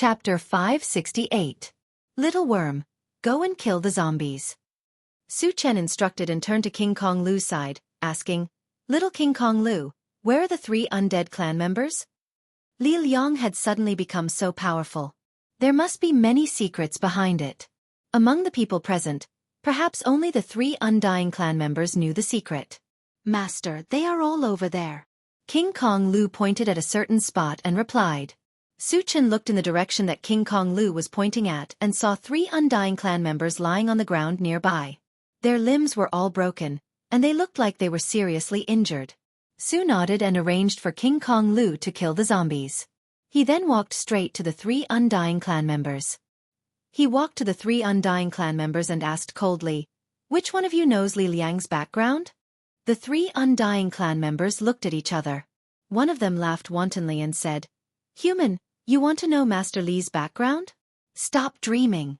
Chapter 568. Little Worm, Go and Kill the Zombies. Su Chen instructed and turned to King Kong Lu's side, asking, Little King Kong Lu, where are the 3 undead clan members? Li Liang had suddenly become so powerful. There must be many secrets behind it. Among the people present, perhaps only the 3 undying clan members knew the secret. Master, they are all over there. King Kong Lu pointed at a certain spot and replied. Su Chen looked in the direction that King Kong Lu was pointing at and saw 3 undying clan members lying on the ground nearby. Their limbs were all broken, and they looked like they were seriously injured. Su nodded and arranged for King Kong Lu to kill the zombies. He then walked straight to the 3 undying clan members. He walked to the 3 undying clan members and asked coldly, Which one of you knows Li Liang's background? The 3 undying clan members looked at each other. One of them laughed wantonly and said, Human, you want to know Master Li's background? Stop dreaming.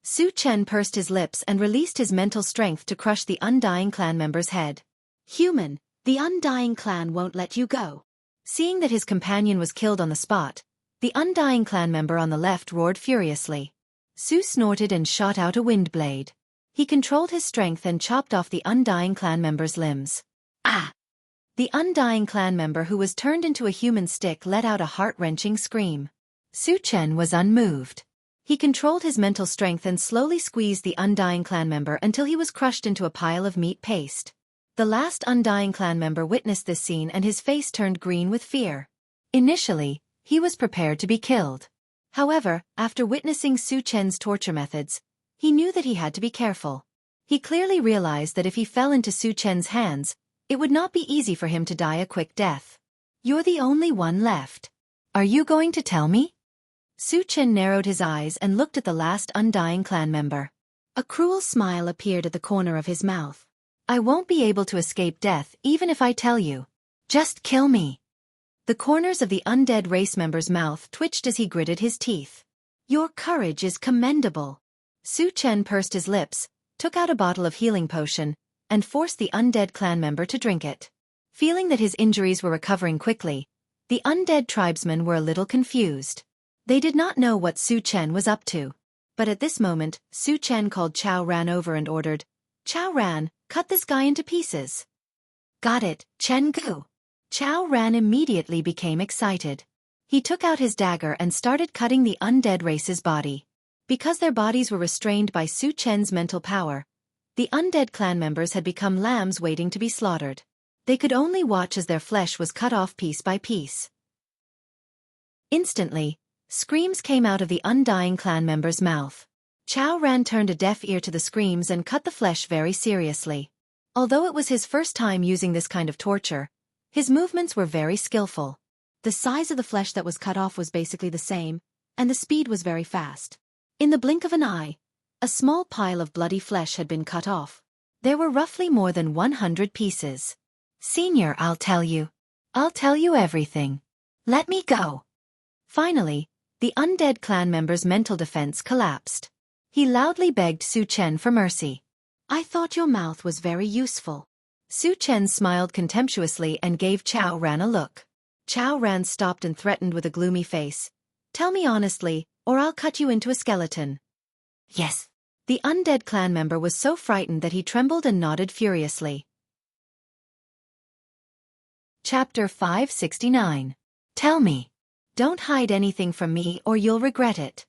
Su Chen pursed his lips and released his mental strength to crush the undying clan member's head. Human, the undying clan won't let you go. Seeing that his companion was killed on the spot, the undying clan member on the left roared furiously. Su snorted and shot out a wind blade. He controlled his strength and chopped off the undying clan member's limbs. Ah! The undying clan member who was turned into a human stick let out a heart-wrenching scream. Su Chen was unmoved. He controlled his mental strength and slowly squeezed the undying clan member until he was crushed into a pile of meat paste. The last undying clan member witnessed this scene and his face turned green with fear. Initially, he was prepared to be killed. However, after witnessing Su Chen's torture methods, he knew that he had to be careful. He clearly realized that if he fell into Su Chen's hands, it would not be easy for him to die a quick death. You're the only one left. Are you going to tell me? Su Chen narrowed his eyes and looked at the last undying clan member. A cruel smile appeared at the corner of his mouth. I won't be able to escape death even if I tell you. Just kill me. The corners of the undead race member's mouth twitched as he gritted his teeth. Your courage is commendable. Su Chen pursed his lips, took out a bottle of healing potion, and forced the undead clan member to drink it. Feeling that his injuries were recovering quickly, the undead tribesmen were a little confused. They did not know what Su Chen was up to. But at this moment, Su Chen called Chao Ran over and ordered, Chao Ran, cut this guy into pieces. Got it, Chen Gu. Chao Ran immediately became excited. He took out his dagger and started cutting the undead race's body. Because their bodies were restrained by Su Chen's mental power, the undead clan members had become lambs waiting to be slaughtered. They could only watch as their flesh was cut off piece by piece. Instantly, screams came out of the undying clan member's mouth. Chao Ran turned a deaf ear to the screams and cut the flesh very seriously. Although it was his first time using this kind of torture, his movements were very skillful. The size of the flesh that was cut off was basically the same, and the speed was very fast. In the blink of an eye, a small pile of bloody flesh had been cut off. There were roughly more than 100 pieces. Senior, I'll tell you. I'll tell you everything. Let me go. Finally, the undead clan member's mental defense collapsed. He loudly begged Su Chen for mercy. I thought your mouth was very useful. Su Chen smiled contemptuously and gave Chao Ran a look. Chao Ran stopped and threatened with a gloomy face. Tell me honestly, or I'll cut you into a skeleton. Yes. The undead clan member was so frightened that he trembled and nodded furiously. Chapter 569. Tell me. Don't hide anything from me or you'll regret it.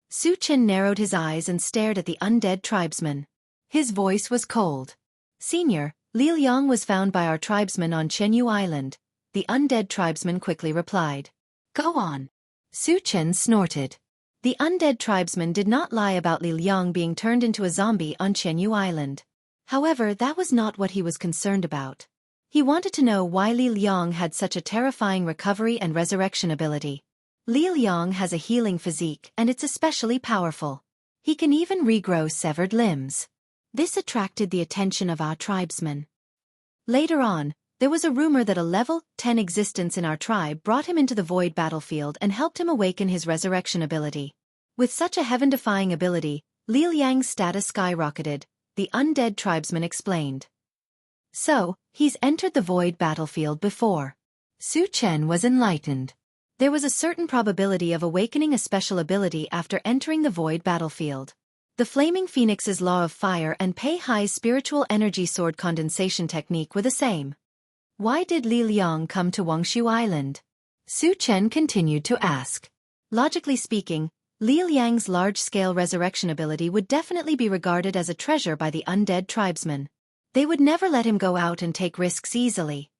Su Chen narrowed his eyes and stared at the undead tribesman. His voice was cold. Senior, Li Liang was found by our tribesmen on Jianghu Island, the undead tribesman quickly replied. Go on. Su Chen snorted. The undead tribesman did not lie about Li Liang being turned into a zombie on Jianghu Island. However, that was not what he was concerned about. He wanted to know why Li Liang had such a terrifying recovery and resurrection ability. Li Liang has a healing physique and it's especially powerful. He can even regrow severed limbs. This attracted the attention of our tribesmen. Later on, there was a rumor that a level 10 existence in our tribe brought him into the void battlefield and helped him awaken his resurrection ability. With such a heaven-defying ability, Li Liang's status skyrocketed, the undead tribesman explained. So, he's entered the void battlefield before. Su Chen was enlightened. There was a certain probability of awakening a special ability after entering the void battlefield. The Flaming Phoenix's Law of Fire and Pei Hai's Spiritual Energy Sword Condensation technique were the same. Why did Li Liang come to Wuxia Island? Su Chen continued to ask. Logically speaking, Li Liang's large-scale resurrection ability would definitely be regarded as a treasure by the undead tribesmen. They would never let him go out and take risks easily.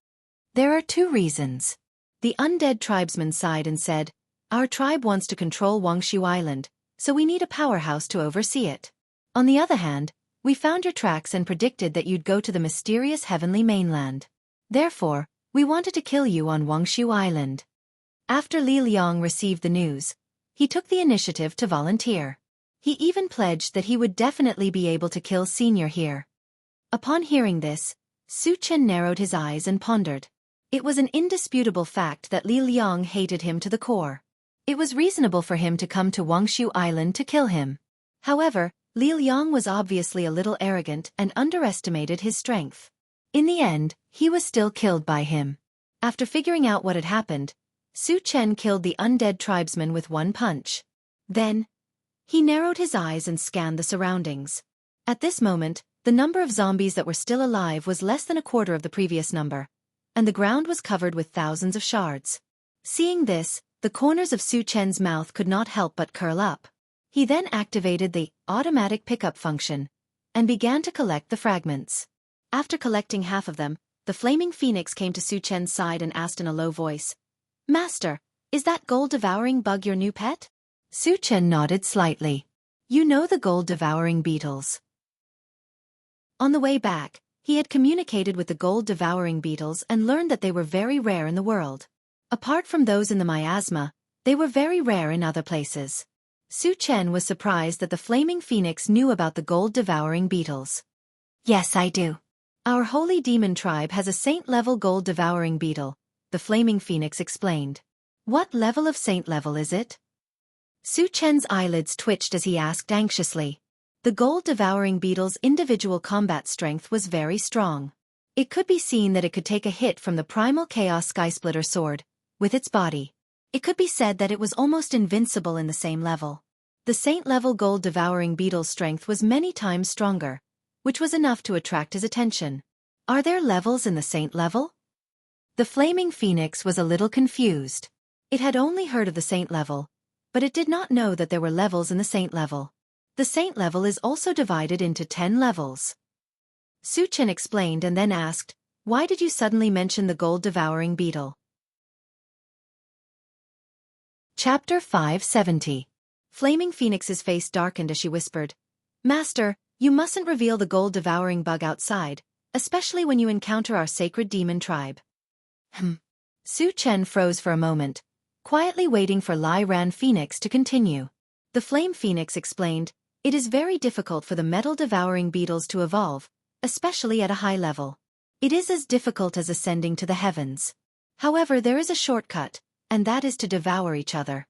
There are 2 reasons. The undead tribesmen sighed and said, "Our tribe wants to control Wuxia Island, so we need a powerhouse to oversee it. On the other hand, we found your tracks and predicted that you'd go to the mysterious heavenly mainland. Therefore, we wanted to kill you on Wuxia Island." After Li Liang received the news, he took the initiative to volunteer. He even pledged that he would definitely be able to kill Senior here. Upon hearing this, Su Chen narrowed his eyes and pondered. It was an indisputable fact that Li Liang hated him to the core. It was reasonable for him to come to Wuxia Island to kill him. However, Li Liang was obviously a little arrogant and underestimated his strength. In the end, he was still killed by him. After figuring out what had happened, Su Chen killed the undead tribesman with 1 punch. Then, he narrowed his eyes and scanned the surroundings. At this moment, the number of zombies that were still alive was less than a quarter of the previous number, and the ground was covered with thousands of shards. Seeing this, the corners of Su Chen's mouth could not help but curl up. He then activated the automatic pickup function and began to collect the fragments. After collecting half of them, the Flaming Phoenix came to Su Chen's side and asked in a low voice, "Master, is that gold-devouring bug your new pet?" Su Chen nodded slightly. "You know the gold-devouring beetles." On the way back, he had communicated with the gold-devouring beetles and learned that they were very rare in the world. Apart from those in the miasma, they were very rare in other places. Su Chen was surprised that the Flaming Phoenix knew about the gold-devouring beetles. "Yes, I do. Our holy demon tribe has a saint-level gold-devouring beetle," the Flaming Phoenix explained. "What level of saint level is it?" Su Chen's eyelids twitched as he asked anxiously. The gold-devouring beetle's individual combat strength was very strong. It could be seen that it could take a hit from the primal chaos skysplitter sword. With its body, it could be said that it was almost invincible in the same level. The saint-level gold-devouring beetle's strength was many times stronger, which was enough to attract his attention. Are there levels in the saint level? The Flaming Phoenix was a little confused. It had only heard of the saint level, but it did not know that there were levels in the saint level. The saint level is also divided into 10 levels. Su Chen explained and then asked, "Why did you suddenly mention the gold-devouring beetle?" Chapter 570. Flaming Phoenix's face darkened as she whispered, "Master, you mustn't reveal the gold-devouring bug outside, especially when you encounter our sacred demon tribe." Su Chen froze for a moment, quietly waiting for Lai Ran Phoenix to continue. The Flame Phoenix explained, "It is very difficult for the metal-devouring beetles to evolve, especially at a high level. It is as difficult as ascending to the heavens. However, there is a shortcut, and that is to devour each other.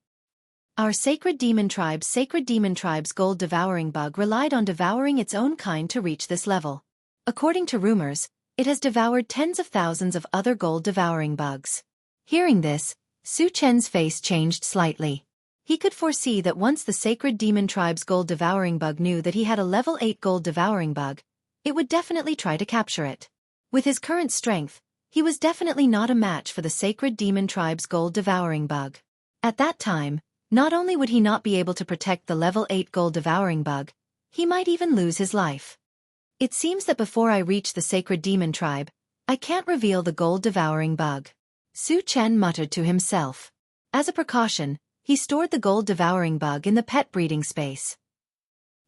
Our sacred demon tribe's gold-devouring bug relied on devouring its own kind to reach this level. According to rumors, it has devoured tens of thousands of other gold-devouring bugs." Hearing this, Su Chen's face changed slightly. He could foresee that once the sacred demon tribe's gold-devouring bug knew that he had a level 8 gold-devouring bug, it would definitely try to capture it. With his current strength, he was definitely not a match for the sacred demon tribe's gold-devouring bug. At that time, not only would he not be able to protect the level 8 gold-devouring bug, he might even lose his life. "It seems that before I reach the sacred demon tribe, I can't reveal the gold-devouring bug," Su Chen muttered to himself. As a precaution, he stored the gold-devouring bug in the pet breeding space.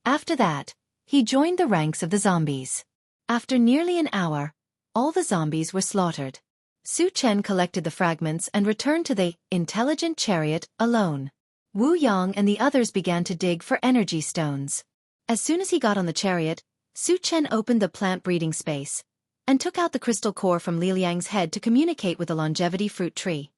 After that, he joined the ranks of the zombies. After nearly an hour, all the zombies were slaughtered. Su Chen collected the fragments and returned to the intelligent chariot alone. Wu Yang and the others began to dig for energy stones. As soon as he got on the chariot, Su Chen opened the plant breeding space and took out the crystal core from Li Liang's head to communicate with the longevity fruit tree.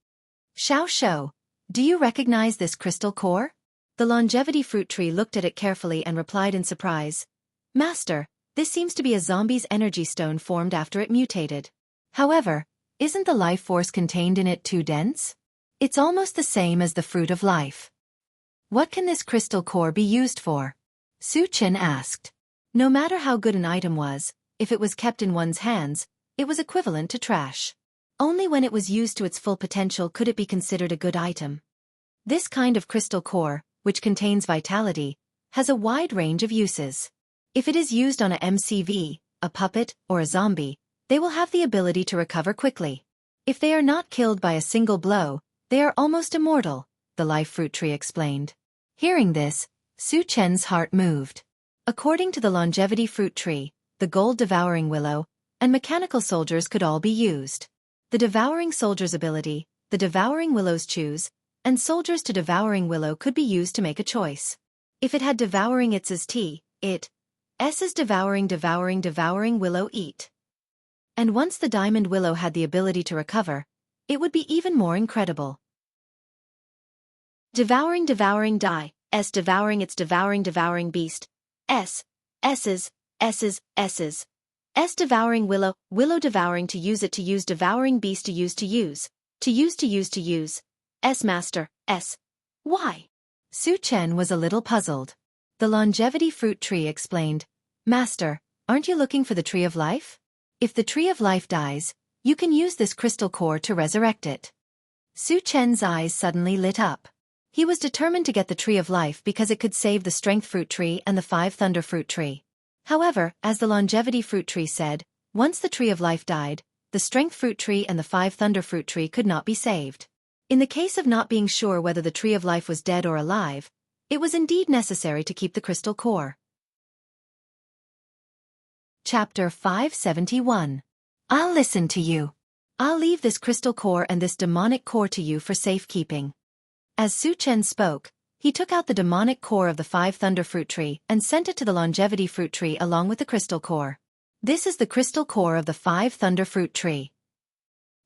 "Xiao Shou, do you recognize this crystal core?" The longevity fruit tree looked at it carefully and replied in surprise, "Master, this seems to be a zombie's energy stone formed after it mutated. However, isn't the life force contained in it too dense? It's almost the same as the fruit of life. What can this crystal core be used for? Su Chen asked. No matter how good an item was, if it was kept in one's hands, it was equivalent to trash. Only when it was used to its full potential could it be considered a good item. This kind of crystal core, which contains vitality, has a wide range of uses. If it is used on a MCV, a puppet, or a zombie, they will have the ability to recover quickly. If they are not killed by a single blow, they are almost immortal, the life fruit tree explained. Hearing this, Su Chen's heart moved. According to the longevity fruit tree, the gold-devouring willow, and mechanical soldiers could all be used. The devouring soldier's ability, the devouring willow's choose, and soldiers to devouring willow could be used to make a choice. If it had devouring its T, it S's devouring willow eat. And once the diamond willow had the ability to recover, it would be even more incredible. Devouring die, S devouring its devouring beast, S's devouring willow devouring to use devouring beast to use, S master, S. Why? Su Chen was a little puzzled. The longevity fruit tree explained, Master, aren't you looking for the tree of life? If the tree of life dies, you can use this crystal core to resurrect it. Su Chen's eyes suddenly lit up. He was determined to get the tree of life because it could save the strength fruit tree and the 5 thunder fruit tree. However, as the longevity fruit tree said, once the tree of life died, the strength fruit tree and the 5 thunder fruit tree could not be saved. In the case of not being sure whether the tree of life was dead or alive, it was indeed necessary to keep the crystal core. Chapter 571. I'll listen to you. I'll leave this crystal core and this demonic core to you for safekeeping. As Su Chen spoke, he took out the demonic core of the 5 thunder fruit tree and sent it to the longevity fruit tree along with the crystal core. This is the crystal core of the 5 thunder fruit tree.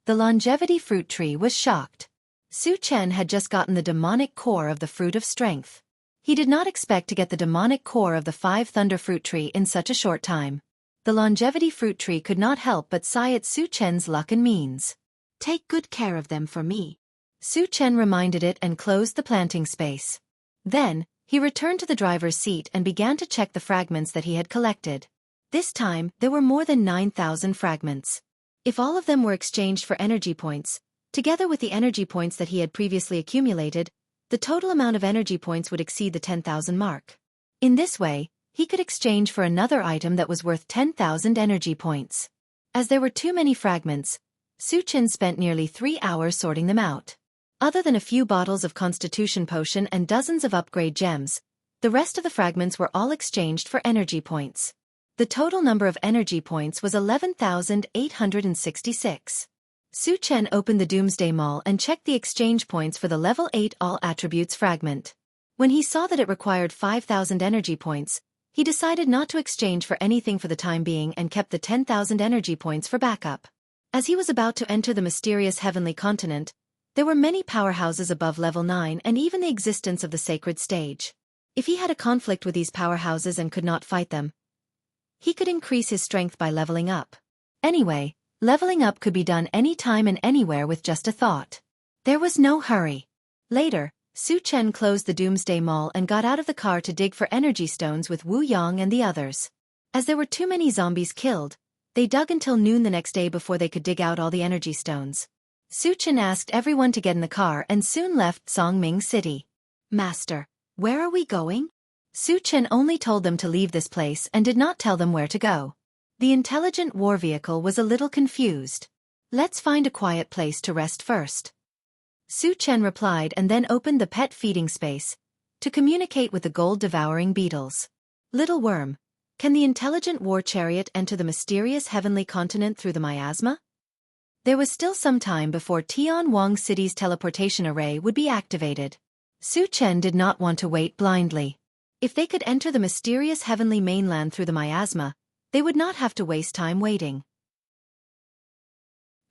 The longevity fruit tree was shocked. Su Chen had just gotten the demonic core of the fruit of strength. He did not expect to get the demonic core of the 5 thunder fruit tree in such a short time. The longevity fruit tree could not help but sigh at Su Chen's luck and means. Take good care of them for me. Su Chen reminded it and closed the planting space. Then, he returned to the driver's seat and began to check the fragments that he had collected. This time, there were more than 9,000 fragments. If all of them were exchanged for energy points, together with the energy points that he had previously accumulated, the total amount of energy points would exceed the 10,000 mark. In this way, he could exchange for another item that was worth 10,000 energy points. As there were too many fragments, Su Chen spent nearly 3 hours sorting them out. Other than a few bottles of constitution potion and dozens of upgrade gems, the rest of the fragments were all exchanged for energy points. The total number of energy points was 11,866. Su Chen opened the Doomsday Mall and checked the exchange points for the level 8 all attributes fragment. When he saw that it required 5,000 energy points, he decided not to exchange for anything for the time being and kept the 10,000 energy points for backup. As he was about to enter the mysterious heavenly continent, there were many powerhouses above level 9 and even the existence of the sacred stage. If he had a conflict with these powerhouses and could not fight them, he could increase his strength by leveling up. Anyway, leveling up could be done anytime and anywhere with just a thought. There was no hurry. Later, Su Chen closed the Doomsday Mall and got out of the car to dig for energy stones with Wu Yang and the others. As there were too many zombies killed, they dug until noon the next day before they could dig out all the energy stones. Su Chen asked everyone to get in the car and soon left Songming City. Master, where are we going? Su Chen only told them to leave this place and did not tell them where to go. The intelligent war vehicle was a little confused. Let's find a quiet place to rest first. Su Chen replied and then opened the pet feeding space to communicate with the gold-devouring beetles. Little worm, can the intelligent war chariot enter the mysterious heavenly continent through the miasma? There was still some time before Tianwang City's teleportation array would be activated. Su Chen did not want to wait blindly. If they could enter the mysterious heavenly mainland through the miasma, they would not have to waste time waiting.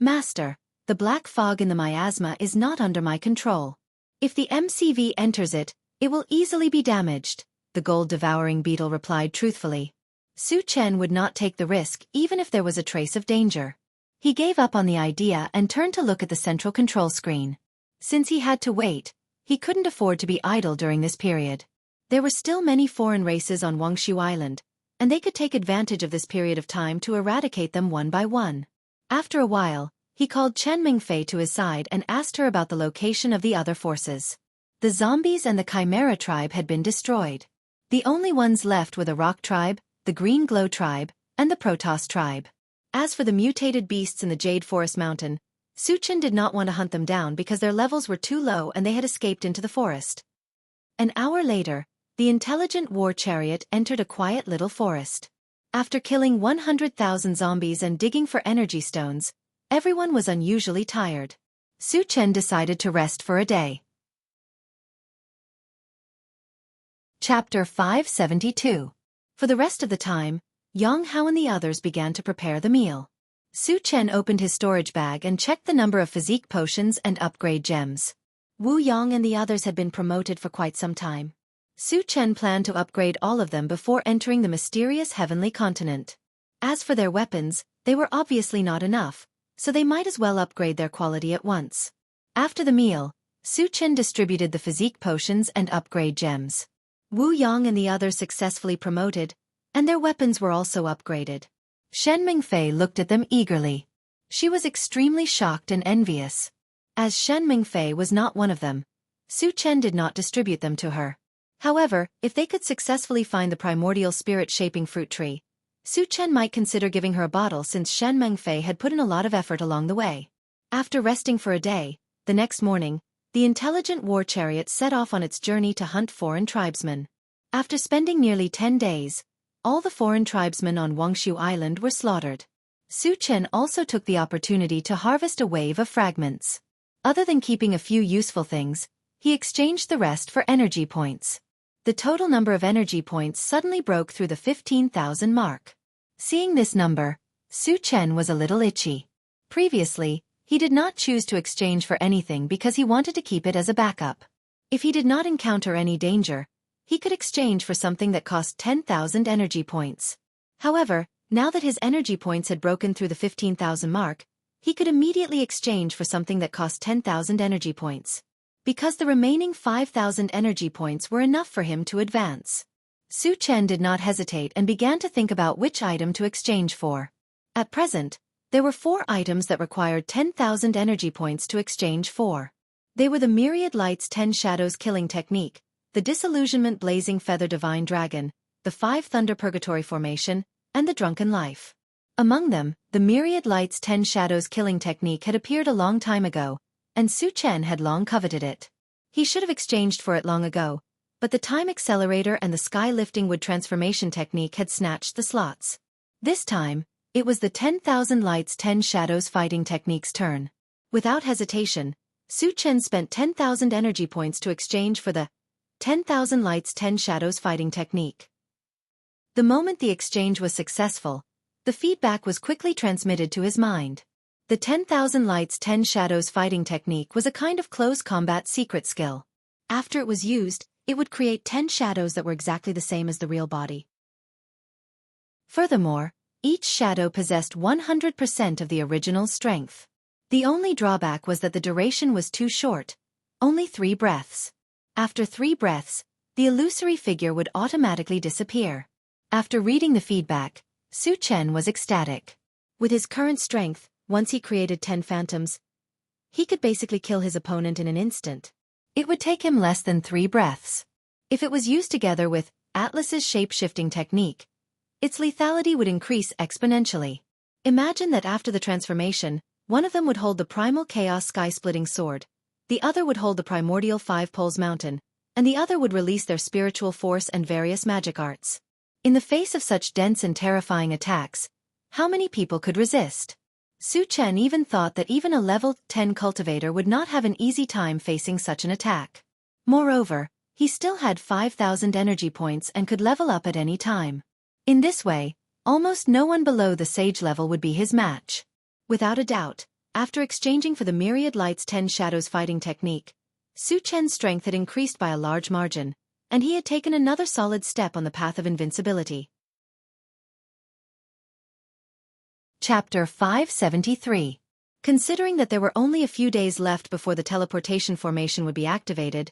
Master, the black fog in the miasma is not under my control. If the MCV enters it, it will easily be damaged, the gold-devouring beetle replied truthfully. Su Chen would not take the risk even if there was a trace of danger. He gave up on the idea and turned to look at the central control screen. Since he had to wait, he couldn't afford to be idle during this period. There were still many foreign races on Wuxia Island, and they could take advantage of this period of time to eradicate them one by one. After a while, he called Chen Mingfei to his side and asked her about the location of the other forces. The zombies and the Chimera tribe had been destroyed. The only ones left were the Rock tribe, the Green Glow tribe, and the Protoss tribe. As for the mutated beasts in the Jade Forest Mountain, Su Chen did not want to hunt them down because their levels were too low and they had escaped into the forest. An hour later, the intelligent war chariot entered a quiet little forest. After killing 100,000 zombies and digging for energy stones, everyone was unusually tired. Su Chen decided to rest for a day. Chapter 572. For the rest of the time, Jianghu and the others began to prepare the meal. Su Chen opened his storage bag and checked the number of physique potions and upgrade gems. Wu Yang and the others had been promoted for quite some time. Su Chen planned to upgrade all of them before entering the mysterious heavenly continent. As for their weapons, they were obviously not enough, so they might as well upgrade their quality at once. After the meal, Su Chen distributed the physique potions and upgrade gems. Wu Yang and the others successfully promoted, and their weapons were also upgraded. Shen Mingfei looked at them eagerly. She was extremely shocked and envious. As Shen Mingfei was not one of them, Su Chen did not distribute them to her. However, if they could successfully find the primordial spirit-shaping fruit tree, Su Chen might consider giving her a bottle since Shen Mingfei had put in a lot of effort along the way. After resting for a day, the next morning, the intelligent war chariot set off on its journey to hunt foreign tribesmen. After spending nearly 10 days, all the foreign tribesmen on Wuxia Island were slaughtered. Su Chen also took the opportunity to harvest a wave of fragments. Other than keeping a few useful things, he exchanged the rest for energy points. The total number of energy points suddenly broke through the 15,000 mark. Seeing this number, Su Chen was a little itchy. Previously, he did not choose to exchange for anything because he wanted to keep it as a backup. If he did not encounter any danger, he could exchange for something that cost 10,000 energy points. However, now that his energy points had broken through the 15,000 mark, he could immediately exchange for something that cost 10,000 energy points. Because the remaining 5,000 energy points were enough for him to advance. Su Chen did not hesitate and began to think about which item to exchange for. At present, there were 4 items that required 10,000 energy points to exchange for. They were the Myriad Lights 10 Shadows Killing Technique, the Disillusionment Blazing Feather Divine Dragon, the 5 Thunder Purgatory Formation, and the Drunken Life. Among them, the Myriad Lights 10 Shadows Killing Technique had appeared a long time ago, and Su Chen had long coveted it. He should have exchanged for it long ago, but the Time Accelerator and the Sky Lifting Wood Transformation Technique had snatched the slots. This time, it was the 10,000 Lights 10 Shadows Fighting Technique's turn. Without hesitation, Su Chen spent 10,000 energy points to exchange for the 10,000 Lights 10 Shadows Fighting Technique. The moment the exchange was successful, the feedback was quickly transmitted to his mind. The 10,000 Lights 10 Shadows Fighting Technique was a kind of close combat secret skill. After it was used, it would create 10 shadows that were exactly the same as the real body. Furthermore, each shadow possessed 100% of the original strength. The only drawback was that the duration was too short, only 3 breaths. After 3 breaths, the illusory figure would automatically disappear. After reading the feedback, Su Chen was ecstatic. With his current strength, once he created 10 phantoms, he could basically kill his opponent in an instant. It would take him less than 3 breaths. If it was used together with Atlas's shape-shifting technique, its lethality would increase exponentially. Imagine that after the transformation, one of them would hold the primal chaos sky-splitting sword, the other would hold the primordial 5 poles mountain, and the other would release their spiritual force and various magic arts. In the face of such dense and terrifying attacks, how many people could resist? Su Chen even thought that even a level 10 cultivator would not have an easy time facing such an attack. Moreover, he still had 5,000 energy points and could level up at any time. In this way, almost no one below the sage level would be his match. Without a doubt, after exchanging for the Myriad Lights 10 Shadows Fighting Technique, Su Chen's strength had increased by a large margin, and he had taken another solid step on the path of invincibility. Chapter 573. Considering that there were only a few days left before the teleportation formation would be activated,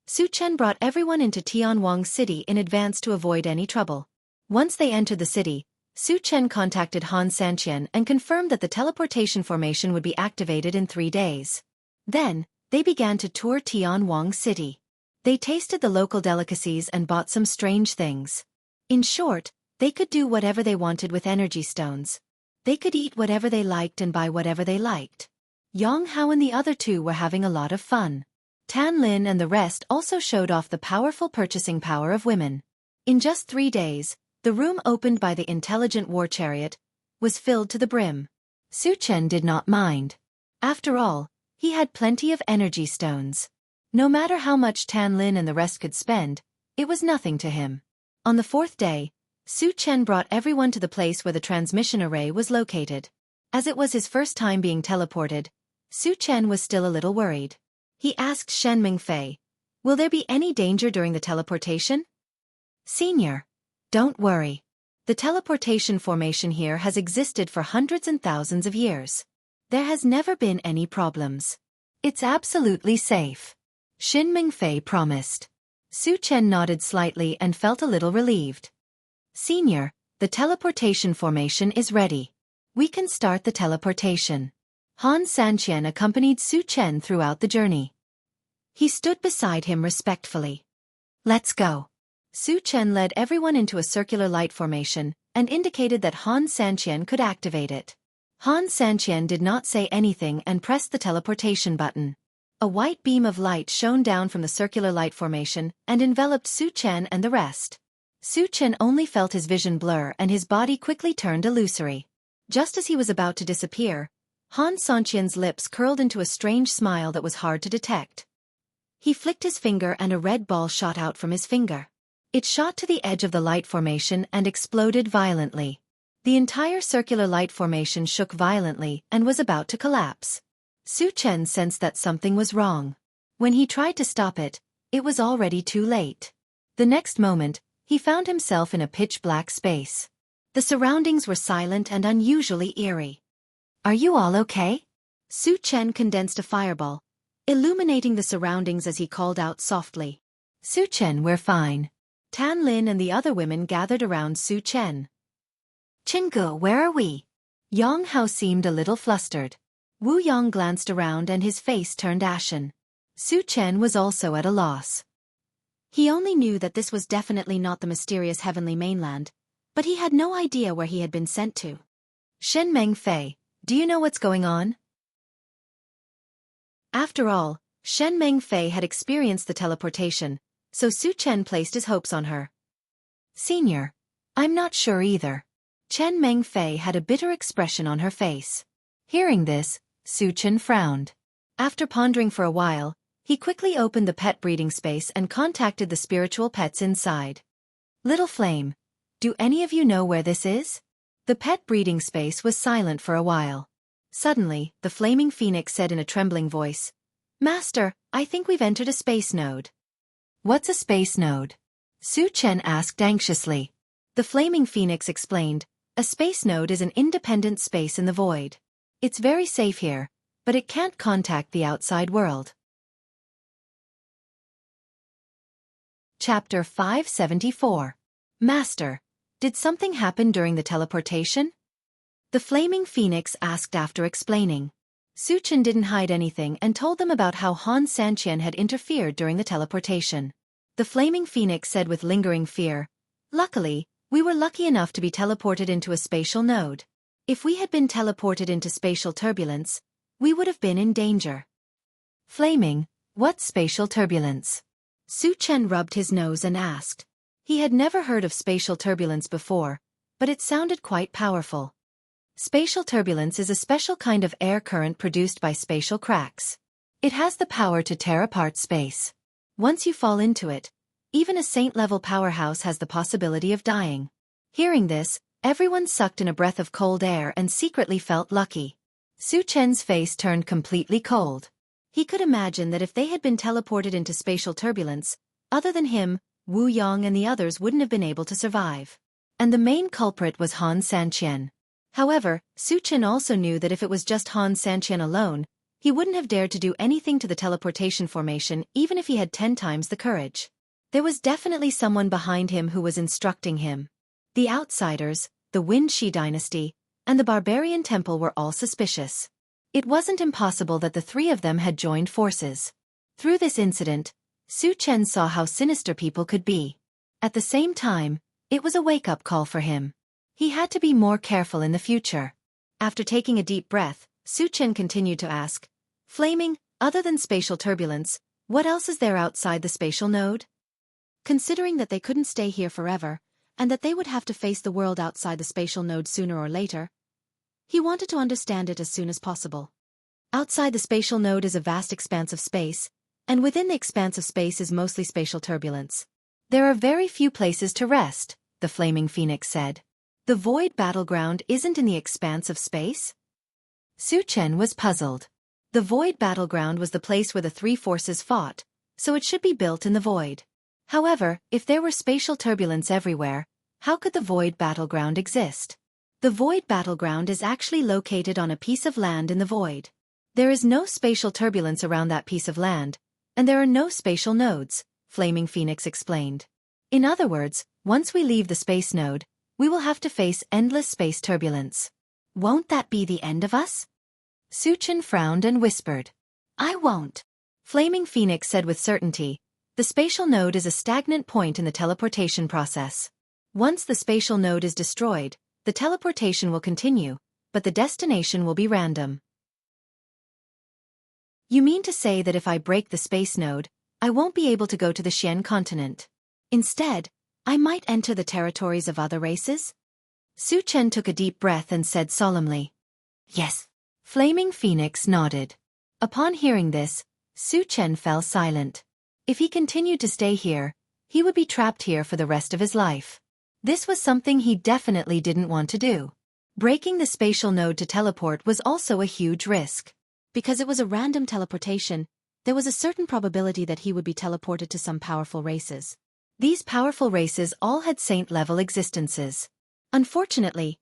Su Chen brought everyone into Tianwang City in advance to avoid any trouble. Once they entered the city, Su Chen contacted Han Sanqian and confirmed that the teleportation formation would be activated in 3 days. Then, they began to tour Tianwang City. They tasted the local delicacies and bought some strange things. In short, they could do whatever they wanted with energy stones. They could eat whatever they liked and buy whatever they liked. Jianghu and the other two were having a lot of fun. Tan Lin and the rest also showed off the powerful purchasing power of women. In just 3 days, the room opened by the intelligent war chariot was filled to the brim. Su Chen did not mind. After all, he had plenty of energy stones. No matter how much Tan Lin and the rest could spend, it was nothing to him. On the 4th day, Su Chen brought everyone to the place where the transmission array was located. As it was his first time being teleported, Su Chen was still a little worried. He asked Shen Mingfei, "Will there be any danger during the teleportation?" "Senior, don't worry. The teleportation formation here has existed for hundreds and thousands of years. There has never been any problems. It's absolutely safe," Shen Mingfei promised. Su Chen nodded slightly and felt a little relieved. "Senior, the teleportation formation is ready. We can start the teleportation." Han Sanqian accompanied Su Chen throughout the journey. He stood beside him respectfully. "Let's go." Su Chen led everyone into a circular light formation and indicated that Han Sanqian could activate it. Han Sanqian did not say anything and pressed the teleportation button. A white beam of light shone down from the circular light formation and enveloped Su Chen and the rest. Su Chen only felt his vision blur and his body quickly turned illusory. Just as he was about to disappear, Han Sanqian's lips curled into a strange smile that was hard to detect. He flicked his finger and a red ball shot out from his finger. It shot to the edge of the light formation and exploded violently. The entire circular light formation shook violently and was about to collapse. Su Chen sensed that something was wrong. When he tried to stop it, it was already too late. The next moment, he found himself in a pitch-black space. The surroundings were silent and unusually eerie. "Are you all okay?" Su Chen condensed a fireball, illuminating the surroundings as he called out softly. "Su Chen, we're fine." Tan Lin and the other women gathered around Su Chen. "Jianghu, where are we?" Jianghu seemed a little flustered. Wu Yang glanced around and his face turned ashen. Su Chen was also at a loss. He only knew that this was definitely not the mysterious heavenly mainland, but he had no idea where he had been sent to. "Shen Mengfei, do you know what's going on?" After all, Shen Mengfei had experienced the teleportation, so Su Chen placed his hopes on her. "Senior, I'm not sure either." Chen Mengfei had a bitter expression on her face. Hearing this, Su Chen frowned. After pondering for a while, he quickly opened the pet breeding space and contacted the spiritual pets inside. "Little Flame, do any of you know where this is?" The pet breeding space was silent for a while. Suddenly, the flaming phoenix said in a trembling voice, "Master, I think we've entered a space node." "What's a space node?" Su Chen asked anxiously. The flaming phoenix explained, "A space node is an independent space in the void. It's very safe here, but it can't contact the outside world." Chapter 574. Master, did something happen during the teleportation? The flaming phoenix asked after explaining. Su Chen didn't hide anything and told them about how Han Sanqian had interfered during the teleportation. The flaming phoenix said with lingering fear, "Luckily, we were lucky enough to be teleported into a spatial node. If we had been teleported into spatial turbulence, we would have been in danger." "Flaming, what's spatial turbulence?" Su Chen rubbed his nose and asked. He had never heard of spatial turbulence before, but it sounded quite powerful. Spatial turbulence is a special kind of air current produced by spatial cracks. It has the power to tear apart space. Once you fall into it, even a saint-level powerhouse has the possibility of dying. Hearing this, everyone sucked in a breath of cold air and secretly felt lucky. Su Chen's face turned completely cold. He could imagine that if they had been teleported into spatial turbulence, other than him, Wu Yang and the others wouldn't have been able to survive. And the main culprit was Han Sanqian. However, Su Chen also knew that if it was just Han Sanqian alone, he wouldn't have dared to do anything to the teleportation formation even if he had 10 times the courage. There was definitely someone behind him who was instructing him. The outsiders, the Wenxi dynasty, and the barbarian temple were all suspicious. It wasn't impossible that the three of them had joined forces. Through this incident, Su Chen saw how sinister people could be. At the same time, it was a wake-up call for him. He had to be more careful in the future. After taking a deep breath, Su Chen continued to ask, "Flaming, other than spatial turbulence, what else is there outside the spatial node?" Considering that they couldn't stay here forever, and that they would have to face the world outside the spatial node sooner or later, he wanted to understand it as soon as possible. Outside the spatial node is a vast expanse of space, and within the expanse of space is mostly spatial turbulence. There are very few places to rest, the Flaming Phoenix said. The void battleground isn't in the expanse of space? Su Chen was puzzled. The void battleground was the place where the three forces fought, so it should be built in the void. However, if there were spatial turbulence everywhere, how could the void battleground exist? The void battleground is actually located on a piece of land in the void. There is no spatial turbulence around that piece of land, and there are no spatial nodes, Flaming Phoenix explained. In other words, once we leave the space node, we will have to face endless space turbulence. Won't that be the end of us? Su Chen frowned and whispered. I won't. Flaming Phoenix said with certainty, the spatial node is a stagnant point in the teleportation process. Once the spatial node is destroyed, the teleportation will continue, but the destination will be random. You mean to say that if I break the space node, I won't be able to go to the Xian continent? Instead, I might enter the territories of other races? Su Chen took a deep breath and said solemnly. Yes. Flaming Phoenix nodded. Upon hearing this, Su Chen fell silent. If he continued to stay here, he would be trapped here for the rest of his life. This was something he definitely didn't want to do. Breaking the spatial node to teleport was also a huge risk. Because it was a random teleportation, there was a certain probability that he would be teleported to some powerful races. These powerful races all had saint-level existences. Unfortunately,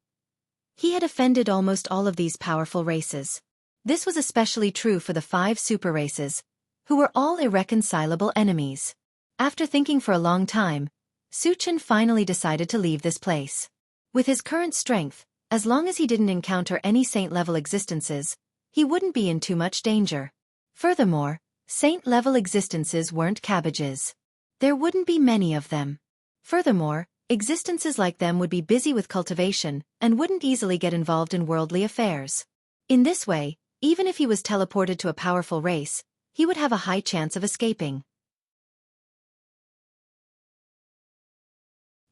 he had offended almost all of these powerful races. This was especially true for the 5 super races, who were all irreconcilable enemies. After thinking for a long time, Su Chen finally decided to leave this place. With his current strength, as long as he didn't encounter any saint-level existences, he wouldn't be in too much danger. Furthermore, saint-level existences weren't cabbages. There wouldn't be many of them. Furthermore, existences like them would be busy with cultivation and wouldn't easily get involved in worldly affairs. In this way, even if he was teleported to a powerful race, he would have a high chance of escaping.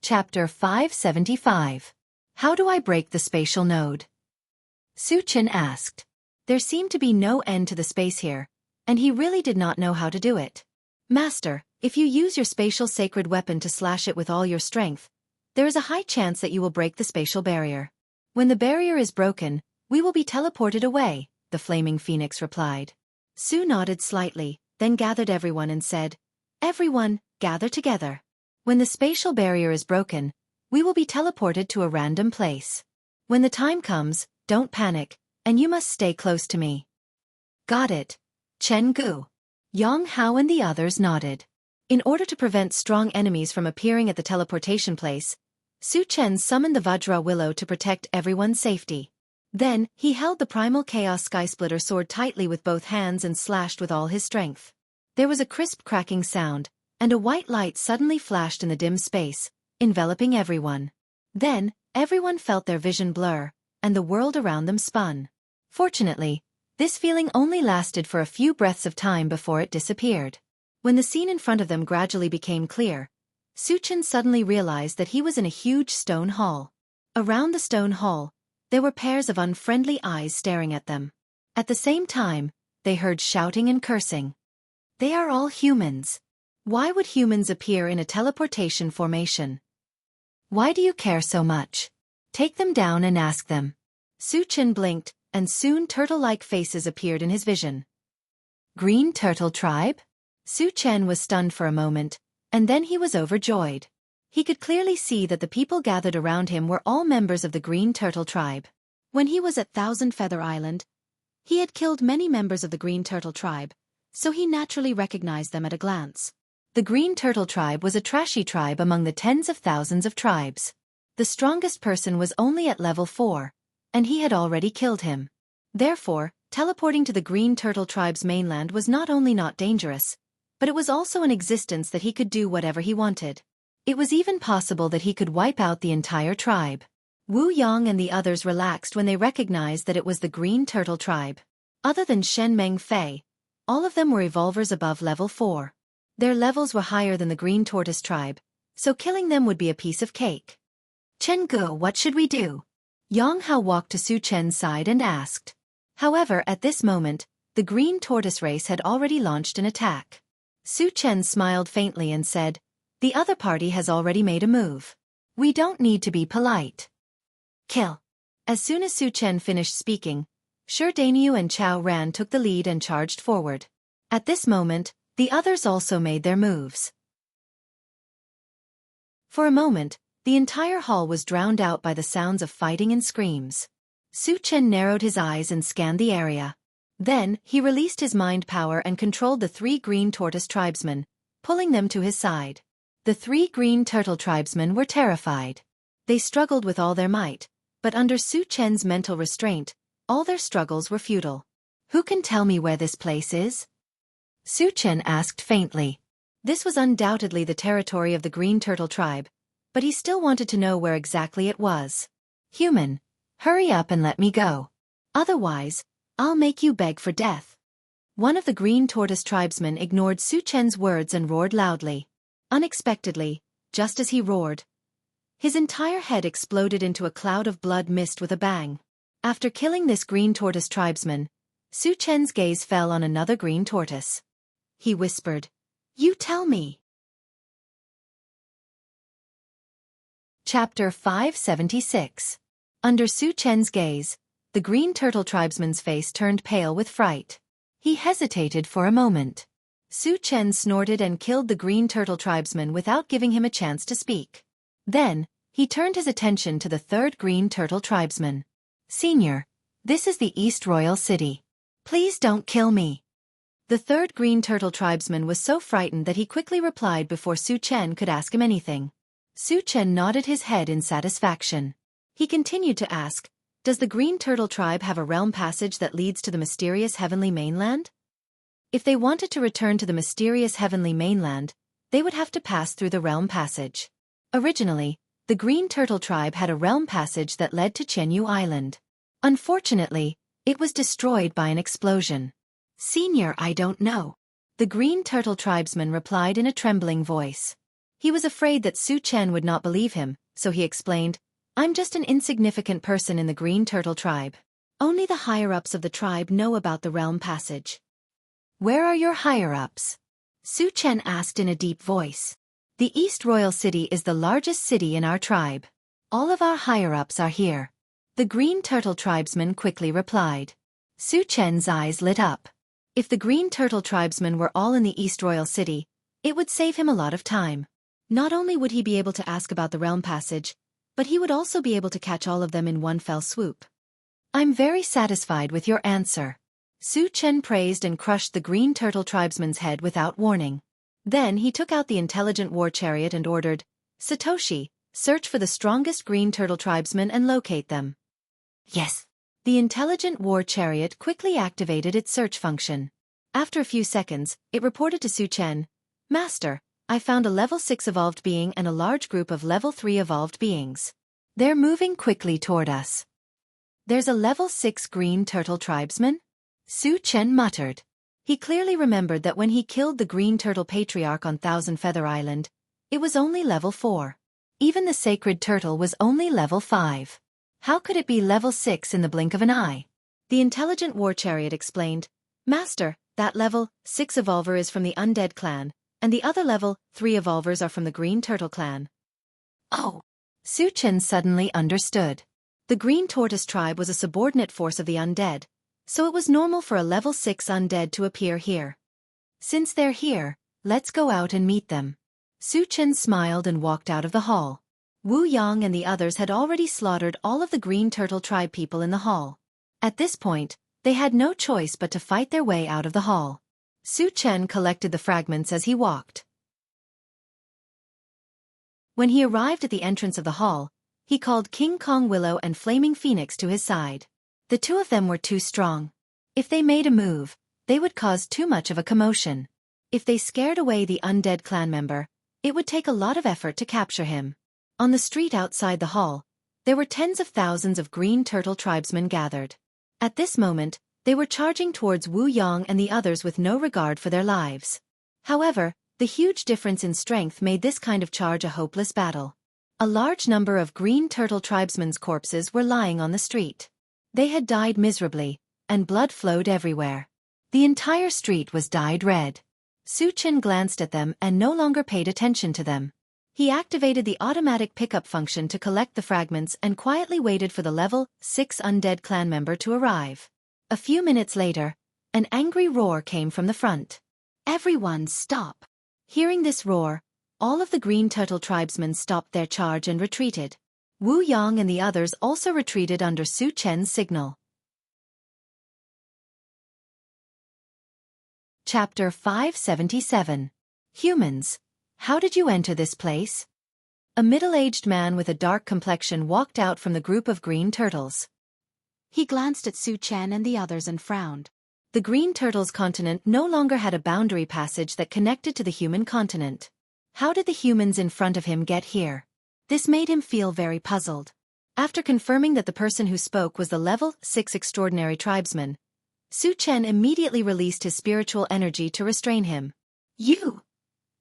Chapter 575. How do I break the spatial node? Su Chen asked. There seemed to be no end to the space here, and he really did not know how to do it. Master, if you use your spatial sacred weapon to slash it with all your strength, there is a high chance that you will break the spatial barrier. When the barrier is broken, we will be teleported away, the Flaming Phoenix replied. Su nodded slightly, then gathered everyone and said, Everyone, gather together. When the spatial barrier is broken, we will be teleported to a random place. When the time comes, don't panic, and you must stay close to me. Got it. Chen Gu. Yang Hao and the others nodded. In order to prevent strong enemies from appearing at the teleportation place, Su Chen summoned the Vajra Willow to protect everyone's safety. Then, he held the primal Chaos Skysplitter sword tightly with both hands and slashed with all his strength. There was a crisp cracking sound, and a white light suddenly flashed in the dim space, enveloping everyone. Then, everyone felt their vision blur, and the world around them spun. Fortunately, this feeling only lasted for a few breaths of time before it disappeared. When the scene in front of them gradually became clear, Su Chen suddenly realized that he was in a huge stone hall. Around the stone hall, there were pairs of unfriendly eyes staring at them. At the same time, they heard shouting and cursing. They are all humans. Why would humans appear in a teleportation formation? Why do you care so much? Take them down and ask them. Su Chen blinked, and soon turtle-like faces appeared in his vision. Green Turtle Tribe? Su Chen was stunned for a moment, and then he was overjoyed. He could clearly see that the people gathered around him were all members of the Green Turtle Tribe. When he was at Thousand Feather Island, he had killed many members of the Green Turtle tribe, so he naturally recognized them at a glance. The Green Turtle tribe was a trashy tribe among the tens of thousands of tribes. The strongest person was only at level 4, and he had already killed him. Therefore, teleporting to the Green Turtle tribe's mainland was not only not dangerous, but it was also an existence that he could do whatever he wanted. It was even possible that he could wipe out the entire tribe. Wu Yang and the others relaxed when they recognized that it was the Green Turtle tribe. Other than Shen Meng Fei, all of them were evolvers above level 4. Their levels were higher than the Green Tortoise tribe, so killing them would be a piece of cake. Chen Ge, what should we do? Yang Hao walked to Su Chen's side and asked. However, at this moment, the Green Tortoise race had already launched an attack. Su Chen smiled faintly and said, "The other party has already made a move. We don't need to be polite. Kill." As soon as Su Chen finished speaking, Shi Danyu and Chao Ran took the lead and charged forward. At this moment, the others also made their moves. For a moment, the entire hall was drowned out by the sounds of fighting and screams. Su Chen narrowed his eyes and scanned the area. Then, he released his mind power and controlled the 3 Green Tortoise tribesmen, pulling them to his side. The 3 Green Turtle tribesmen were terrified. They struggled with all their might, but under Su Chen's mental restraint, all their struggles were futile. "Who can tell me where this place is?" Su Chen asked faintly. This was undoubtedly the territory of the Green Turtle tribe, but he still wanted to know where exactly it was. "Human, hurry up and let me go. Otherwise, I'll make you beg for death." One of the Green Tortoise tribesmen ignored Su Chen's words and roared loudly. Unexpectedly, just as he roared, his entire head exploded into a cloud of blood mist with a bang. After killing this Green Tortoise tribesman, Su Chen's gaze fell on another Green Tortoise. He whispered, "You tell me." Chapter 576. Under Su Chen's gaze, the Green Turtle tribesman's face turned pale with fright. He hesitated for a moment. Su Chen snorted and killed the Green Turtle tribesman without giving him a chance to speak. Then, he turned his attention to the 3rd Green Turtle tribesman. "Senior, this is the East Royal City. Please don't kill me." The 3rd Green Turtle tribesman was so frightened that he quickly replied before Su Chen could ask him anything. Su Chen nodded his head in satisfaction. He continued to ask, "Does the Green Turtle tribe have a realm passage that leads to the mysterious heavenly mainland?" If they wanted to return to the mysterious heavenly mainland, they would have to pass through the realm passage. Originally, the Green Turtle tribe had a realm passage that led to Jianghu Island. Unfortunately, it was destroyed by an explosion. "Senior, I don't know." The Green Turtle tribesman replied in a trembling voice. He was afraid that Su Chen would not believe him, so he explained, "I'm just an insignificant person in the Green Turtle tribe. Only the higher-ups of the tribe know about the realm passage." "Where are your higher-ups?" Su Chen asked in a deep voice. "The East Royal City is the largest city in our tribe. All of our higher-ups are here." The Green Turtle tribesman quickly replied. Su Chen's eyes lit up. If the Green Turtle tribesmen were all in the East Royal City, it would save him a lot of time. Not only would he be able to ask about the realm passage, but he would also be able to catch all of them in one fell swoop. "I'm very satisfied with your answer." Su Chen praised and crushed the Green Turtle tribesman's head without warning. Then he took out the intelligent war chariot and ordered, "Satoshi, search for the strongest Green Turtle tribesmen and locate them." Yes. The intelligent war chariot quickly activated its search function. After a few seconds, it reported to Su Chen, "Master, I found a level 6 evolved being and a large group of level 3 evolved beings. They're moving quickly toward us." "There's a level 6 Green Turtle tribesman?" Su Chen muttered. He clearly remembered that when he killed the Green Turtle Patriarch on Thousand Feather Island, it was only level 4. Even the Sacred Turtle was only level 5. How could it be level 6 in the blink of an eye? The intelligent war chariot explained, "Master, that level 6 evolver is from the Undead clan, and the other level 3 evolvers are from the Green Turtle clan." Oh! Su Chen suddenly understood. The Green Tortoise tribe was a subordinate force of the Undead, so it was normal for a level 6 Undead to appear here. "Since they're here, let's go out and meet them." Su Chen smiled and walked out of the hall. Wu Yang and the others had already slaughtered all of the Green Turtle tribe people in the hall. At this point, they had no choice but to fight their way out of the hall. Su Chen collected the fragments as he walked. When he arrived at the entrance of the hall, he called King Kong Willow and Flaming Phoenix to his side. The two of them were too strong. If they made a move, they would cause too much of a commotion. If they scared away the undead clan member, it would take a lot of effort to capture him. On the street outside the hall, there were tens of thousands of Green Turtle tribesmen gathered. At this moment, they were charging towards Wu Yang and the others with no regard for their lives. However, the huge difference in strength made this kind of charge a hopeless battle. A large number of Green Turtle tribesmen's corpses were lying on the street. They had died miserably, and blood flowed everywhere. The entire street was dyed red. Su Chen glanced at them and no longer paid attention to them. He activated the automatic pickup function to collect the fragments and quietly waited for the level 6 undead clan member to arrive. A few minutes later, an angry roar came from the front. "Everyone stop!" Hearing this roar, all of the Green Turtle tribesmen stopped their charge and retreated. Wu Yang and the others also retreated under Su Chen's signal. Chapter 577. Humans. How did you enter this place? A middle-aged man with a dark complexion walked out from the group of Green Turtles. He glanced at Su Chen and the others and frowned. The Green Turtles' continent no longer had a boundary passage that connected to the human continent. How did the humans in front of him get here? This made him feel very puzzled. After confirming that the person who spoke was the level 6 extraordinary tribesman, Su Chen immediately released his spiritual energy to restrain him. "You!"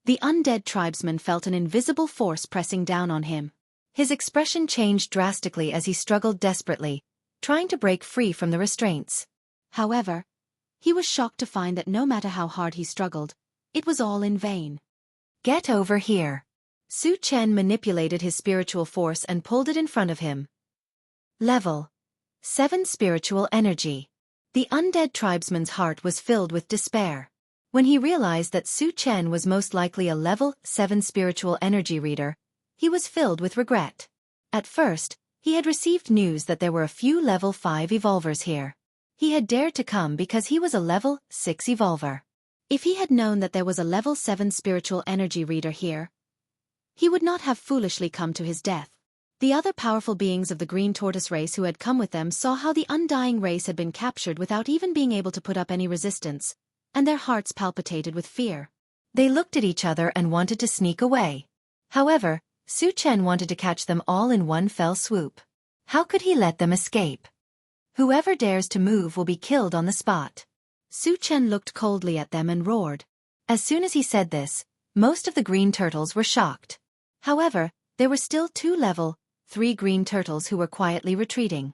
The undead tribesman felt an invisible force pressing down on him. His expression changed drastically as he struggled desperately, trying to break free from the restraints. However, he was shocked to find that no matter how hard he struggled, it was all in vain. "Get over here." Su Chen manipulated his spiritual force and pulled it in front of him. Level 7 spiritual energy. The undead tribesman's heart was filled with despair. When he realized that Su Chen was most likely a level 7 spiritual energy reader, he was filled with regret. At first, he had received news that there were a few level 5 evolvers here. He had dared to come because he was a level 6 evolver. If he had known that there was a level 7 spiritual energy reader here, he would not have foolishly come to his death. The other powerful beings of the Green Tortoise race who had come with them saw how the undying race had been captured without even being able to put up any resistance, and their hearts palpitated with fear. They looked at each other and wanted to sneak away. However, Su Chen wanted to catch them all in one fell swoop. How could he let them escape? Whoever dares to move will be killed on the spot. Su Chen looked coldly at them and roared. As soon as he said this, most of the Green Turtles were shocked. However, there were still 2 level 3 Green Turtles who were quietly retreating.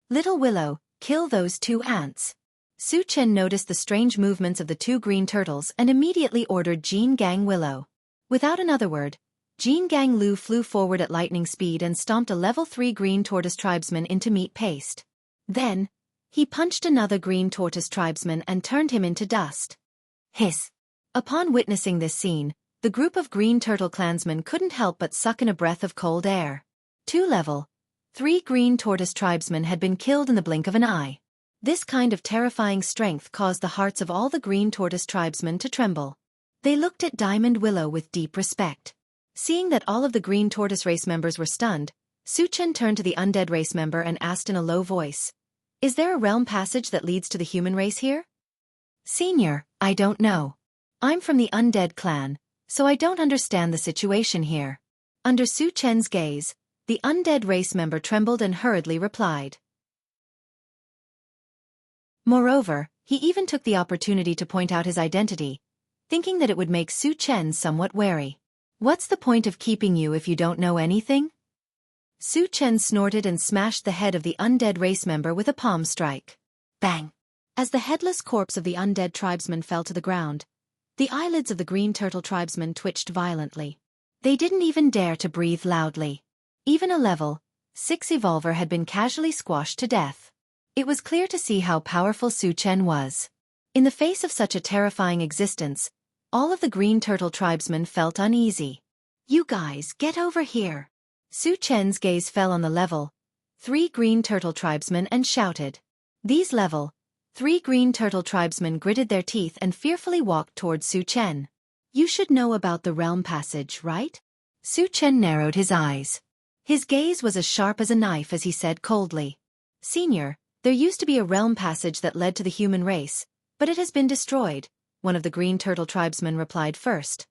"Little Willow, kill those 2 ants." Su Chen noticed the strange movements of the 2 Green Turtles and immediately ordered Jianghu Willow. Without another word, Jianghu Lu flew forward at lightning speed and stomped a level 3 Green Tortoise tribesman into meat paste. Then, he punched another Green Tortoise tribesman and turned him into dust. Hiss! Upon witnessing this scene, the group of Green Turtle clansmen couldn't help but suck in a breath of cold air. 2 level 3 Green Tortoise tribesmen had been killed in the blink of an eye. This kind of terrifying strength caused the hearts of all the Green Tortoise tribesmen to tremble. They looked at Diamond Willow with deep respect. Seeing that all of the Green Tortoise race members were stunned, Su Chen turned to the undead race member and asked in a low voice, "Is there a realm passage that leads to the human race here?" "Senior, I don't know. I'm from the undead clan, so I don't understand the situation here." Under Su Chen's gaze, the undead race member trembled and hurriedly replied. Moreover, he even took the opportunity to point out his identity, thinking that it would make Su Chen somewhat wary. "What's the point of keeping you if you don't know anything?" Su Chen snorted and smashed the head of the undead race member with a palm strike. Bang! As the headless corpse of the undead tribesman fell to the ground, the eyelids of the Green Turtle tribesman twitched violently. They didn't even dare to breathe loudly. Even a level 6 evolver had been casually squashed to death. It was clear to see how powerful Su Chen was. In the face of such a terrifying existence, all of the Green Turtle tribesmen felt uneasy. "You guys, get over here." Su Chen's gaze fell on the level 3 green turtle tribesmen and shouted. These level 3 green turtle tribesmen gritted their teeth and fearfully walked towards Su Chen. You should know about the realm passage, right? Su Chen narrowed his eyes. His gaze was as sharp as a knife as he said coldly. Senior, there used to be a realm passage that led to the human race, but it has been destroyed, one of the green turtle tribesmen replied first.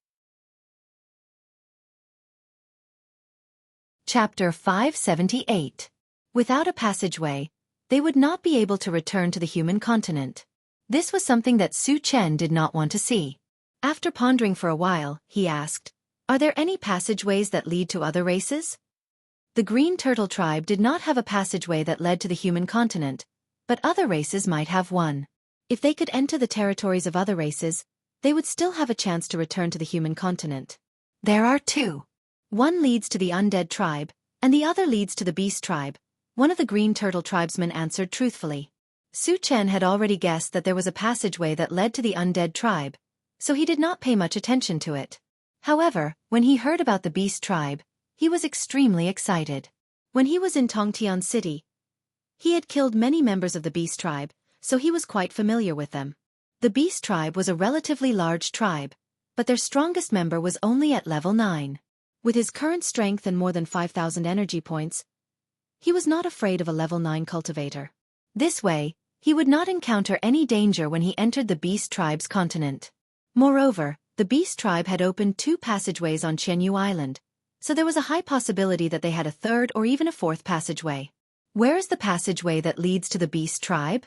Chapter 578. Without a passageway, they would not be able to return to the human continent. This was something that Su Chen did not want to see. After pondering for a while, he asked, are there any passageways that lead to other races? The green turtle tribe did not have a passageway that led to the human continent, but other races might have one. If they could enter the territories of other races, they would still have a chance to return to the human continent. There are 2. One leads to the undead tribe, and the other leads to the beast tribe, one of the green turtle tribesmen answered truthfully. Su Chen had already guessed that there was a passageway that led to the undead tribe, so he did not pay much attention to it. However, when he heard about the beast tribe, he was extremely excited. When he was in Tongtian City, he had killed many members of the beast tribe, so he was quite familiar with them. The beast tribe was a relatively large tribe, but their strongest member was only at level 9. With his current strength and more than 5,000 energy points, he was not afraid of a level 9 cultivator. This way, he would not encounter any danger when he entered the beast tribe's continent. Moreover, the beast tribe had opened 2 passageways on Jianghu Island, so there was a high possibility that they had a 3rd or even a 4th passageway. Where is the passageway that leads to the beast tribe?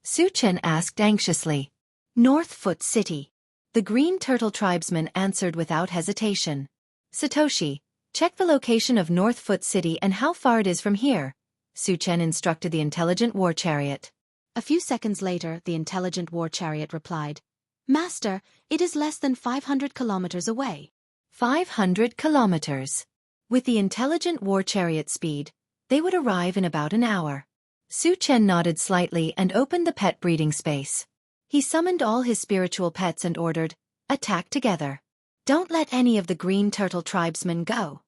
Su Chen asked anxiously. North Foot City. The green turtle tribesman answered without hesitation. Satoshi, check the location of North Foot City and how far it is from here, Su Chen instructed the intelligent war chariot. A few seconds later, the intelligent war chariot replied, Master, it is less than 500 kilometers away. 500 kilometers. With the intelligent war chariot speed, they would arrive in about an hour. Su Chen nodded slightly and opened the pet breeding space. He summoned all his spiritual pets and ordered, attack together. Don't let any of the green turtle tribesmen go.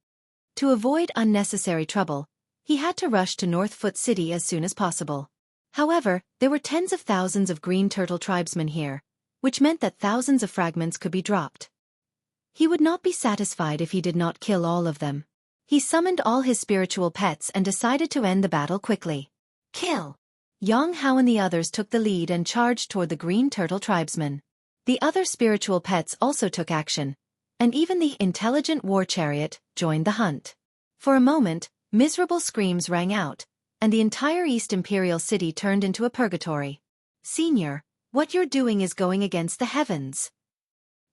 To avoid unnecessary trouble, he had to rush to North Foot City as soon as possible. However, there were tens of thousands of green turtle tribesmen here, which meant that thousands of fragments could be dropped. He would not be satisfied if he did not kill all of them. He summoned all his spiritual pets and decided to end the battle quickly. Kill! Jianghu and the others took the lead and charged toward the green turtle tribesmen. The other spiritual pets also took action, and even the intelligent war chariot joined the hunt. For a moment, miserable screams rang out, and the entire East Imperial City turned into a purgatory. Senior, what you're doing is going against the heavens.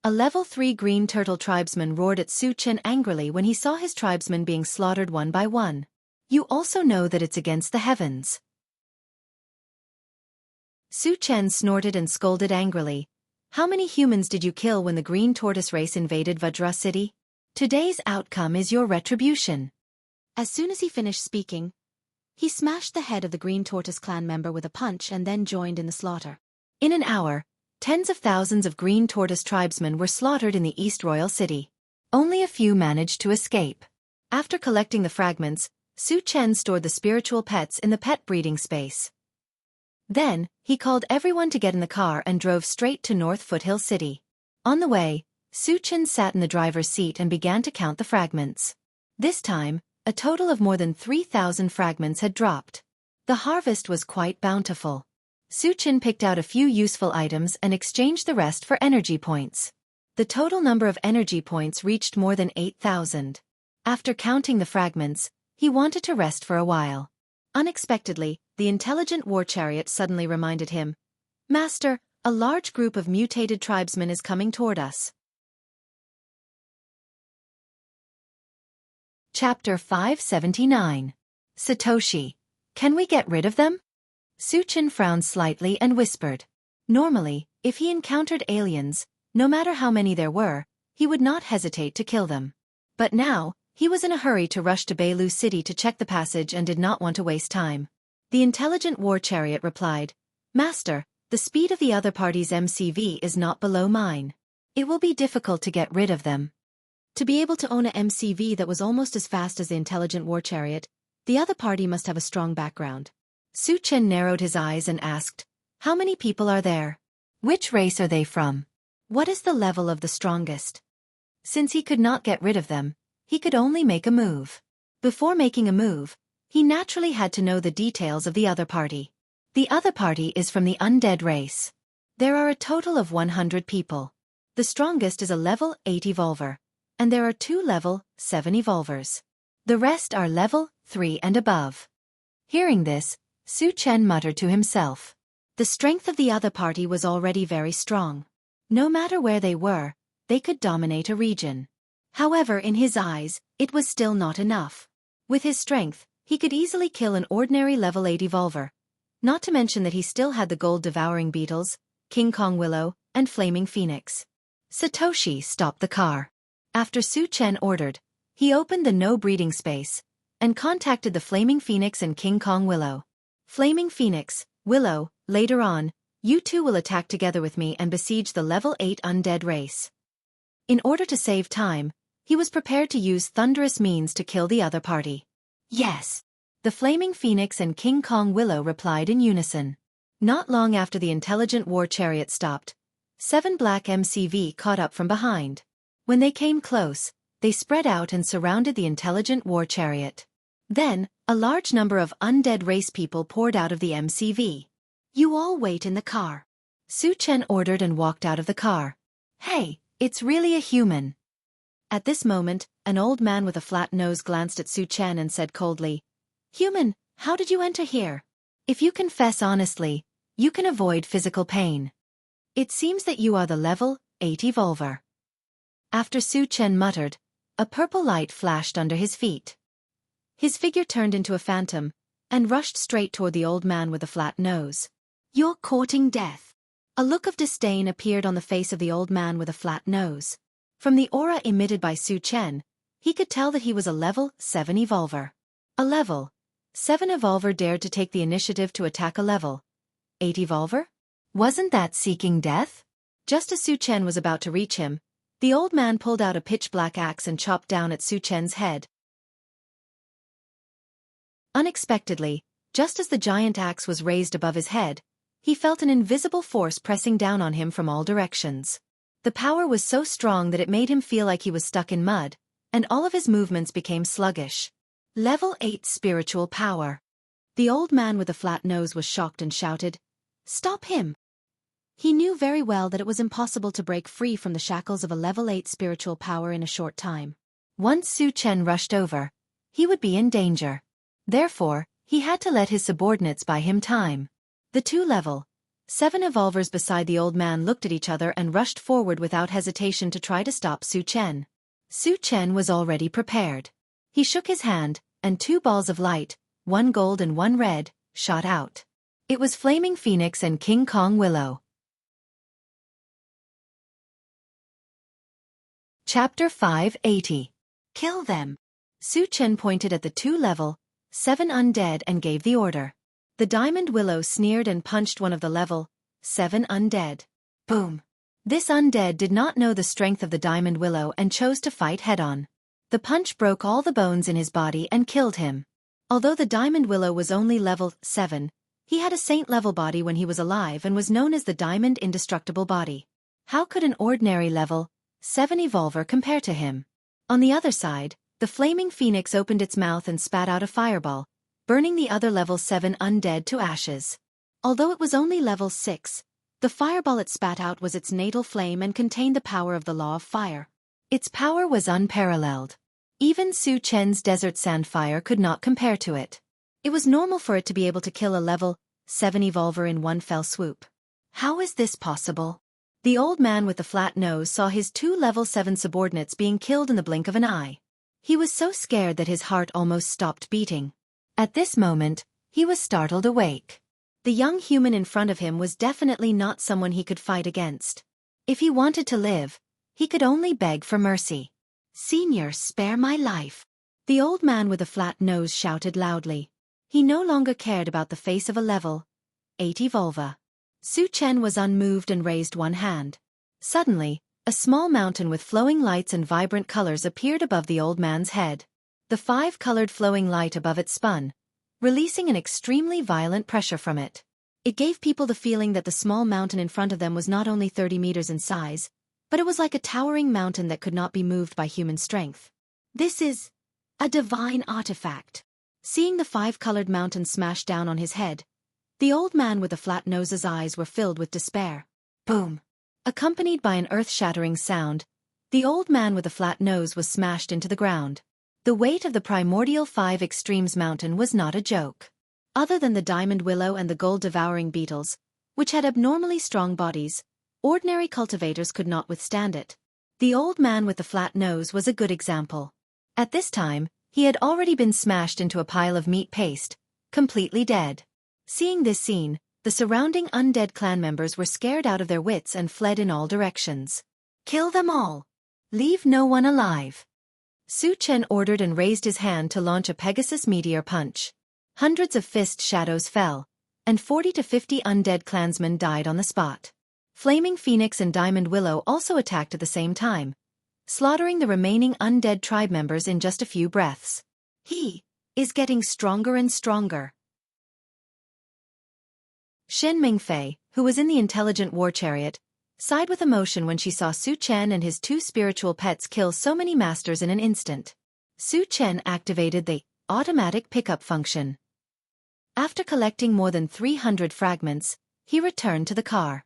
A level 3 green turtle tribesman roared at Su Chen angrily when he saw his tribesmen being slaughtered one by one. You also know that it's against the heavens. Su Chen snorted and scolded angrily. How many humans did you kill when the green tortoise race invaded Vajra City? Today's outcome is your retribution. As soon as he finished speaking, he smashed the head of the green tortoise clan member with a punch and then joined in the slaughter. In an hour, tens of thousands of green tortoise tribesmen were slaughtered in the East Royal City. Only a few managed to escape. After collecting the fragments, Su Chen stored the spiritual pets in the pet breeding space. Then, he called everyone to get in the car and drove straight to North Foothill City. On the way, Su Chen sat in the driver's seat and began to count the fragments. This time, a total of more than 3,000 fragments had dropped. The harvest was quite bountiful. Su Chen picked out a few useful items and exchanged the rest for energy points. The total number of energy points reached more than 8,000. After counting the fragments, he wanted to rest for a while. Unexpectedly, the intelligent war chariot suddenly reminded him, Master, a large group of mutated tribesmen is coming toward us. Chapter 579. Satoshi. Can we get rid of them? Su Chen frowned slightly and whispered. Normally, if he encountered aliens, no matter how many there were, he would not hesitate to kill them. But now, he was in a hurry to rush to Beilu City to check the passage and did not want to waste time. The intelligent war chariot replied, Master, the speed of the other party's MCV is not below mine. It will be difficult to get rid of them. To be able to own a MCV that was almost as fast as the intelligent war chariot, the other party must have a strong background. Su Chen narrowed his eyes and asked, "How many people are there? Which race are they from? What is the level of the strongest?" Since he could not get rid of them, he could only make a move. Before making a move, he naturally had to know the details of the other party. The other party is from the undead race. There are a total of 100 people. The strongest is a level 8 evolver, and there are 2 level 7 evolvers. The rest are level 3 and above. Hearing this, Su Chen muttered to himself. The strength of the other party was already very strong. No matter where they were, they could dominate a region. However, in his eyes, it was still not enough. With his strength, he could easily kill an ordinary level 8 evolver. Not to mention that he still had the gold-devouring beetles, King Kong Willow, and Flaming Phoenix. Satoshi stopped the car. After Su Chen ordered, he opened the no-breeding space and contacted the Flaming Phoenix and King Kong Willow. Flaming Phoenix, Willow, later on, you two will attack together with me and besiege the level 8 undead race. In order to save time, he was prepared to use thunderous means to kill the other party. Yes. The Flaming Phoenix and King Kong Willow replied in unison. Not long after the intelligent war chariot stopped, 7 black MCV caught up from behind. When they came close, they spread out and surrounded the intelligent war chariot. Then, a large number of undead race people poured out of the MCV. You all wait in the car. Su Chen ordered and walked out of the car. Hey, it's really a human. At this moment, an old man with a flat nose glanced at Su Chen and said coldly, Human, how did you enter here? If you confess honestly, you can avoid physical pain. It seems that you are the level 8 evolver. After Su Chen muttered, a purple light flashed under his feet. His figure turned into a phantom and rushed straight toward the old man with a flat nose. You're courting death. A look of disdain appeared on the face of the old man with a flat nose. From the aura emitted by Su Chen, he could tell that he was a level 7 evolver. A level 7 evolver dared to take the initiative to attack a level 8 evolver? Wasn't that seeking death? Just as Su Chen was about to reach him, the old man pulled out a pitch-black axe and chopped down at Su Chen's head. Unexpectedly, just as the giant axe was raised above his head, he felt an invisible force pressing down on him from all directions. The power was so strong that it made him feel like he was stuck in mud, and all of his movements became sluggish. Level 8 spiritual power. The old man with the flat nose was shocked and shouted, Stop him! He knew very well that it was impossible to break free from the shackles of a level 8 spiritual power in a short time. Once Su Chen rushed over, he would be in danger. Therefore, he had to let his subordinates buy him time. The 2 level 7 evolvers beside the old man looked at each other and rushed forward without hesitation to try to stop Su Chen. Su Chen was already prepared. He shook his hand, and 2 balls of light, 1 gold and 1 red, shot out. It was Flaming Phoenix and King Kong Willow. Chapter 580. Kill them. Su Chen pointed at the 2 level 7 undead and gave the order. The Diamond Willow sneered and punched one of the level 7 undead. Boom. This undead did not know the strength of the Diamond Willow and chose to fight head-on. The punch broke all the bones in his body and killed him. Although the Diamond Willow was only level 7, he had a saint-level body when he was alive and was known as the Diamond Indestructible Body. How could an ordinary level 7 evolver compare to him? On the other side, the Flaming Phoenix opened its mouth and spat out a fireball, burning the other level 7 undead to ashes. Although it was only level 6, the fireball it spat out was its natal flame and contained the power of the law of fire. Its power was unparalleled. Even Su Chen's desert sand fire could not compare to it. It was normal for it to be able to kill a level 7 evolver in one fell swoop. How is this possible? The old man with the flat nose saw his 2 level 7 subordinates being killed in the blink of an eye. He was so scared that his heart almost stopped beating. At this moment, he was startled awake. The young human in front of him was definitely not someone he could fight against. If he wanted to live, he could only beg for mercy. Senior, spare my life. The old man with the flat nose shouted loudly. He no longer cared about the face of a level 8 evolver. Su Chen was unmoved and raised one hand. Suddenly, A small mountain with flowing lights and vibrant colors appeared above the old man's head. The 5-colored flowing light above it spun, releasing an extremely violent pressure from it. It gave people the feeling that the small mountain in front of them was not only 30 meters in size, but it was like a towering mountain that could not be moved by human strength. This is a divine artifact. Seeing the 5-colored mountain smash down on his head, the old man with the flat nose's eyes were filled with despair. Boom! Accompanied by an earth-shattering sound, the old man with the flat nose was smashed into the ground. The weight of the primordial 5 Extremes mountain was not a joke. Other than the diamond willow and the gold-devouring beetles, which had abnormally strong bodies, ordinary cultivators could not withstand it. The old man with the flat nose was a good example. At this time, he had already been smashed into a pile of meat paste, completely dead. Seeing this scene, the surrounding undead clan members were scared out of their wits and fled in all directions. Kill them all! Leave no one alive! Su Chen ordered and raised his hand to launch a Pegasus meteor punch. Hundreds of fist shadows fell, and 40 to 50 undead clansmen died on the spot. Flaming Phoenix and Diamond Willow also attacked at the same time, slaughtering the remaining undead tribe members in just a few breaths. He is getting stronger and stronger. Shen Mingfei, who was in the intelligent war chariot, sighed with emotion when she saw Su Chen and his 2 spiritual pets kill so many masters in an instant. Su Chen activated the automatic pickup function. After collecting more than 300 fragments, he returned to the car.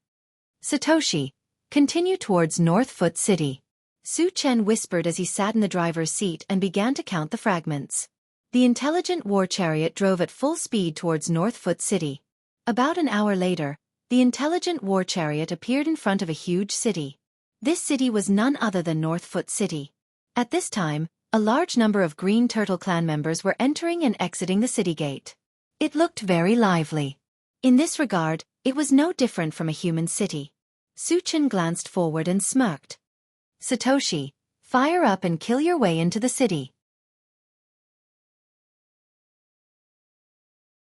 Satoshi, continue towards North Foot City. Su Chen whispered as he sat in the driver's seat and began to count the fragments. The intelligent war chariot drove at full speed towards North Foot City. About an hour later, the intelligent war chariot appeared in front of a huge city. This city was none other than North Foot City. At this time, a large number of Green Turtle clan members were entering and exiting the city gate. It looked very lively. In this regard, it was no different from a human city. Su Chen glanced forward and smirked. Satoshi, fire up and kill your way into the city.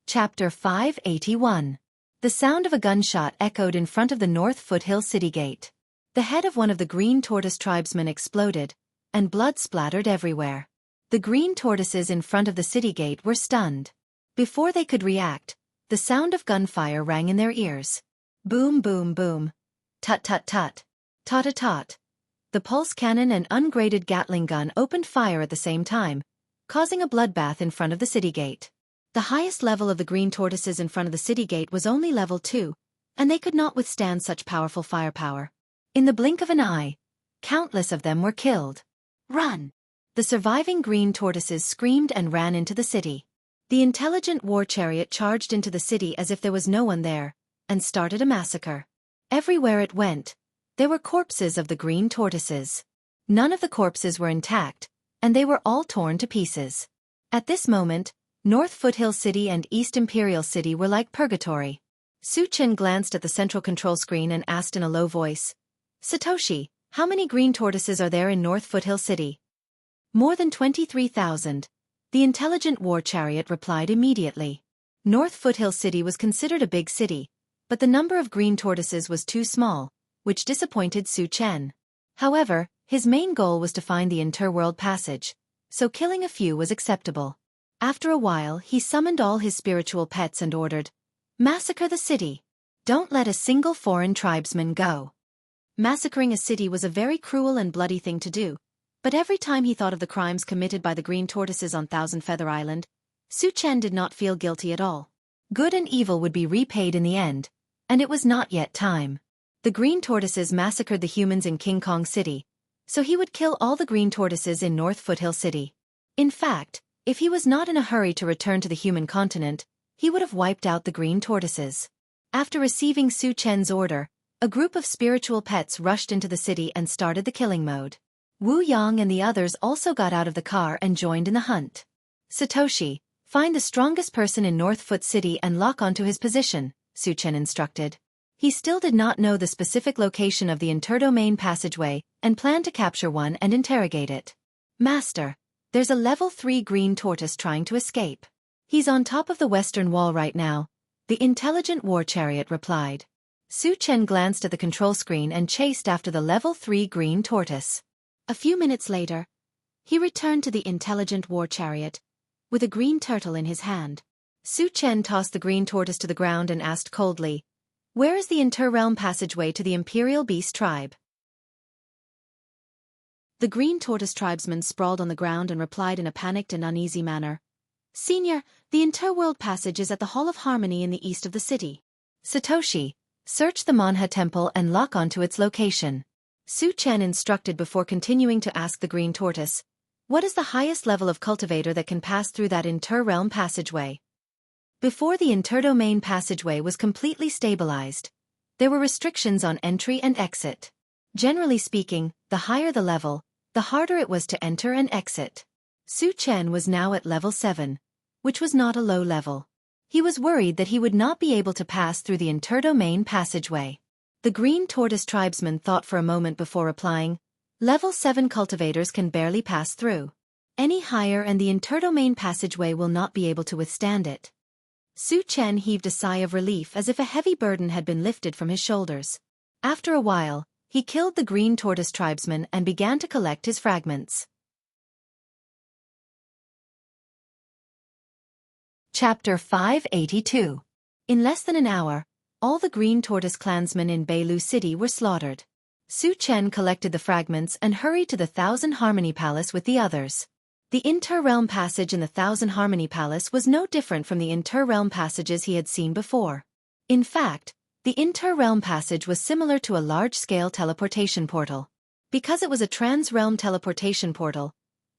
Chapter 581. The sound of a gunshot echoed in front of the North Foothill city gate. The head of one of the Green Tortoise tribesmen exploded, and blood splattered everywhere. The green tortoises in front of the city gate were stunned. Before they could react, the sound of gunfire rang in their ears. Boom boom boom. Tut tut tut. Tot-a-tot. The pulse cannon and ungraded Gatling gun opened fire at the same time, causing a bloodbath in front of the city gate. The highest level of the green tortoises in front of the city gate was only level 2, and they could not withstand such powerful firepower. In the blink of an eye, countless of them were killed. Run! The surviving green tortoises screamed and ran into the city. The intelligent war chariot charged into the city as if there was no one there, and started a massacre. Everywhere it went, there were corpses of the green tortoises. None of the corpses were intact, and they were all torn to pieces. At this moment, North Foothill City and East Imperial City were like purgatory. Su Chen glanced at the central control screen and asked in a low voice, Satoshi, how many green tortoises are there in North Foothill City? More than 23,000. The intelligent war chariot replied immediately. North Foothill City was considered a big city, but the number of green tortoises was too small, which disappointed Su Chen. However, his main goal was to find the interworld passage, so killing a few was acceptable. After a while, he summoned all his spiritual pets and ordered, massacre the city. Don't let a single foreign tribesman go. Massacring a city was a very cruel and bloody thing to do, but every time he thought of the crimes committed by the green tortoises on Thousand Feather Island, Su Chen did not feel guilty at all. Good and evil would be repaid in the end, and it was not yet time. The green tortoises massacred the humans in King Kong City, so he would kill all the green tortoises in North Foothill City. In fact, if he was not in a hurry to return to the human continent, he would have wiped out the green tortoises. After receiving Su Chen's order, a group of spiritual pets rushed into the city and started the killing mode. Wu Yang and the others also got out of the car and joined in the hunt. Satoshi, find the strongest person in North Foot City and lock onto his position, Su Chen instructed. He still did not know the specific location of the interdomain passageway and planned to capture one and interrogate it. Master, there's a level 3 green tortoise trying to escape. He's on top of the western wall right now, the intelligent war chariot replied. Su Chen glanced at the control screen and chased after the level 3 green tortoise. A few minutes later, he returned to the intelligent war chariot, with a green turtle in his hand. Su Chen tossed the green tortoise to the ground and asked coldly, "Where is the inter-realm passageway to the Imperial Beast tribe?" The green tortoise tribesman sprawled on the ground and replied in a panicked and uneasy manner. "Senior, the interworld passage is at the Hall of Harmony in the east of the city." "Satoshi, search the Manha Temple and lock onto its location," Su Chen instructed before continuing to ask the green tortoise, "What is the highest level of cultivator that can pass through that inter-realm passageway?" Before the interdomain passageway was completely stabilized, there were restrictions on entry and exit. Generally speaking, the higher the level, the harder it was to enter and exit. Su Chen was now at level 7, which was not a low level. He was worried that he would not be able to pass through the interdomain passageway. The green tortoise tribesman thought for a moment before replying, "Level 7 cultivators can barely pass through. Any higher and the interdomain passageway will not be able to withstand it." Su Chen heaved a sigh of relief as if a heavy burden had been lifted from his shoulders. After a while, he killed the green tortoise tribesman and began to collect his fragments. Chapter 582. In less than an hour, all the green tortoise clansmen in Beilu City were slaughtered. Su Chen collected the fragments and hurried to the Thousand Harmony Palace with the others. The inter-realm passage in the Thousand Harmony Palace was no different from the inter-realm passages he had seen before. In fact, the inter-realm passage was similar to a large-scale teleportation portal. Because it was a trans-realm teleportation portal,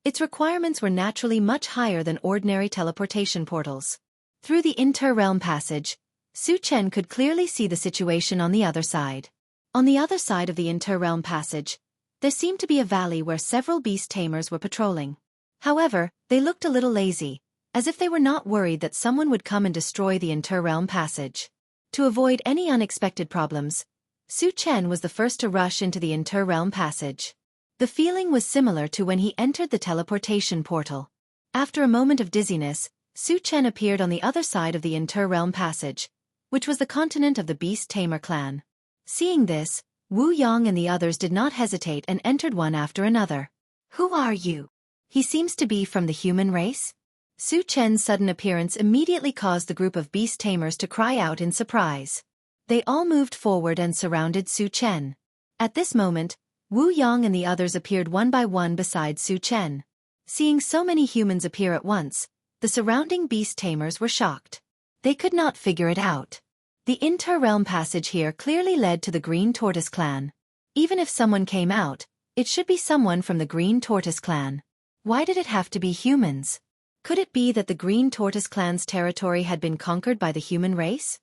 its requirements were naturally much higher than ordinary teleportation portals. Through the inter-realm passage, Su Chen could clearly see the situation on the other side. On the other side of the inter-realm passage, there seemed to be a valley where several beast tamers were patrolling. However, they looked a little lazy, as if they were not worried that someone would come and destroy the inter-realm passage. To avoid any unexpected problems, Su Chen was the first to rush into the inter-realm passage. The feeling was similar to when he entered the teleportation portal. After a moment of dizziness, Su Chen appeared on the other side of the inter-realm passage, which was the continent of the Beast Tamer clan. Seeing this, Wu Yang and the others did not hesitate and entered one after another. "Who are you? He seems to be from the human race?" Su Chen's sudden appearance immediately caused the group of beast tamers to cry out in surprise. They all moved forward and surrounded Su Chen. At this moment, Wu Yang and the others appeared one by one beside Su Chen. Seeing so many humans appear at once, the surrounding beast tamers were shocked. They could not figure it out. The inter-realm passage here clearly led to the Green Tortoise clan. Even if someone came out, it should be someone from the Green Tortoise clan. Why did it have to be humans? Could it be that the Green Tortoise clan's territory had been conquered by the human race?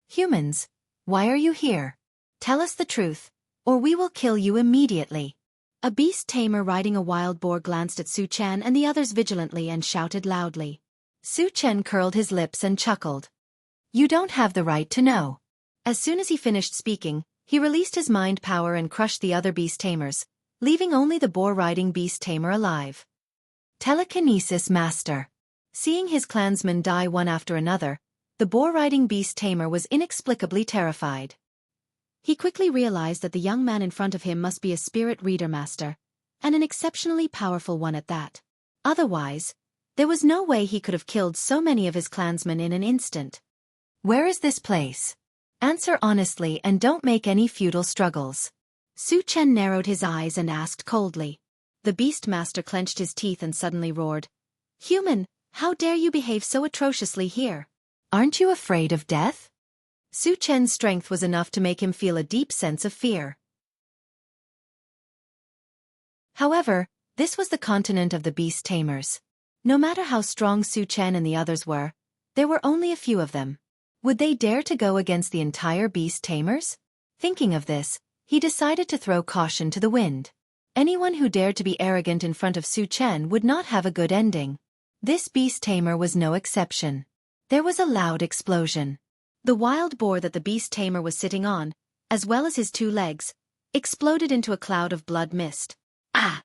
"Humans, why are you here? Tell us the truth, or we will kill you immediately." A beast tamer riding a wild boar glanced at Su Chen and the others vigilantly and shouted loudly. Su Chen curled his lips and chuckled. "You don't have the right to know." As soon as he finished speaking, he released his mind power and crushed the other beast tamers, leaving only the boar-riding beast tamer alive. Telekinesis Master. Seeing his clansmen die one after another, the boar-riding beast tamer was inexplicably terrified. He quickly realized that the young man in front of him must be a spirit reader master, and an exceptionally powerful one at that. Otherwise, there was no way he could have killed so many of his clansmen in an instant. "Where is this place? Answer honestly and don't make any futile struggles." Su Chen narrowed his eyes and asked coldly. The Beastmaster clenched his teeth and suddenly roared, "Human, how dare you behave so atrociously here? Aren't you afraid of death?" Su Chen's strength was enough to make him feel a deep sense of fear. However, this was the continent of the beast tamers. No matter how strong Su Chen and the others were, there were only a few of them. Would they dare to go against the entire beast tamers? Thinking of this, he decided to throw caution to the wind. Anyone who dared to be arrogant in front of Su Chen would not have a good ending. This beast tamer was no exception. There was a loud explosion. The wild boar that the beast tamer was sitting on, as well as his 2 legs, exploded into a cloud of blood mist. Ah!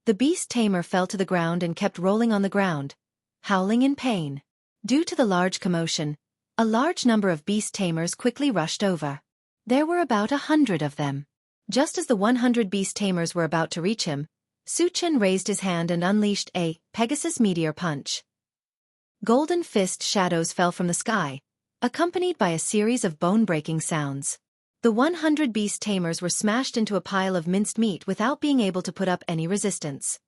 The beast tamer fell to the ground and kept rolling on the ground, howling in pain. Due to the large commotion, a large number of beast tamers quickly rushed over. There were about 100 of them. Just as the 100 beast tamers were about to reach him, Su Chen raised his hand and unleashed a Pegasus meteor punch. Golden fist shadows fell from the sky, accompanied by a series of bone-breaking sounds. The 100 beast tamers were smashed into a pile of minced meat without being able to put up any resistance.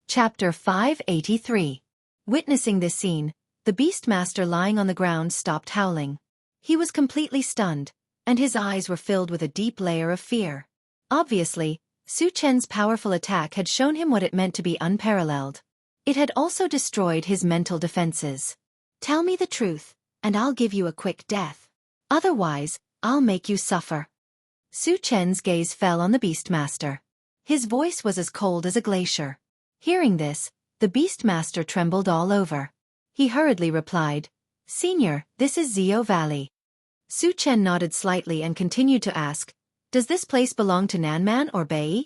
Chapter 583. Witnessing this scene, the Beastmaster lying on the ground stopped howling. He was completely stunned, and his eyes were filled with a deep layer of fear. Obviously, Su Chen's powerful attack had shown him what it meant to be unparalleled. It had also destroyed his mental defenses. "Tell me the truth, and I'll give you a quick death. Otherwise, I'll make you suffer." Su Chen's gaze fell on the Beastmaster. His voice was as cold as a glacier. Hearing this, the Beastmaster trembled all over. He hurriedly replied, "Senior, this is Zio Valley." Su Chen nodded slightly and continued to ask, "Does this place belong to Nanman or Bai?"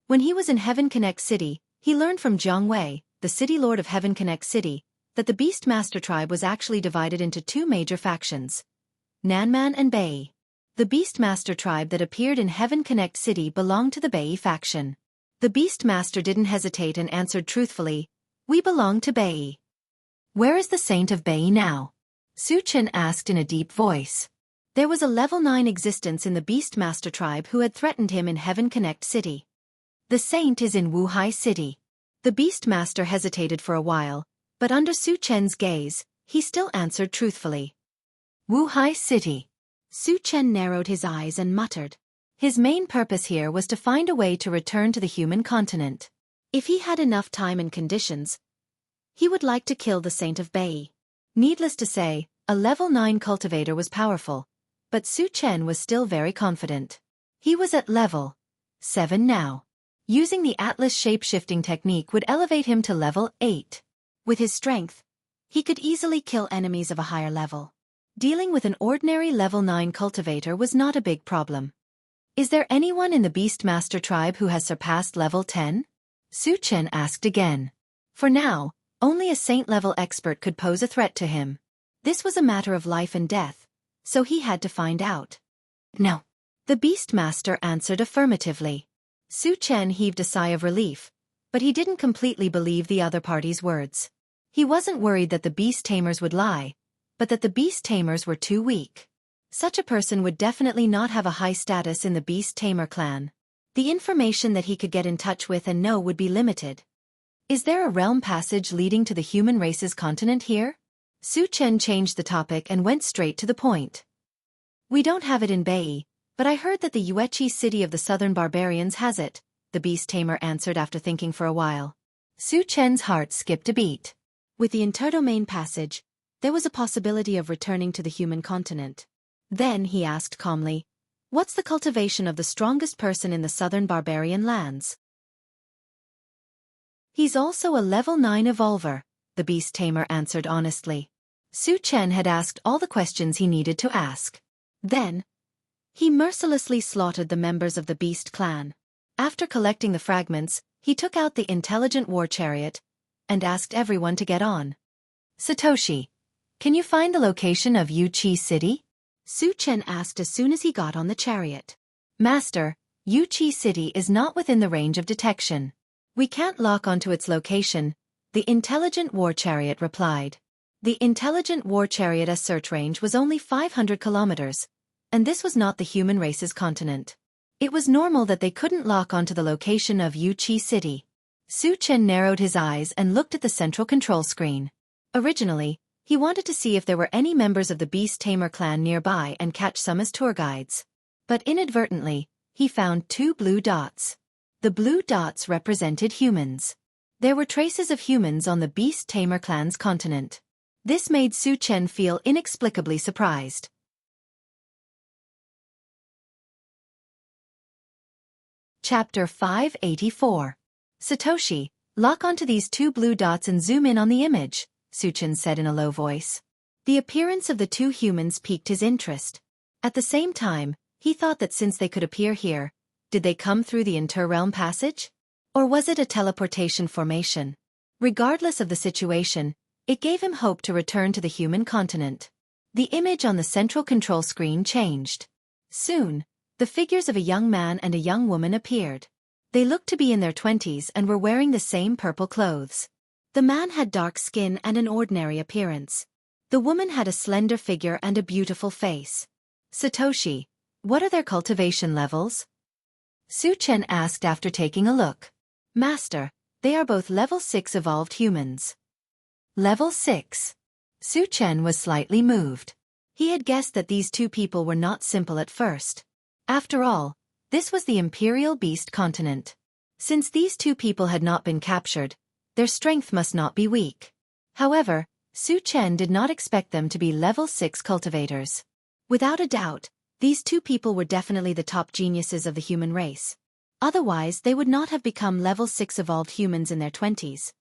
When he was in Heaven Connect City, he learned from Jianghu, the city lord of Heaven Connect City, that the Beastmaster tribe was actually divided into two major factions, Nanman and Bai. The Beastmaster tribe that appeared in Heaven Connect City belonged to the Bai faction. The Beastmaster didn't hesitate and answered truthfully, "We belong to Bai." "Where is the Saint of Bai now?" Su Chen asked in a deep voice. There was a level 9 existence in the Beastmaster tribe who had threatened him in Heaven Connect City. "The Saint is in Wuxia City." The Beastmaster hesitated for a while, but under Su Chen's gaze, he still answered truthfully. "Wuxia City." Su Chen narrowed his eyes and muttered. His main purpose here was to find a way to return to the human continent. If he had enough time and conditions, he would like to kill the Saint of Bai. Needless to say, a level 9 cultivator was powerful, but Su Chen was still very confident. He was at level 7 now. Using the Atlas shape-shifting technique would elevate him to level 8. With his strength, he could easily kill enemies of a higher level. Dealing with an ordinary level 9 cultivator was not a big problem. "Is there anyone in the Beastmaster tribe who has surpassed level 10? Su Chen asked again. For now, only a saint-level expert could pose a threat to him. This was a matter of life and death, so he had to find out. "No." The Beastmaster answered affirmatively. Su Chen heaved a sigh of relief, but he didn't completely believe the other party's words. He wasn't worried that the beast tamers would lie, but that the beast tamers were too weak. Such a person would definitely not have a high status in the beast tamer clan. The information that he could get in touch with and know would be limited. "Is there a realm passage leading to the human race's continent here?" Su Chen changed the topic and went straight to the point. "We don't have it in Bai, but I heard that the Yueqi city of the southern barbarians has it," the beast tamer answered after thinking for a while. Su Chen's heart skipped a beat. With the interdomain passage, there was a possibility of returning to the human continent. Then he asked calmly, "What's the cultivation of the strongest person in the southern barbarian lands?" "He's also a level 9 evolver," the beast tamer answered honestly. Su Chen had asked all the questions he needed to ask. Then, he mercilessly slaughtered the members of the beast clan. After collecting the fragments, he took out the intelligent war chariot and asked everyone to get on. "Satoshi, can you find the location of Yueqi City?" Su Chen asked as soon as he got on the chariot. "Master, Yueqi City is not within the range of detection. We can't lock onto its location," the intelligent war chariot replied. The intelligent war chariot's search range was only 500 kilometers, and this was not the human race's continent. It was normal that they couldn't lock onto the location of Yueqi City. Su Chen narrowed his eyes and looked at the central control screen. Originally, he wanted to see if there were any members of the Beast Tamer clan nearby and catch some as tour guides. But inadvertently, he found 2 blue dots. The blue dots represented humans. There were traces of humans on the Beast Tamer clan's continent. This made Su Chen feel inexplicably surprised. Chapter 584. "Satoshi, lock onto these 2 blue dots and zoom in on the image," Su Chen said in a low voice. The appearance of the 2 humans piqued his interest. At the same time, he thought that since they could appear here, did they come through the inter-realm passage? Or was it a teleportation formation? Regardless of the situation, It gave him hope to return to the human continent. The image on the central control screen changed. Soon, the figures of a young man and a young woman appeared. They looked to be in their 20s and were wearing the same purple clothes. The man had dark skin and an ordinary appearance. The woman had a slender figure and a beautiful face. Satoshi, what are their cultivation levels? Su Chen asked after taking a look. Master, they are both level 6 evolved humans. Level 6. Su Chen was slightly moved. He had guessed that these two people were not simple at first. After all, this was the Imperial Beast continent. Since these two people had not been captured, their strength must not be weak. However, Su Chen did not expect them to be level 6 cultivators. Without a doubt, these two people were definitely the top geniuses of the human race. Otherwise, they would not have become level 6 evolved humans in their 20s.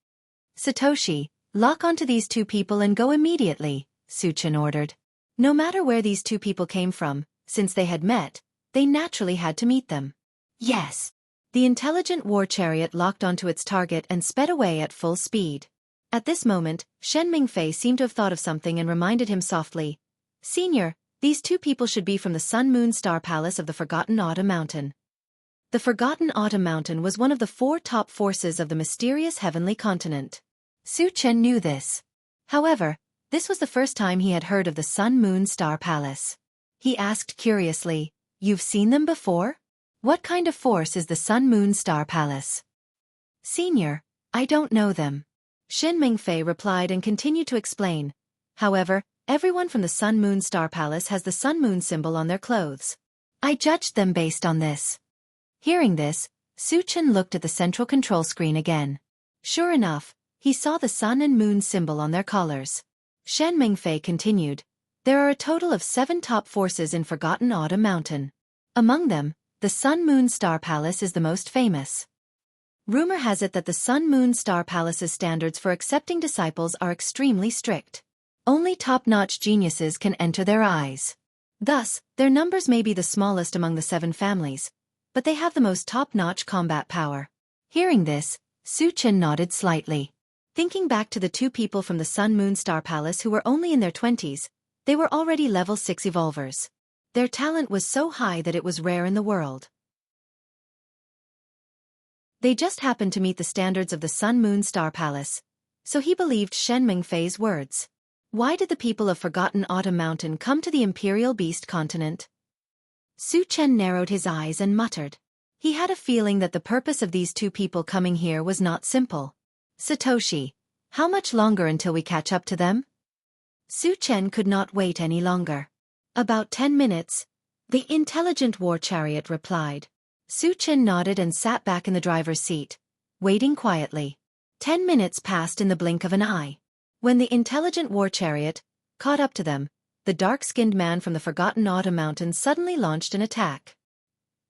Satoshi, lock onto these two people and go immediately, Su Chen ordered. No matter where these two people came from, since they had met, they naturally had to meet them. Yes. The intelligent war chariot locked onto its target and sped away at full speed. At this moment, Shen Mingfei seemed to have thought of something and reminded him softly. Senior, these two people should be from the Sun Moon Star Palace of the Forgotten Autumn Mountain. The Forgotten Autumn Mountain was one of the 4 top forces of the mysterious heavenly continent. Su Chen knew this. However, this was the first time he had heard of the Sun Moon Star Palace. He asked curiously, You've seen them before? What kind of force is the Sun Moon Star Palace? Senior, I don't know them. Shen Mingfei replied and continued to explain. However, everyone from the Sun Moon Star Palace has the Sun Moon symbol on their clothes. I judged them based on this. Hearing this, Su Chen looked at the central control screen again. Sure enough, he saw the Sun and Moon symbol on their collars. Shen Mingfei continued, There are a total of 7 top forces in Forgotten Autumn Mountain. Among them, the Sun Moon Star Palace is the most famous. Rumor has it that the Sun Moon Star Palace's standards for accepting disciples are extremely strict. Only top-notch geniuses can enter their eyes. Thus, their numbers may be the smallest among the 7 families, but they have the most top-notch combat power. Hearing this, Su Chen nodded slightly. Thinking back to the 2 people from the Sun Moon Star Palace who were only in their 20s, they were already level 6 evolvers. Their talent was so high that it was rare in the world. They just happened to meet the standards of the Sun Moon Star Palace, so he believed Shen Mingfei's words. Why did the people of Forgotten Autumn Mountain come to the Imperial Beast continent? Su Chen narrowed his eyes and muttered. He had a feeling that the purpose of these 2 people coming here was not simple. Satoshi, how much longer until we catch up to them? Su Chen could not wait any longer. About 10 minutes, the intelligent war chariot replied. Su Chen nodded and sat back in the driver's seat, waiting quietly. 10 minutes passed in the blink of an eye. When the intelligent war chariot caught up to them, the dark-skinned man from the Forgotten Autumn Mountain suddenly launched an attack.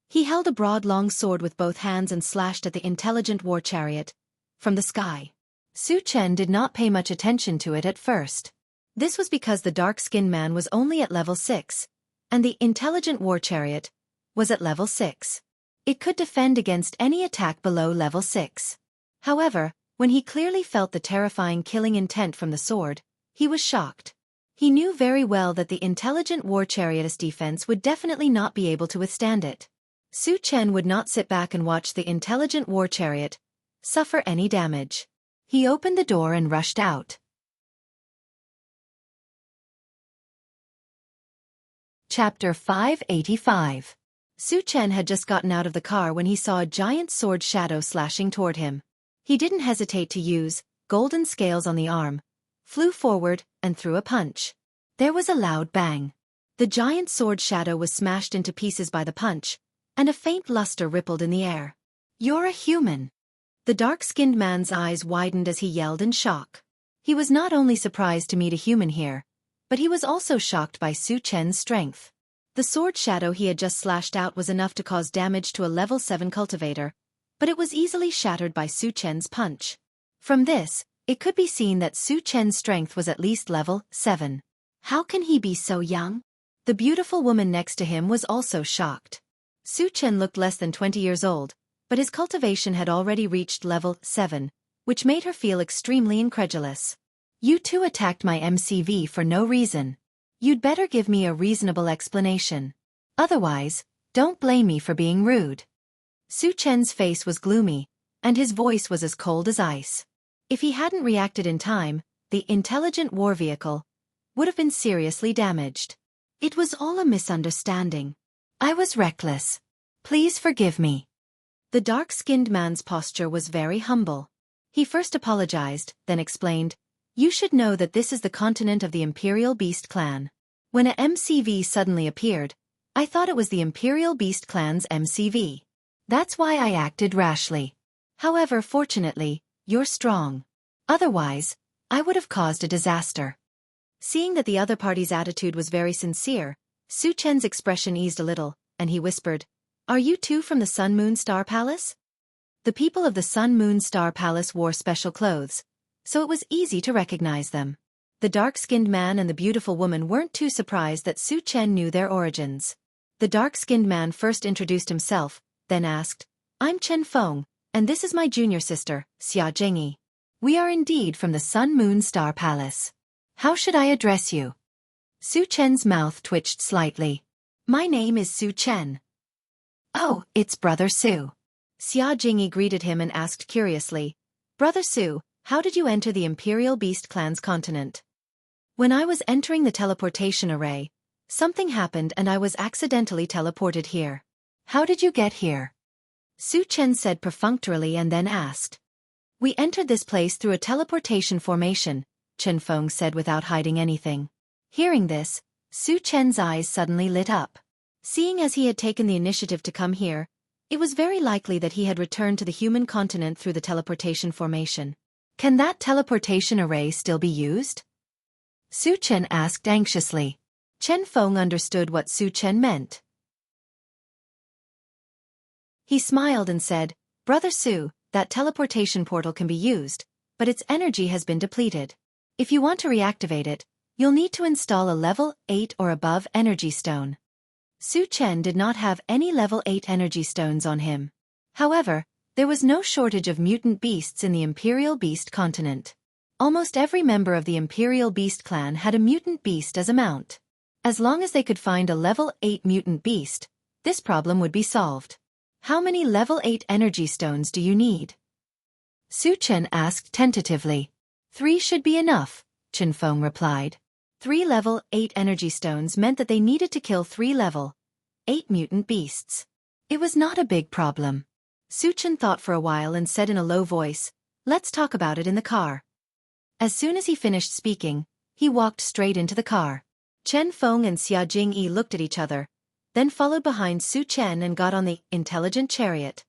He held a broad long sword with both hands and slashed at the intelligent war chariot from the sky. Su Chen did not pay much attention to it at first. This was because the dark-skinned man was only at level 6, and the intelligent war chariot was at level 6. It could defend against any attack below level 6. However, when he clearly felt the terrifying killing intent from the sword, he was shocked. He knew very well that the intelligent war chariot's defense would definitely not be able to withstand it. Su Chen would not sit back and watch the intelligent war chariot suffer any damage. He opened the door and rushed out. Chapter 585. Su Chen had just gotten out of the car when he saw a giant sword shadow slashing toward him. He didn't hesitate to use golden scales on the arm, flew forward, and threw a punch. There was a loud bang. The giant sword shadow was smashed into pieces by the punch, and a faint luster rippled in the air. You're a human. The dark-skinned man's eyes widened as he yelled in shock. He was not only surprised to meet a human here, but he was also shocked by Su Chen's strength. The sword shadow he had just slashed out was enough to cause damage to a level 7 cultivator, but it was easily shattered by Su Chen's punch. From this, it could be seen that Su Chen's strength was at least level 7. How can he be so young? The beautiful woman next to him was also shocked. Su Chen looked less than 20 years old, but his cultivation had already reached level 7, which made her feel extremely incredulous. You two attacked my MCV for no reason. You'd better give me a reasonable explanation. Otherwise, don't blame me for being rude. Su Chen's face was gloomy, and his voice was as cold as ice. If he hadn't reacted in time, the intelligent war vehicle would have been seriously damaged. It was all a misunderstanding. I was reckless. Please forgive me. The dark-skinned man's posture was very humble. He first apologized, then explained, "You should know that this is the continent of the Imperial Beast Clan. When a MCV suddenly appeared, I thought it was the Imperial Beast Clan's MCV. That's why I acted rashly. However, fortunately, you're strong. Otherwise, I would have caused a disaster." Seeing that the other party's attitude was very sincere, Su Chen's expression eased a little, and he whispered, "Are you two from the Sun Moon Star Palace?" The people of the Sun Moon Star Palace wore special clothes, so it was easy to recognize them. The dark-skinned man and the beautiful woman weren't too surprised that Su Chen knew their origins. The dark-skinned man first introduced himself, then asked, "I'm Chen Feng, and this is my junior sister, Xianxia. We are indeed from the Sun Moon Star Palace. How should I address you?" Su Chen's mouth twitched slightly. "My name is Su Chen." "Oh, it's Brother Su." Xianxia greeted him and asked curiously, "Brother Su, how did you enter the Imperial Beast Clan's continent?" "When I was entering the teleportation array, something happened and I was accidentally teleported here." "How did you get here?" Su Chen said perfunctorily and then asked. "We entered this place through a teleportation formation," Chen Feng said without hiding anything. Hearing this, Su Chen's eyes suddenly lit up. Seeing as he had taken the initiative to come here, it was very likely that he had returned to the human continent through the teleportation formation. "Can that teleportation array still be used?" Su Chen asked anxiously. Chen Feng understood what Su Chen meant. He smiled and said, "Brother Su, that teleportation portal can be used, but its energy has been depleted. If you want to reactivate it, you'll need to install a level 8 or above energy stone." Su Chen did not have any level 8 energy stones on him. However, there was no shortage of mutant beasts in the Imperial Beast continent. Almost every member of the Imperial Beast clan had a mutant beast as a mount. As long as they could find a level 8 mutant beast, this problem would be solved. "How many level 8 energy stones do you need?" Su Chen asked tentatively. 3 should be enough," Chen Feng replied. 3 level 8 energy stones meant that they needed to kill 3 level 8 mutant beasts. It was not a big problem. Su Chen thought for a while and said in a low voice, "Let's talk about it in the car." As soon as he finished speaking, he walked straight into the car. Chen Feng and Xianxia looked at each other, then followed behind Su Chen and got on the intelligent chariot.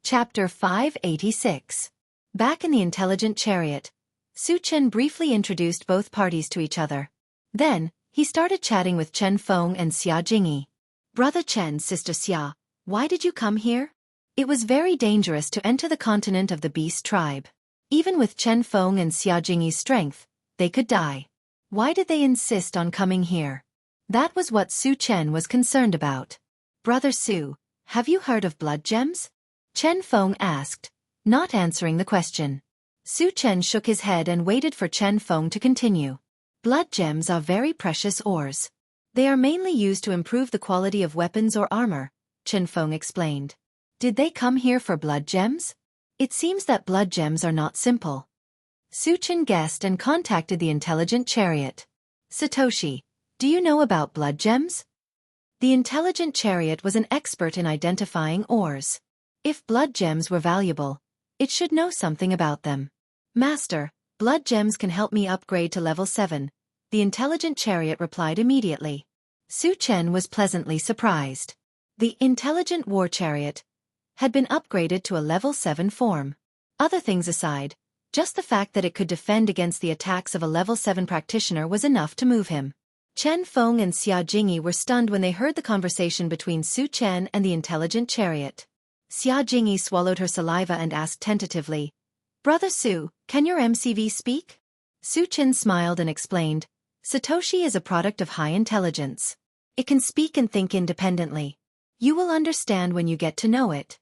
Chapter 586. Back in the intelligent chariot, Su Chen briefly introduced both parties to each other. Then, he started chatting with Chen Feng and Xianxia. "Brother Chen, Sister Xia, why did you come here?" It was very dangerous to enter the continent of the beast tribe. Even with Chen Feng and Xianxia's strength, they could die. Why did they insist on coming here? That was what Su Chen was concerned about. "Brother Su, have you heard of blood gems?" Chen Feng asked, not answering the question. Su Chen shook his head and waited for Chen Feng to continue. "Blood gems are very precious ores. They are mainly used to improve the quality of weapons or armor," Chen Feng explained. "Did they come here for blood gems? It seems that blood gems are not simple." Su Chen guessed and contacted the intelligent chariot. "Satoshi, do you know about blood gems?" The intelligent chariot was an expert in identifying ores. If blood gems were valuable, it should know something about them. "Master, blood gems can help me upgrade to level 7, the intelligent chariot replied immediately. Su Chen was pleasantly surprised. The intelligent war chariot had been upgraded to a level 7 form. Other things aside, just the fact that it could defend against the attacks of a level 7 practitioner was enough to move him. Chen Feng and Xianxia were stunned when they heard the conversation between Su Chen and the intelligent chariot. Xianxia swallowed her saliva and asked tentatively, "Brother Su, can your MCV speak?" Su Chen smiled and explained, "Satoshi is a product of high intelligence. It can speak and think independently. You will understand when you get to know it."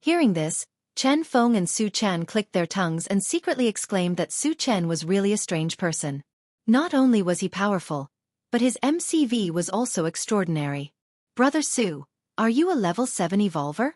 Hearing this, Chen Feng and Su Chen clicked their tongues and secretly exclaimed that Su Chen was really a strange person. Not only was he powerful, but his MCV was also extraordinary. Brother Su, are you a level 7 evolver?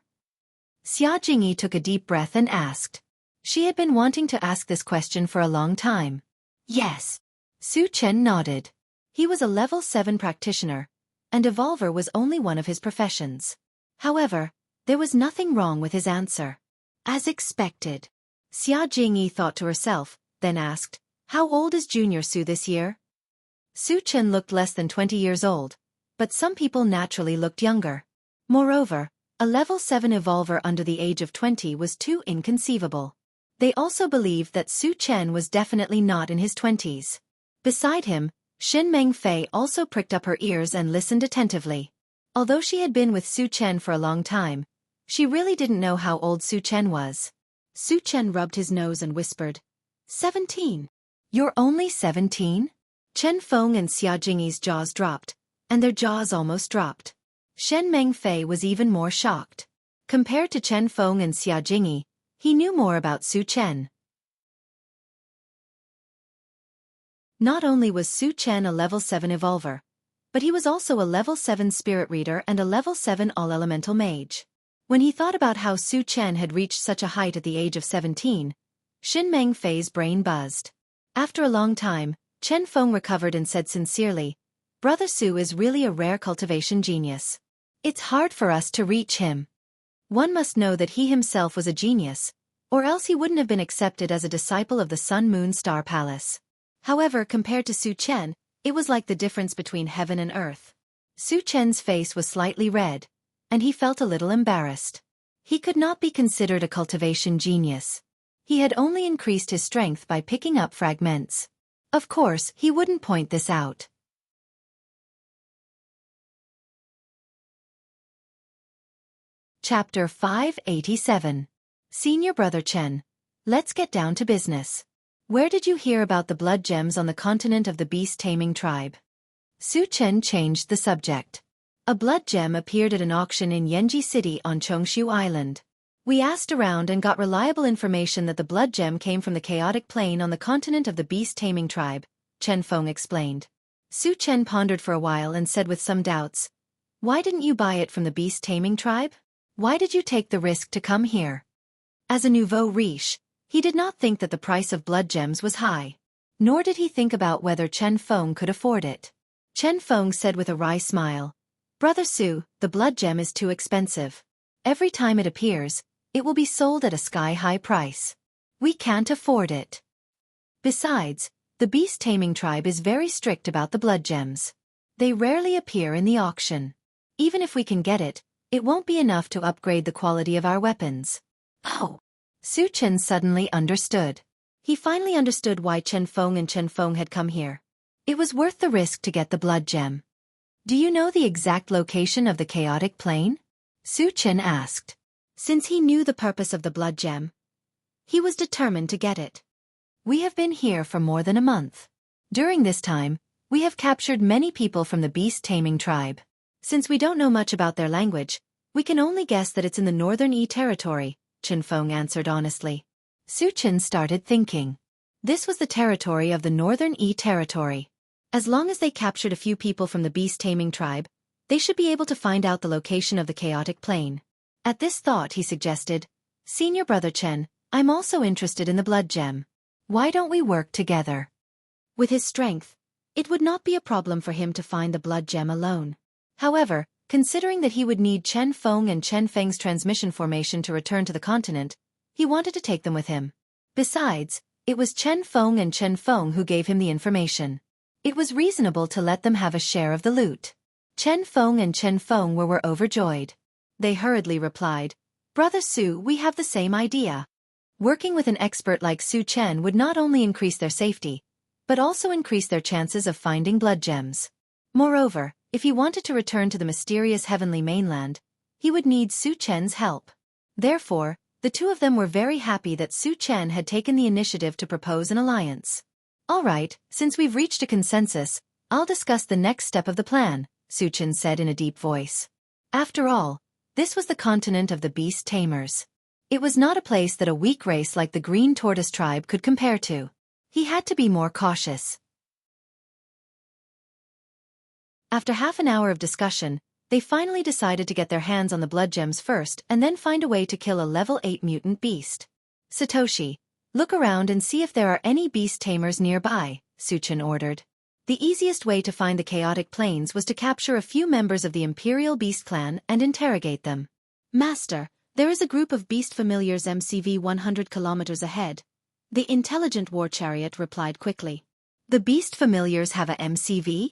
Xianxia took a deep breath and asked. She had been wanting to ask this question for a long time. Yes. Su Chen nodded. He was a level 7 practitioner, and evolver was only one of his professions. However, there was nothing wrong with his answer. As expected. Xianxia thought to herself, then asked, how old is Junior Su this year? Su Chen looked less than 20 years old, but some people naturally looked younger. Moreover, a level 7 evolver under the age of 20 was too inconceivable. They also believed that Su Chen was definitely not in his 20s. Beside him, Xin Mengfei also pricked up her ears and listened attentively. Although she had been with Su Chen for a long time, she really didn't know how old Su Chen was. Su Chen rubbed his nose and whispered, 17. You're only 17? Chen Feng and Xiaojingyi's jaws dropped, and their jaws almost dropped. Shen Mengfei was even more shocked. Compared to Chen Feng and Xiaojingyi, he knew more about Su Chen. Not only was Su Chen a level 7 evolver, but he was also a level 7 spirit reader and a level 7 all-elemental mage. When he thought about how Su Chen had reached such a height at the age of 17, Xin Mengfei's brain buzzed. After a long time, Chen Feng recovered and said sincerely, Brother Su is really a rare cultivation genius. It's hard for us to reach him. One must know that he himself was a genius, or else he wouldn't have been accepted as a disciple of the Sun-Moon Star Palace. However, compared to Su Chen, it was like the difference between heaven and earth. Su Chen's face was slightly red, and he felt a little embarrassed. He could not be considered a cultivation genius. He had only increased his strength by picking up fragments. Of course, he wouldn't point this out. Chapter 587. Senior Brother Chen. Let's get down to business. Where did you hear about the blood gems on the continent of the beast-taming tribe? Su Chen changed the subject. A blood gem appeared at an auction in Yanji City on Chongshu Island. We asked around and got reliable information that the blood gem came from the chaotic plane on the continent of the beast-taming tribe, Chen Feng explained. Su Chen pondered for a while and said with some doubts, why didn't you buy it from the beast-taming tribe? Why did you take the risk to come here? As a nouveau riche, he did not think that the price of blood gems was high. Nor did he think about whether Chen Feng could afford it. Chen Feng said with a wry smile, Brother Su, the blood gem is too expensive. Every time it appears, it will be sold at a sky-high price. We can't afford it. Besides, the beast-taming tribe is very strict about the blood gems. They rarely appear in the auction. Even if we can get it, it won't be enough to upgrade the quality of our weapons. Oh! Su Chen suddenly understood. He finally understood why Chen Feng and Chen Feng had come here. It was worth the risk to get the blood gem. Do you know the exact location of the chaotic plane? Su Chen asked. Since he knew the purpose of the blood gem, he was determined to get it. We have been here for more than a month. During this time, we have captured many people from the beast-taming tribe. Since we don't know much about their language, we can only guess that it's in the northern Yi territory, Chen Feng answered honestly. Su Chen started thinking. This was the territory of the northern Yi territory. As long as they captured a few people from the beast-taming tribe, they should be able to find out the location of the chaotic plane. At this thought he suggested, Senior Brother Chen, I'm also interested in the blood gem. Why don't we work together? With his strength, it would not be a problem for him to find the blood gem alone. However, considering that he would need Chen Feng and Chen Feng's transmission formation to return to the continent, he wanted to take them with him. Besides, it was Chen Feng and Chen Feng who gave him the information. It was reasonable to let them have a share of the loot. Chen Feng and Chen Feng were overjoyed. They hurriedly replied, Brother Su, we have the same idea. Working with an expert like Su Chen would not only increase their safety, but also increase their chances of finding blood gems. Moreover, if he wanted to return to the mysterious heavenly mainland, he would need Su Chen's help. Therefore, the two of them were very happy that Su Chen had taken the initiative to propose an alliance. All right, since we've reached a consensus, I'll discuss the next step of the plan, Su Chen said in a deep voice. After all, this was the continent of the beast tamers. It was not a place that a weak race like the Green Tortoise tribe could compare to. He had to be more cautious. After half an hour of discussion, they finally decided to get their hands on the blood gems first and then find a way to kill a level 8 mutant beast. Satoshi, look around and see if there are any beast tamers nearby, Suchen ordered. The easiest way to find the chaotic plains was to capture a few members of the Imperial Beast clan and interrogate them. Master, there is a group of beast familiars MCV 100 kilometers ahead. The intelligent war chariot replied quickly. The beast familiars have a MCV?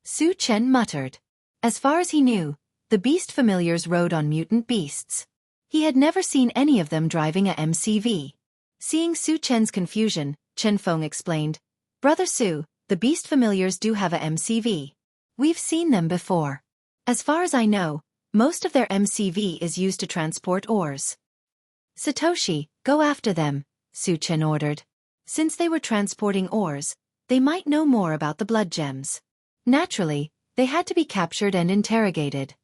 Su Chen muttered. As far as he knew, the beast familiars rode on mutant beasts. He had never seen any of them driving a MCV. Seeing Su Chen's confusion, Chen Feng explained, Brother Su, the beast familiars do have a MCV. We've seen them before. As far as I know, most of their MCV is used to transport ores. Satoshi, go after them, Su Chen ordered. Since they were transporting ores, they might know more about the blood gems. Naturally, they had to be captured and interrogated.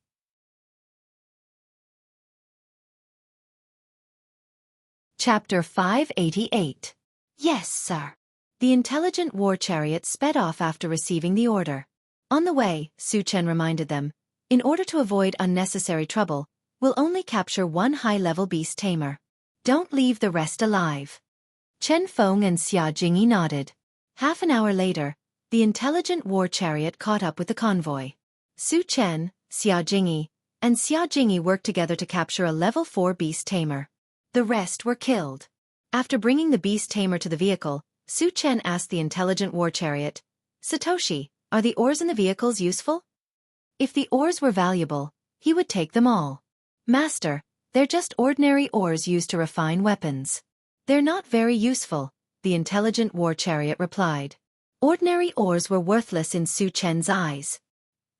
Chapter 588. Yes, sir. The intelligent war chariot sped off after receiving the order. On the way, Su Chen reminded them, in order to avoid unnecessary trouble, we'll only capture one high-level beast tamer. Don't leave the rest alive. Chen Feng and Xia Jingyi nodded. Half an hour later, the intelligent war chariot caught up with the convoy. Su Chen, Xia Jingyi, and Xia Jingyi worked together to capture a level 4 beast tamer. The rest were killed. After bringing the beast tamer to the vehicle, Su Chen asked the intelligent war chariot, Satoshi, are the ores in the vehicles useful? If the ores were valuable, he would take them all. Master, they're just ordinary ores used to refine weapons. They're not very useful, the intelligent war chariot replied. Ordinary ores were worthless in Su Chen's eyes.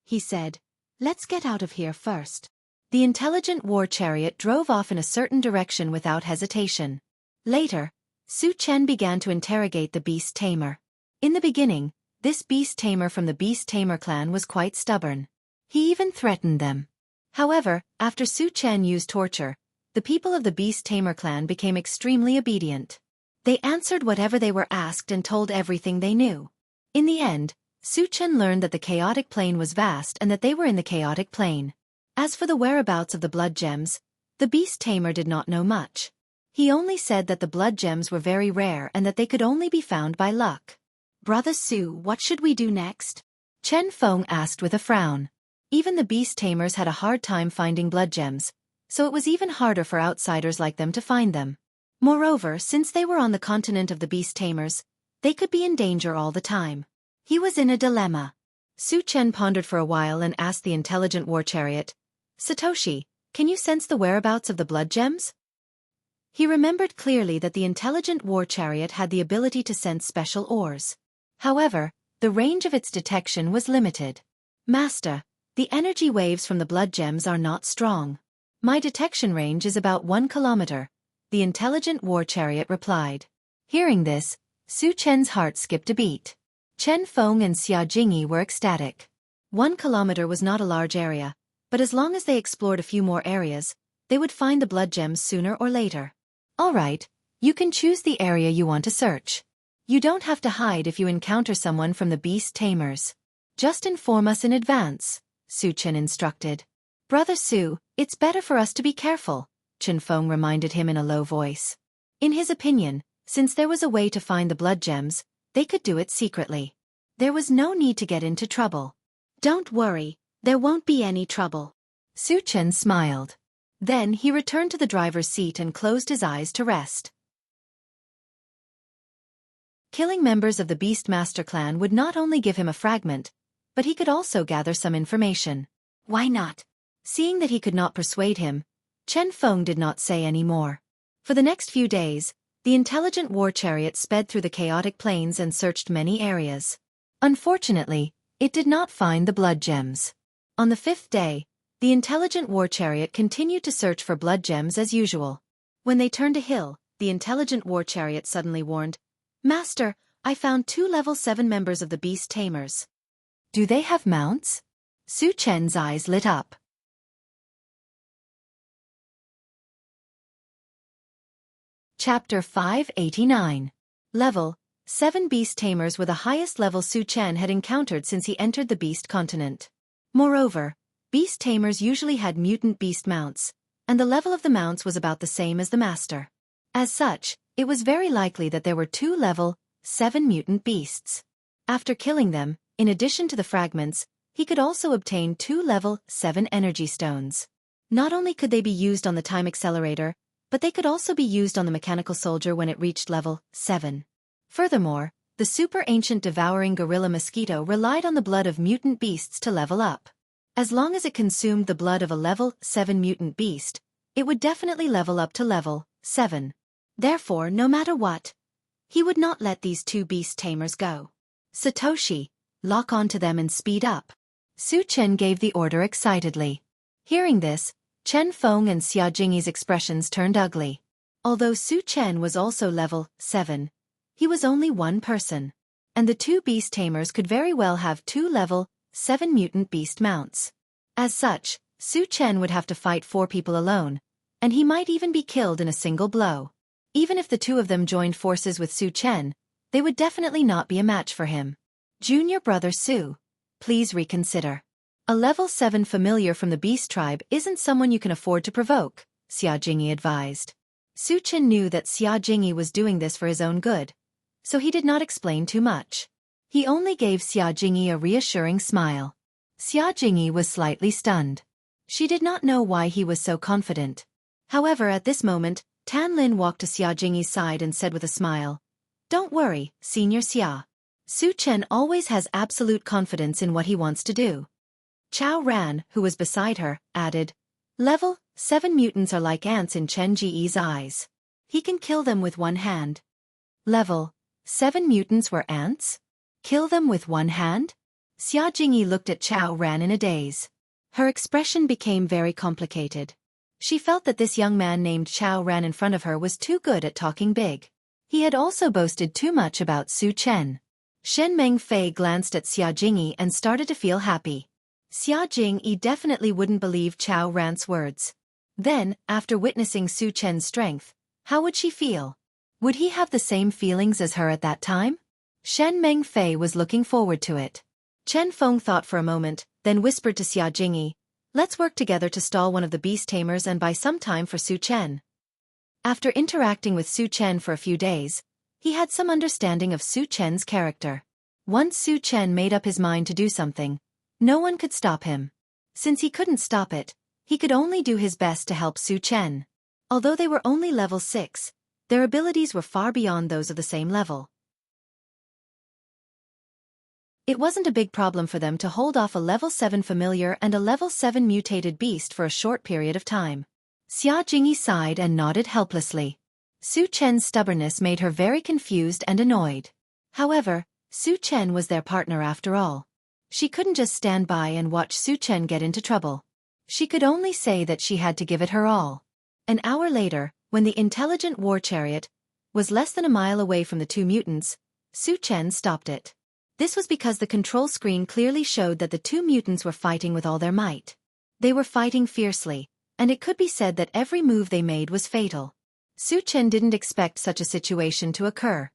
He said, let's get out of here first. The intelligent war chariot drove off in a certain direction without hesitation. Later, Su Chen began to interrogate the beast tamer. In the beginning, this beast tamer from the beast tamer clan was quite stubborn. He even threatened them. However, after Su Chen used torture, the people of the beast tamer clan became extremely obedient. They answered whatever they were asked and told everything they knew. In the end, Su Chen learned that the chaotic plane was vast and that they were in the chaotic plane. As for the whereabouts of the blood gems, the beast tamer did not know much. He only said that the blood gems were very rare and that they could only be found by luck. Brother Su, what should we do next? Chen Feng asked with a frown. Even the beast tamers had a hard time finding blood gems, so it was even harder for outsiders like them to find them. Moreover, since they were on the continent of the beast tamers, they could be in danger all the time. He was in a dilemma. Su Chen pondered for a while and asked the intelligent war chariot, Satoshi, can you sense the whereabouts of the blood gems? He remembered clearly that the intelligent war chariot had the ability to sense special ores. However, the range of its detection was limited. Master, the energy waves from the blood gems are not strong. My detection range is about 1 kilometer, the intelligent war chariot replied. Hearing this, Su Chen's heart skipped a beat. Chen Feng and Xia Jingyi were ecstatic. 1 kilometer was not a large area, but as long as they explored a few more areas, they would find the blood gems sooner or later. All right, you can choose the area you want to search. You don't have to hide if you encounter someone from the beast tamers. Just inform us in advance, Su Chen instructed. Brother Su, it's better for us to be careful, Chen Feng reminded him in a low voice. In his opinion, since there was a way to find the blood gems, they could do it secretly. There was no need to get into trouble. Don't worry, there won't be any trouble. Su Chen smiled. Then he returned to the driver's seat and closed his eyes to rest. Killing members of the Beastmaster clan would not only give him a fragment, but he could also gather some information. Why not? Seeing that he could not persuade him, Chen Feng did not say any more. For the next few days, the intelligent war chariot sped through the chaotic plains and searched many areas. Unfortunately, it did not find the blood gems. On the 5th day, the intelligent war chariot continued to search for blood gems as usual. When they turned a hill, the intelligent war chariot suddenly warned, Master, I found 2 level 7 members of the beast tamers. Do they have mounts? Su Chen's eyes lit up. Chapter 589. Level 7 Beast Tamers were the highest level Su Chen had encountered since he entered the Beast Continent. Moreover, Beast Tamers usually had mutant beast mounts, and the level of the mounts was about the same as the master. As such, it was very likely that there were 2 level 7 mutant beasts. After killing them, in addition to the fragments, he could also obtain 2 level 7 energy stones. Not only could they be used on the time accelerator, but they could also be used on the mechanical soldier when it reached level 7. Furthermore, the super ancient devouring gorilla mosquito relied on the blood of mutant beasts to level up. As long as it consumed the blood of a level 7 mutant beast, it would definitely level up to level 7. Therefore, no matter what, he would not let these 2 beast tamers go. Satoshi, lock onto them and speed up. Su Chen gave the order excitedly. Hearing this, Chen Feng and Xia Jingyi's expressions turned ugly. Although Su Chen was also level 7, he was only one person, and the 2 beast tamers could very well have 2 level 7 mutant beast mounts. As such, Su Chen would have to fight 4 people alone, and he might even be killed in a single blow. Even if the 2 of them joined forces with Su Chen, they would definitely not be a match for him. Junior brother Su, please reconsider. A level 7 familiar from the beast tribe isn't someone you can afford to provoke, Xia Jingyi advised. Su Chen knew that Xia Jingyi was doing this for his own good, so he did not explain too much. He only gave Xia Jingyi a reassuring smile. Xia Jingyi was slightly stunned. She did not know why he was so confident. However, at this moment, Tan Lin walked to Xia Jingyi's side and said with a smile, "Don't worry, Senior Xia. Su Chen always has absolute confidence in what he wants to do." Chao Ran, who was beside her, added, "Level 7 mutants are like ants in Chen Ji's eyes. He can kill them with one hand." Level 7 mutants were ants? Kill them with one hand? Xia Jingyi looked at Chao Ran in a daze. Her expression became very complicated. She felt that this young man named Chao Ran in front of her was too good at talking big. He had also boasted too much about Su Chen. Shen Mengfei glanced at Xia Jingyi and started to feel happy. Xia Jingyi definitely wouldn't believe Chao Ran's words. Then, after witnessing Su Chen's strength, how would she feel? Would he have the same feelings as her at that time? Shen Mengfei was looking forward to it. Chen Feng thought for a moment, then whispered to Xia Jingyi, "Let's work together to stall one of the beast tamers and buy some time for Su Chen." After interacting with Su Chen for a few days, he had some understanding of Su Chen's character. Once Su Chen made up his mind to do something, no one could stop him. Since he couldn't stop it, he could only do his best to help Su Chen. Although they were only level 6, their abilities were far beyond those of the same level. It wasn't a big problem for them to hold off a level 7 familiar and a level 7 mutated beast for a short period of time. Xia Jingyi sighed and nodded helplessly. Su Chen's stubbornness made her very confused and annoyed. However, Su Chen was their partner after all. She couldn't just stand by and watch Su Chen get into trouble. She could only say that she had to give it her all. An hour later, when the intelligent war chariot was less than a mile away from the 2 mutants, Su Chen stopped it. This was because the control screen clearly showed that the 2 mutants were fighting with all their might. They were fighting fiercely, and it could be said that every move they made was fatal. Su Chen didn't expect such a situation to occur.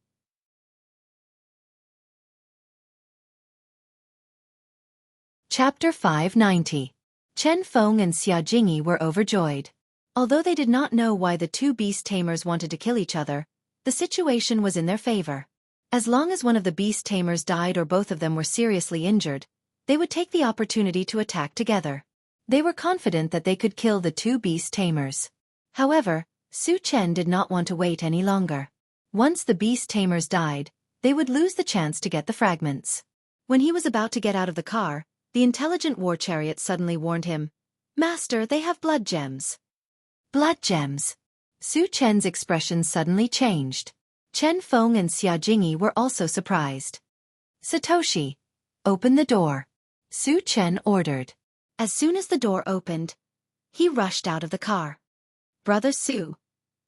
Chapter 590. Chen Feng and Xia Jingyi were overjoyed. Although they did not know why the 2 beast tamers wanted to kill each other, the situation was in their favor. As long as one of the beast tamers died or both of them were seriously injured, they would take the opportunity to attack together. They were confident that they could kill the 2 beast tamers. However, Su Chen did not want to wait any longer. Once the beast tamers died, they would lose the chance to get the fragments. When he was about to get out of the car, the intelligent war chariot suddenly warned him, "Master, they have blood gems." Blood gems. Su Chen's expression suddenly changed. Chen Feng and Xia Jingyi were also surprised. "Satoshi, open the door," Su Chen ordered. As soon as the door opened, he rushed out of the car. "Brother Su."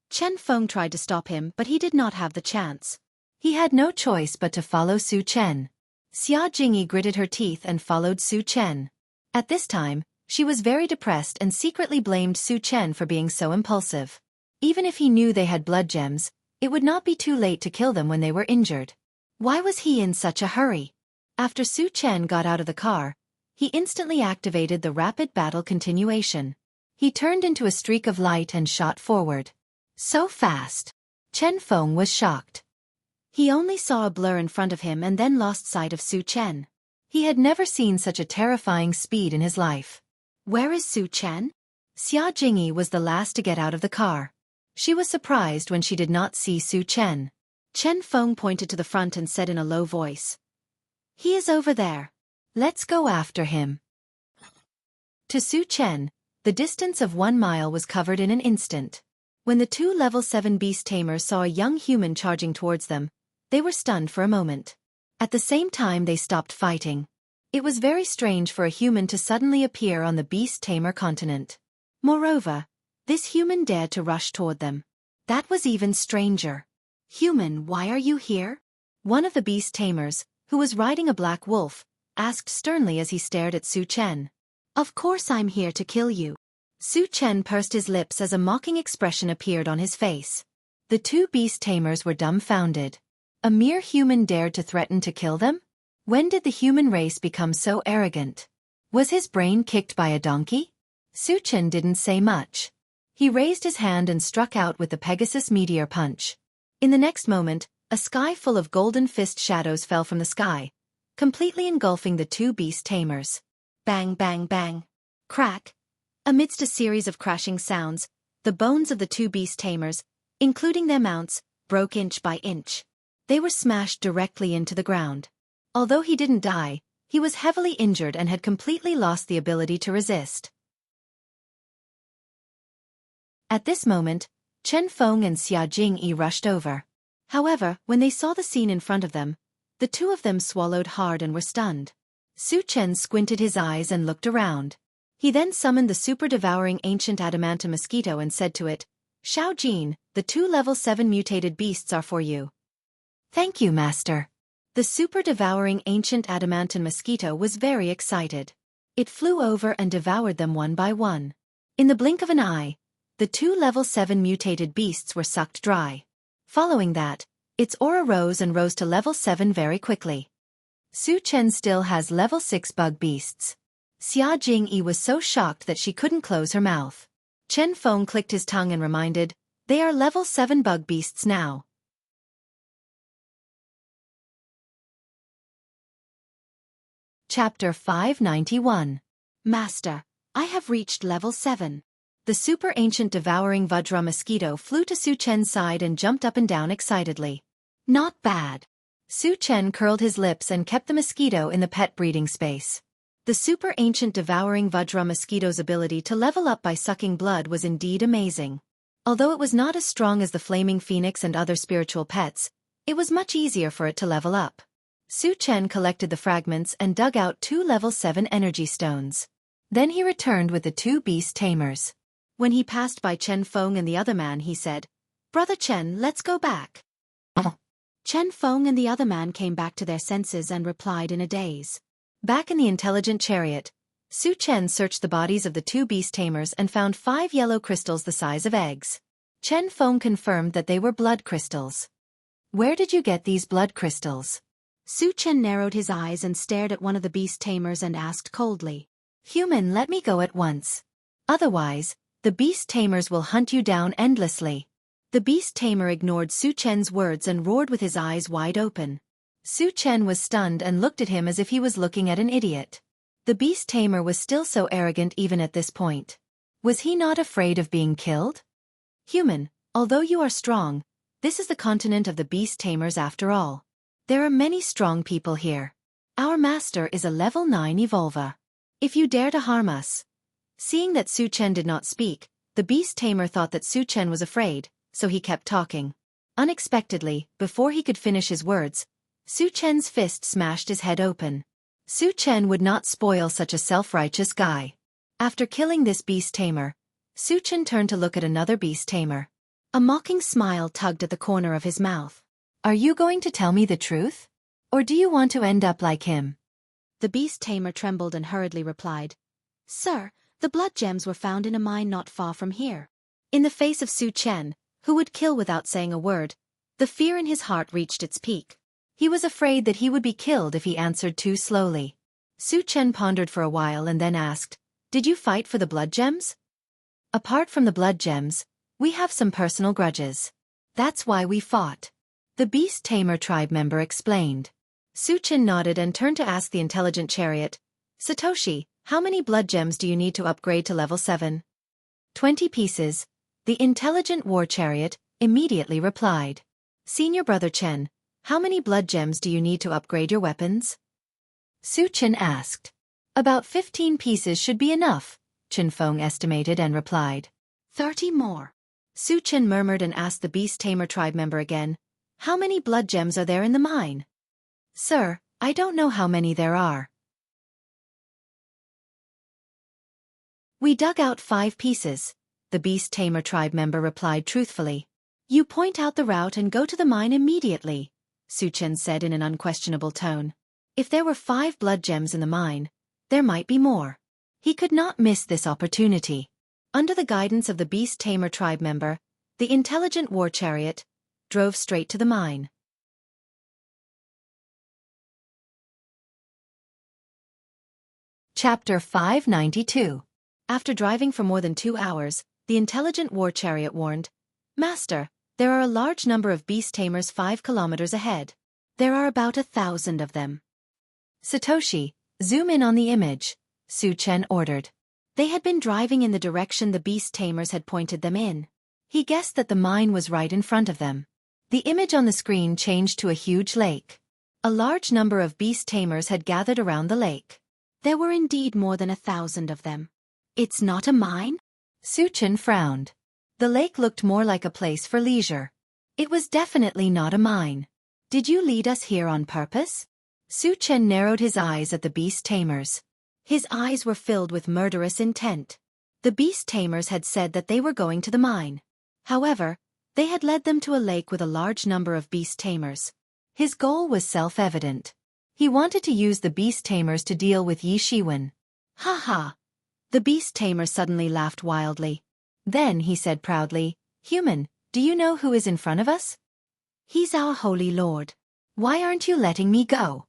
Chen Feng tried to stop him, but he did not have the chance. He had no choice but to follow Su Chen. Xia Jingyi gritted her teeth and followed Su Chen. At this time, she was very depressed and secretly blamed Su Chen for being so impulsive. Even if he knew they had blood gems, it would not be too late to kill them when they were injured. Why was he in such a hurry? After Su Chen got out of the car, he instantly activated the rapid battle continuation. He turned into a streak of light and shot forward. So fast. Chen Feng was shocked. He only saw a blur in front of him and then lost sight of Su Chen. He had never seen such a terrifying speed in his life. Where is Su Chen? Xianxia was the last to get out of the car. She was surprised when she did not see Su Chen. Chen Feng pointed to the front and said in a low voice, "He is over there. Let's go after him." To Su Chen, the distance of 1 mile was covered in an instant. When the two level 7 beast tamers saw a young human charging towards them, they were stunned for a moment. At the same time they stopped fighting. It was very strange for a human to suddenly appear on the beast tamer continent. Moreover, this human dared to rush toward them. That was even stranger. "Human, why are you here?" One of the beast tamers, who was riding a black wolf, asked sternly as he stared at Su Chen. "Of course I'm here to kill you." Su Chen pursed his lips as a mocking expression appeared on his face. The two beast tamers were dumbfounded. A mere human dared to threaten to kill them? When did the human race become so arrogant? Was his brain kicked by a donkey? Su Chen didn't say much. He raised his hand and struck out with the Pegasus meteor punch. In the next moment, a sky full of golden fist shadows fell from the sky, completely engulfing the two beast tamers. Bang, bang, bang. Crack. Amidst a series of crashing sounds, the bones of the two beast tamers, including their mounts, broke inch by inch. They were smashed directly into the ground. Although he didn't die, he was heavily injured and had completely lost the ability to resist. At this moment, Chen Feng and Xianxia rushed over. However, when they saw the scene in front of them, the two of them swallowed hard and were stunned. Su Chen squinted his eyes and looked around. He then summoned the super-devouring ancient adamantium mosquito and said to it, "Xiao Jin, the 2 level 7 mutated beasts are for you." "Thank you, master." The super-devouring ancient adamantium mosquito was very excited. It flew over and devoured them one by one. In the blink of an eye, the 2 level 7 mutated beasts were sucked dry. Following that, its aura rose and rose to level 7 very quickly. Su Chen still has level 6 bug beasts. Xianxia was so shocked that she couldn't close her mouth. Chen Feng clicked his tongue and reminded, "They are level 7 bug beasts now." Chapter 591. Master, I have reached level 7. The super ancient devouring Vajra mosquito flew to Su Chen's side and jumped up and down excitedly. Not bad. Su Chen curled his lips and kept the mosquito in the pet breeding space. The super ancient devouring Vajra mosquito's ability to level up by sucking blood was indeed amazing. Although it was not as strong as the flaming phoenix and other spiritual pets, it was much easier for it to level up. Su Chen collected the fragments and dug out 2 level 7 energy stones. Then he returned with the 2 beast tamers. When he passed by Chen Feng and the other man, he said, "Brother Chen, let's go back." Chen Feng and the other man came back to their senses and replied in a daze. Back in the intelligent chariot, Su Chen searched the bodies of the 2 beast tamers and found 5 yellow crystals the size of eggs. Chen Feng confirmed that they were blood crystals. "Where did you get these blood crystals?" Su Chen narrowed his eyes and stared at one of the beast tamers and asked coldly, "Human, let me go at once. Otherwise, the beast tamers will hunt you down endlessly." The beast tamer ignored Su Chen's words and roared with his eyes wide open. Su Chen was stunned and looked at him as if he was looking at an idiot. The beast tamer was still so arrogant even at this point. Was he not afraid of being killed? "Human, although you are strong, this is the continent of the beast tamers after all. There are many strong people here. Our master is a level 9 evolver. If you dare to harm us." Seeing that Su Chen did not speak, the beast tamer thought that Su Chen was afraid, so he kept talking. Unexpectedly, before he could finish his words, Su Chen's fist smashed his head open. Su Chen would not spoil such a self-righteous guy. After killing this beast tamer, Su Chen turned to look at another beast tamer. A mocking smile tugged at the corner of his mouth. "Are you going to tell me the truth? Or do you want to end up like him?" The beast tamer trembled and hurriedly replied, "Sir, the blood gems were found in a mine not far from here. In the face of Su Chen, who would kill without saying a word, the fear in his heart reached its peak. He was afraid that he would be killed if he answered too slowly. Su Chen pondered for a while and then asked, "Did you fight for the blood gems?" "Apart from the blood gems, we have some personal grudges. That's why we fought," the Beast Tamer tribe member explained. Su Chen nodded and turned to ask the intelligent chariot, "Satoshi, how many blood gems do you need to upgrade to level 7? 20 pieces, the intelligent war chariot immediately replied. Senior brother Chen, how many blood gems do you need to upgrade your weapons? Su Chen asked. About 15 pieces should be enough, Chen Feng estimated and replied. 30 more. Su Chen murmured and asked the Beast Tamer tribe member again, "How many blood gems are there in the mine?" "Sir, I don't know how many there are. We dug out 5 pieces," the Beast Tamer tribe member replied truthfully. "You point out the route and go to the mine immediately," Su Chen said in an unquestionable tone. If there were 5 blood gems in the mine, there might be more. He could not miss this opportunity. Under the guidance of the Beast Tamer tribe member, the intelligent war chariot drove straight to the mine. Chapter 592. After driving for more than 2 hours, the intelligent war chariot warned, "Master, there are a large number of beast tamers 5 kilometers ahead. There are about 1,000 of them." "Satoshi, zoom in on the image," Su Chen ordered. They had been driving in the direction the beast tamers had pointed them in. He guessed that the mine was right in front of them. The image on the screen changed to a huge lake. A large number of beast tamers had gathered around the lake. There were indeed more than 1,000 of them. "It's not a mine?" Su Chen frowned. The lake looked more like a place for leisure. It was definitely not a mine. "Did you lead us here on purpose?" Su Chen narrowed his eyes at the beast tamers. His eyes were filled with murderous intent. The beast tamers had said that they were going to the mine. However, they had led them to a lake with a large number of beast tamers. His goal was self-evident. He wanted to use the beast tamers to deal with Yi Shiwen. "Ha ha!" The beast tamer suddenly laughed wildly. Then he said proudly, "Human, do you know who is in front of us? He's our holy lord. Why aren't you letting me go?"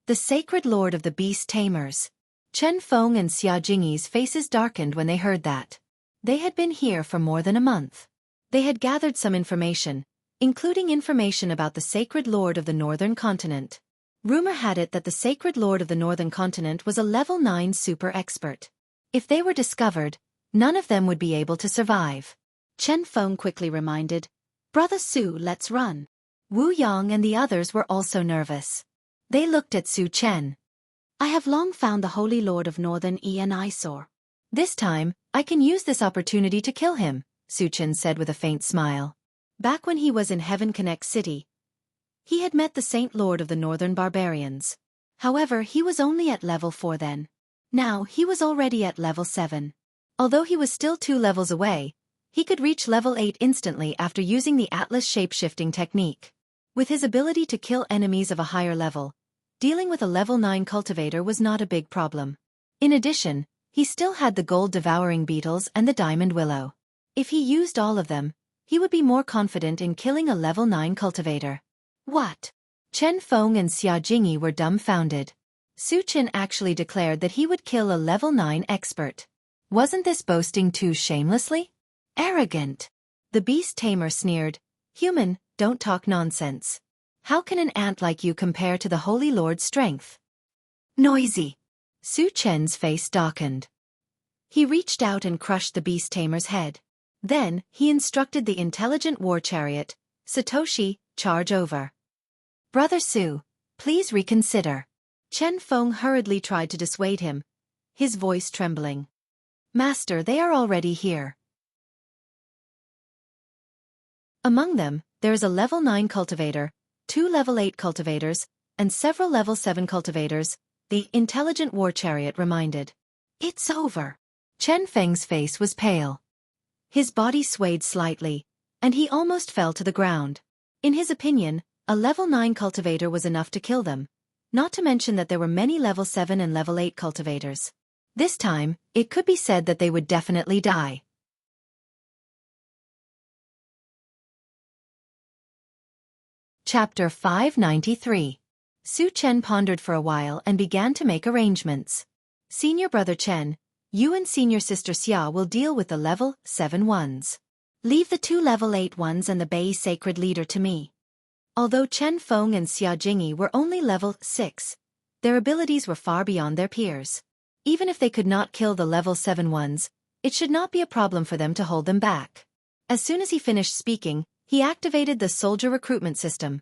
The sacred lord of the beast tamers. Chen Feng and Xia Jingyi's faces darkened when they heard that. They had been here for more than a month. They had gathered some information, including information about the sacred lord of the northern continent. Rumor had it that the sacred lord of the northern continent was a level 9 super expert. If they were discovered, none of them would be able to survive. Chen Feng quickly reminded, "Brother Su, let's run." Wu Yang and the others were also nervous. They looked at Su Chen. "I have long found the Holy Lord of Northern an eyesore. This time, I can use this opportunity to kill him," Su Chen said with a faint smile. Back when he was in Heaven Connect City, he had met the Saint Lord of the Northern Barbarians. However, he was only at level 4 then. Now, he was already at level 7. Although he was still 2 levels away, he could reach level 8 instantly after using the Atlas shape-shifting technique. With his ability to kill enemies of a higher level, dealing with a level 9 cultivator was not a big problem. In addition, he still had the gold-devouring beetles and the diamond willow. If he used all of them, he would be more confident in killing a level 9 cultivator. What? Chen Feng and Xia Jingyi were dumbfounded. Su Chen actually declared that he would kill a level 9 expert. Wasn't this boasting too shamelessly? Arrogant. The beast tamer sneered, "Human, don't talk nonsense. How can an ant like you compare to the Holy Lord's strength?" Noisy. Su Chen's face darkened. He reached out and crushed the beast tamer's head. Then, he instructed the intelligent war chariot, "Satoshi, charge over." "Brother Su, please reconsider." Chen Feng hurriedly tried to dissuade him, his voice trembling. "Master, they are already here." Among them, there is a level 9 cultivator, 2 level 8 cultivators, and several level 7 cultivators, the intelligent war chariot reminded. "It's over." Chen Feng's face was pale. His body swayed slightly, and he almost fell to the ground. In his opinion, a level 9 cultivator was enough to kill them, not to mention that there were many level 7 and level 8 cultivators. This time, it could be said that they would definitely die. Chapter 593. Su Chen pondered for a while and began to make arrangements. Senior brother Chen, you and senior sister Xia will deal with the level 7 ones. Leave the 2 level 8 ones and the Bei sacred leader to me. Although Chen Feng and Xia Jingyi were only level 6, their abilities were far beyond their peers. Even if they could not kill the level 7 ones, it should not be a problem for them to hold them back. As soon as he finished speaking, he activated the soldier recruitment system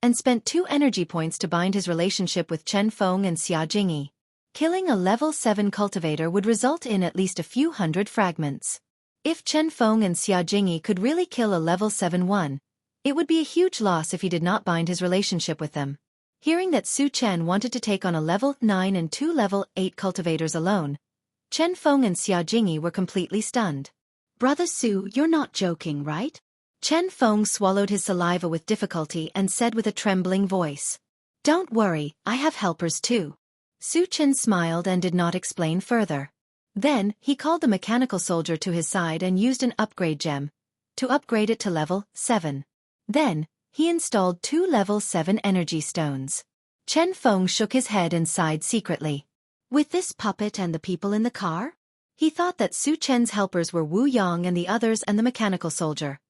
and spent 2 energy points to bind his relationship with Chen Feng and Xia Jingyi. Killing a level 7 cultivator would result in at least a few hundred fragments. If Chen Feng and Xia Jingyi could really kill a level 7 one, it would be a huge loss if he did not bind his relationship with them. Hearing that Su Chen wanted to take on a level 9 and 2 level 8 cultivators alone, Chen Feng and Xia Jingyi were completely stunned. Brother Su, you're not joking, right? Chen Feng swallowed his saliva with difficulty and said with a trembling voice. Don't worry, I have helpers too. Su Chen smiled and did not explain further. Then, he called the mechanical soldier to his side and used an upgrade gem to upgrade it to level 7. Then, he installed 2 level 7 energy stones. Chen Feng shook his head and sighed secretly. With this puppet and the people in the car? He thought that Su Chen's helpers were Wu Yang and the others and the mechanical soldier.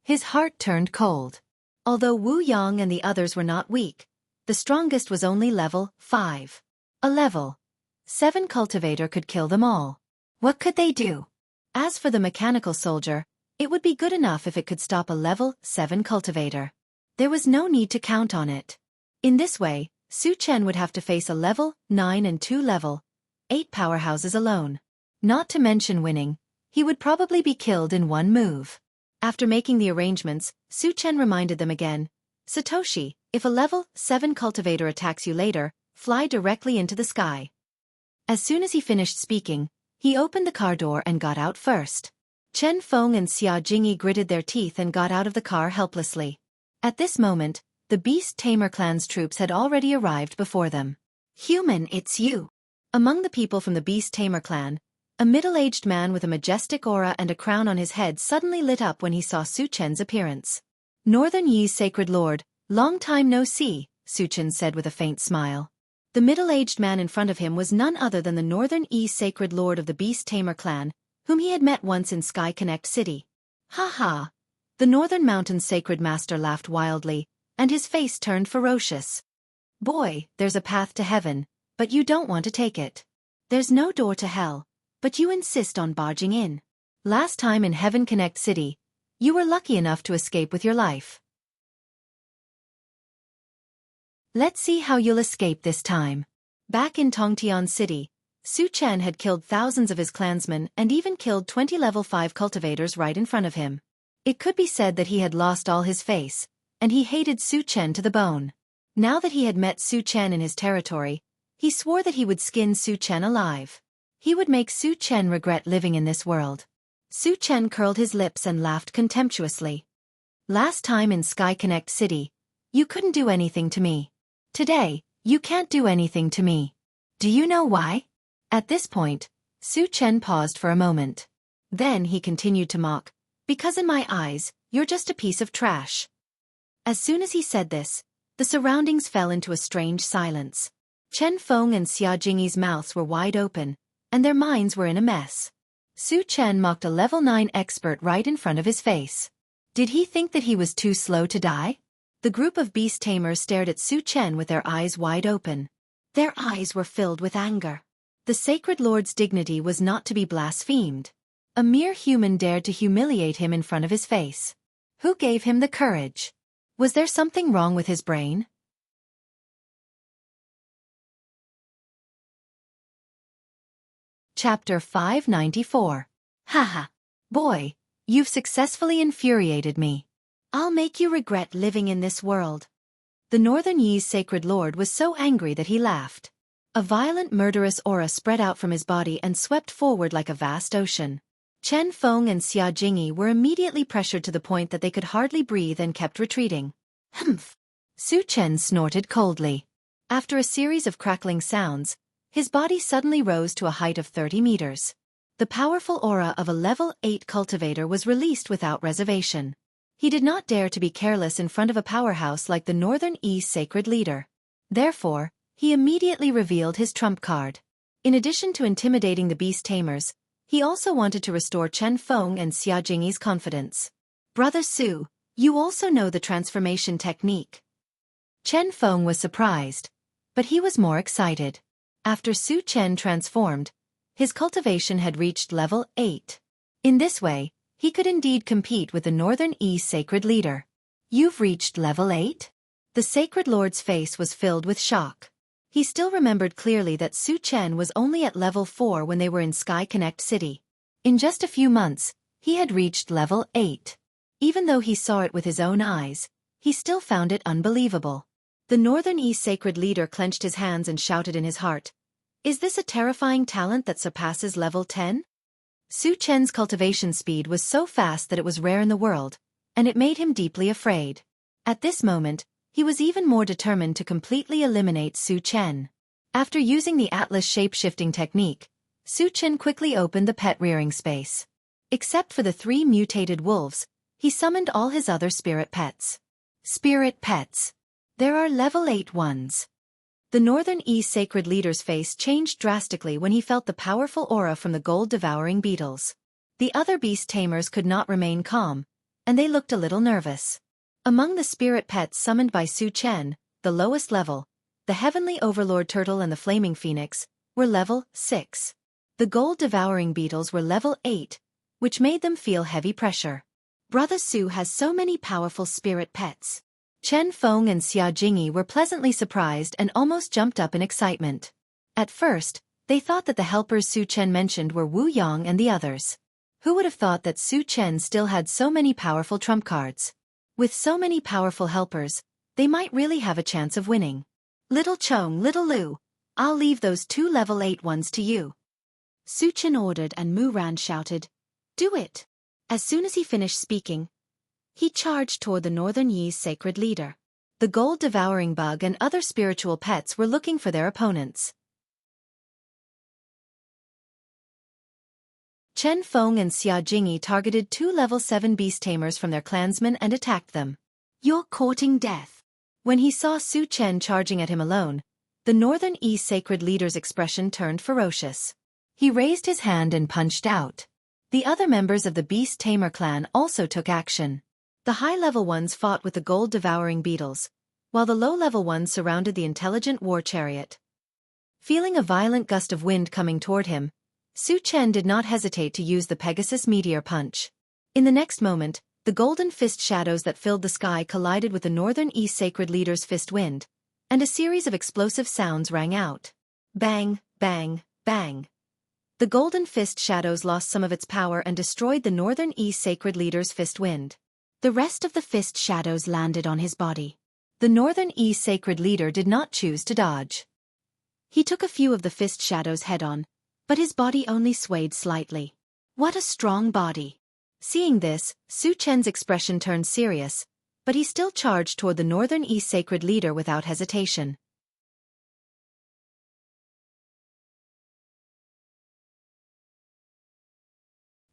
His heart turned cold. Although Wu Yang and the others were not weak, the strongest was only level 5. A level 7 cultivator could kill them all. What could they do? As for the mechanical soldier, it would be good enough if it could stop a level 7 cultivator. There was no need to count on it. In this way, Su Chen would have to face a level 9 and 2 level 8 powerhouses alone. Not to mention winning, he would probably be killed in one move. After making the arrangements, Su Chen reminded them again, Satoshi, if a level 7 cultivator attacks you later, fly directly into the sky. As soon as he finished speaking, he opened the car door and got out first. Chen Feng and Xia Jingyi gritted their teeth and got out of the car helplessly. At this moment, the Beast Tamer clan's troops had already arrived before them. Human, it's you. Among the people from the Beast Tamer clan, a middle-aged man with a majestic aura and a crown on his head suddenly lit up when he saw Su Chen's appearance. Northern Yi's sacred lord, long time no see, Su Chen said with a faint smile. The middle-aged man in front of him was none other than the Northern Yi sacred lord of the Beast Tamer clan, whom he had met once in Sky Connect City. Ha ha! The Northern Mountain's sacred master laughed wildly, and his face turned ferocious. Boy, there's a path to heaven, but you don't want to take it. There's no door to hell, but you insist on barging in. Last time in Heaven Connect City, you were lucky enough to escape with your life. Let's see how you'll escape this time. Back in Tongtian City, Su Chen had killed thousands of his clansmen and even killed 20 level 5 cultivators right in front of him. It could be said that he had lost all his face, and he hated Su Chen to the bone. Now that he had met Su Chen in his territory, he swore that he would skin Su Chen alive. He would make Su Chen regret living in this world. Su Chen curled his lips and laughed contemptuously. Last time in Sky Connect City, you couldn't do anything to me. Today, you can't do anything to me. Do you know why? At this point, Su Chen paused for a moment. Then he continued to mock, because in my eyes, you're just a piece of trash. As soon as he said this, the surroundings fell into a strange silence. Chen Feng and Xia Jingyi's mouths were wide open, and their minds were in a mess. Su Chen mocked a level 9 expert right in front of his face. Did he think that he was too slow to die? The group of beast tamers stared at Su Chen with their eyes wide open. Their eyes were filled with anger. The sacred lord's dignity was not to be blasphemed. A mere human dared to humiliate him in front of his face. Who gave him the courage? Was there something wrong with his brain? Chapter 594. Haha. Boy, you've successfully infuriated me. I'll make you regret living in this world. The Northern Yi's sacred lord was so angry that he laughed. A violent murderous aura spread out from his body and swept forward like a vast ocean. Chen Feng and Xia Jingyi were immediately pressured to the point that they could hardly breathe and kept retreating. Humph! Su Chen snorted coldly. After a series of crackling sounds, his body suddenly rose to a height of 30 meters. The powerful aura of a level 8 cultivator was released without reservation. He did not dare to be careless in front of a powerhouse like the Northern East sacred leader. Therefore, he immediately revealed his trump card. In addition to intimidating the beast tamers, he also wanted to restore Chen Feng and Xia Jingyi's confidence. Brother Su, you also know the transformation technique. Chen Feng was surprised, but he was more excited. After Su Chen transformed, his cultivation had reached level 8. In this way, he could indeed compete with the Northern East sacred leader. You've reached level 8? The sacred lord's face was filled with shock. He still remembered clearly that Su Chen was only at level 4 when they were in Sky Connect City. In just a few months, he had reached level 8. Even though he saw it with his own eyes, he still found it unbelievable. The Northern East sacred leader clenched his hands and shouted in his heart, "Is this a terrifying talent that surpasses level 10? Su Chen's cultivation speed was so fast that it was rare in the world, and it made him deeply afraid. At this moment, he was even more determined to completely eliminate Su Chen. After using the Atlas shape-shifting technique, Su Chen quickly opened the pet rearing space. Except for the 3 mutated wolves, he summoned all his other spirit pets. Spirit pets. There are level 8 ones. The Northern East sacred leader's face changed drastically when he felt the powerful aura from the gold-devouring beetles. The other beast tamers could not remain calm, and they looked a little nervous. Among the spirit pets summoned by Su Chen, the lowest level, the Heavenly Overlord Turtle and the Flaming Phoenix, were level 6. The gold-devouring beetles were level 8, which made them feel heavy pressure. Brother Su has so many powerful spirit pets. Chen Feng and Xia Jingyi were pleasantly surprised and almost jumped up in excitement. At first, they thought that the helpers Su Chen mentioned were Wu Yang and the others. Who would have thought that Su Chen still had so many powerful trump cards? With so many powerful helpers, they might really have a chance of winning. Little Chong, Little Lu, I'll leave those 2 level 8 ones to you. Su Chen ordered and Mu Ran shouted, "Do it!" As soon as he finished speaking, he charged toward the Northern Yi's sacred leader. The gold-devouring bug and other spiritual pets were looking for their opponents. Chen Feng and Xia Jingyi targeted 2 level 7 beast tamers from their clansmen and attacked them. "You're courting death." When he saw Su Chen charging at him alone, the Northern East sacred leader's expression turned ferocious. He raised his hand and punched out. The other members of the beast tamer clan also took action. The high-level ones fought with the gold-devouring beetles, while the low-level ones surrounded the intelligent war chariot. Feeling a violent gust of wind coming toward him, Su Chen did not hesitate to use the Pegasus Meteor Punch. In the next moment, the golden fist shadows that filled the sky collided with the Northern East sacred leader's fist wind, and a series of explosive sounds rang out. Bang, bang, bang. The golden fist shadows lost some of its power and destroyed the Northern East sacred leader's fist wind. The rest of the fist shadows landed on his body. The Northern East sacred leader did not choose to dodge. He took a few of the fist shadows head-on, but his body only swayed slightly. What a strong body! Seeing this, Su Chen's expression turned serious, but he still charged toward the Northern East sacred leader without hesitation.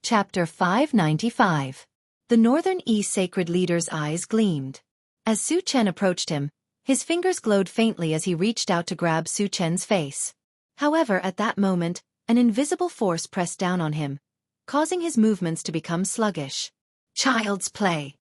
Chapter 595. The Northern East sacred leader's eyes gleamed. As Su Chen approached him, his fingers glowed faintly as he reached out to grab Su Chen's face. However, at that moment, an invisible force pressed down on him, causing his movements to become sluggish. Child's play.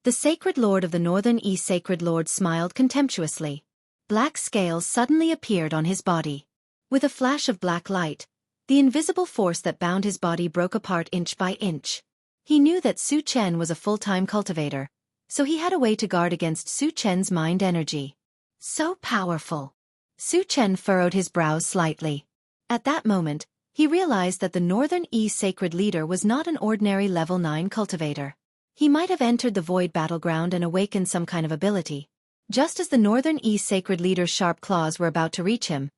The sacred lord of the Northern East sacred lord smiled contemptuously. Black scales suddenly appeared on his body. With a flash of black light, the invisible force that bound his body broke apart inch by inch. He knew that Su Chen was a full-time cultivator, so he had a way to guard against Su Chen's mind energy. So powerful. Su Chen furrowed his brows slightly. At that moment, he realized that the Northern East sacred leader was not an ordinary level 9 cultivator. He might have entered the void battleground and awakened some kind of ability. Just as the Northern East sacred leader's sharp claws were about to reach him,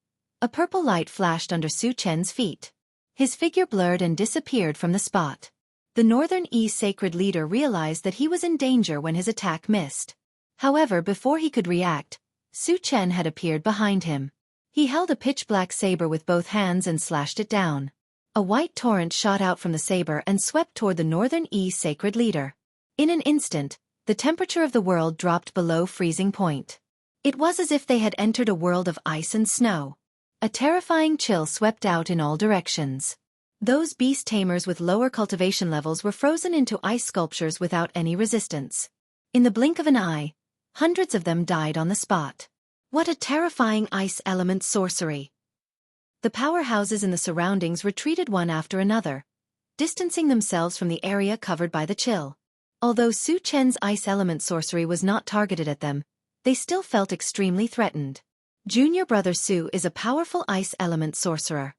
a purple light flashed under Su Chen's feet. His figure blurred and disappeared from the spot. The Northern East sacred leader realized that he was in danger when his attack missed. However, before he could react, Su Chen had appeared behind him. He held a pitch-black saber with both hands and slashed it down. A white torrent shot out from the saber and swept toward the Northern East sacred leader. In an instant, the temperature of the world dropped below freezing point. It was as if they had entered a world of ice and snow. A terrifying chill swept out in all directions. Those beast tamers with lower cultivation levels were frozen into ice sculptures without any resistance. In the blink of an eye, hundreds of them died on the spot. What a terrifying ice element sorcery! The powerhouses in the surroundings retreated one after another, distancing themselves from the area covered by the chill. Although Su Chen's ice element sorcery was not targeted at them, they still felt extremely threatened. Junior brother Su is a powerful ice element sorcerer.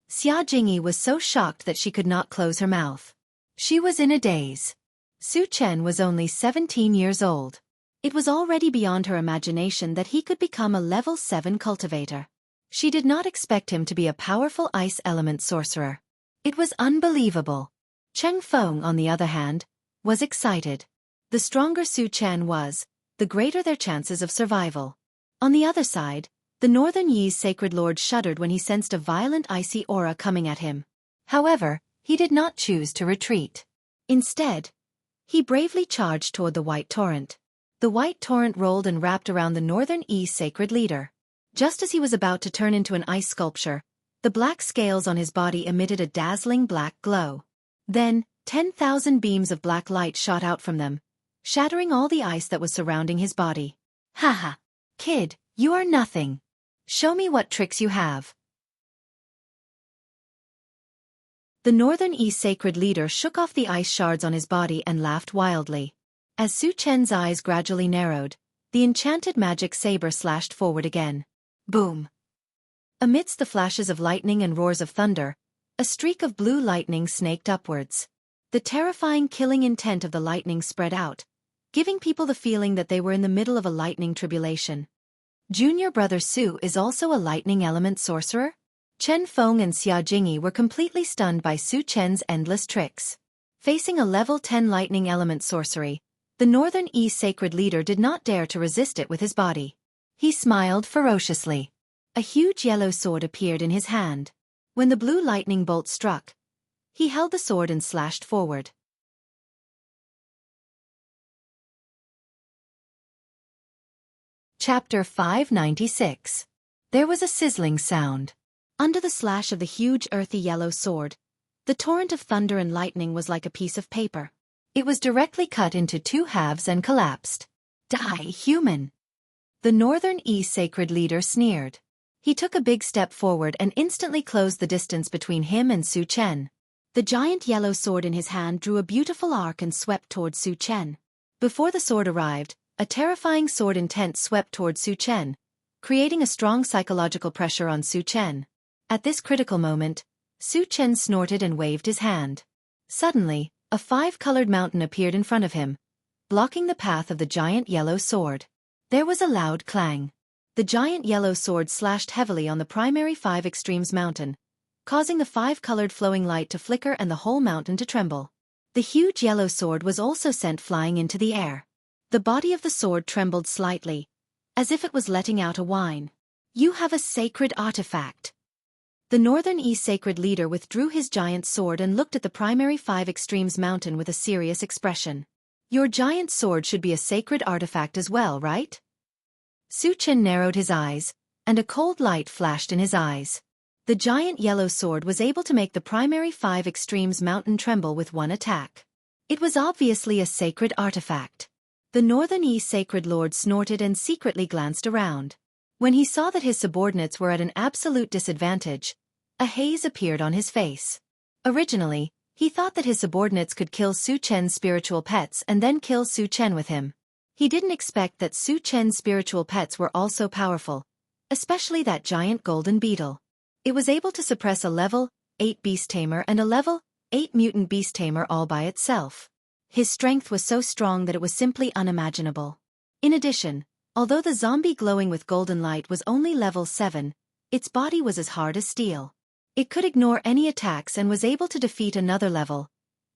Xianxia was so shocked that she could not close her mouth. She was in a daze. Su Chen was only 17 years old. It was already beyond her imagination that he could become a level 7 cultivator. She did not expect him to be a powerful ice element sorcerer. It was unbelievable. Cheng Feng, on the other hand, was excited. The stronger Su Chen was, the greater their chances of survival. On the other side, the Northern Yi's sacred lord shuddered when he sensed a violent icy aura coming at him. However, he did not choose to retreat. Instead, he bravely charged toward the white torrent. The white torrent rolled and wrapped around the Northern Yi's sacred leader. Just as he was about to turn into an ice sculpture, the black scales on his body emitted a dazzling black glow. Then, 10,000 beams of black light shot out from them, shattering all the ice that was surrounding his body. Haha! Kid, you are nothing. Show me what tricks you have. The Northern East sacred leader shook off the ice shards on his body and laughed wildly. As Su Chen's eyes gradually narrowed, the enchanted magic saber slashed forward again. Boom! Amidst the flashes of lightning and roars of thunder, a streak of blue lightning snaked upwards. The terrifying killing intent of the lightning spread out, giving people the feeling that they were in the middle of a lightning tribulation. Junior brother Su is also a lightning element sorcerer? Chen Feng and Xianxia were completely stunned by Su Chen's endless tricks. Facing a level 10 lightning element sorcery, the Northern East sacred leader did not dare to resist it with his body. He smiled ferociously. A huge yellow sword appeared in his hand. When the blue lightning bolt struck, he held the sword and slashed forward. Chapter 596. There was a sizzling sound. Under the slash of the huge earthy yellow sword, the torrent of thunder and lightning was like a piece of paper. It was directly cut into two halves and collapsed. Die, human! The Northern East sacred leader sneered. He took a big step forward and instantly closed the distance between him and Su Chen. The giant yellow sword in his hand drew a beautiful arc and swept toward Su Chen. Before the sword arrived, a terrifying sword intent swept toward Su Chen, creating a strong psychological pressure on Su Chen. At this critical moment, Su Chen snorted and waved his hand. Suddenly, a five-colored mountain appeared in front of him, blocking the path of the giant yellow sword. There was a loud clang. The giant yellow sword slashed heavily on the primary 5 extremes mountain, causing the 5-colored flowing light to flicker and the whole mountain to tremble. The huge yellow sword was also sent flying into the air. The body of the sword trembled slightly, as if it was letting out a whine. You have a sacred artifact. The Northern East sacred leader withdrew his giant sword and looked at the primary 5 extremes mountain with a serious expression. Your giant sword should be a sacred artifact as well, right? Su Chen narrowed his eyes, and a cold light flashed in his eyes. The giant yellow sword was able to make the primary 5 extremes mountain tremble with one attack. It was obviously a sacred artifact. The Northern East sacred lord snorted and secretly glanced around. When he saw that his subordinates were at an absolute disadvantage, a haze appeared on his face. Originally, he thought that his subordinates could kill Su Chen's spiritual pets and then kill Su Chen with him. He didn't expect that Su Chen's spiritual pets were also powerful, especially that giant golden beetle. It was able to suppress a level 8 beast tamer and a level 8 mutant beast tamer all by itself. His strength was so strong that it was simply unimaginable. In addition, although the zombie glowing with golden light was only level 7, its body was as hard as steel. It could ignore any attacks and was able to defeat another level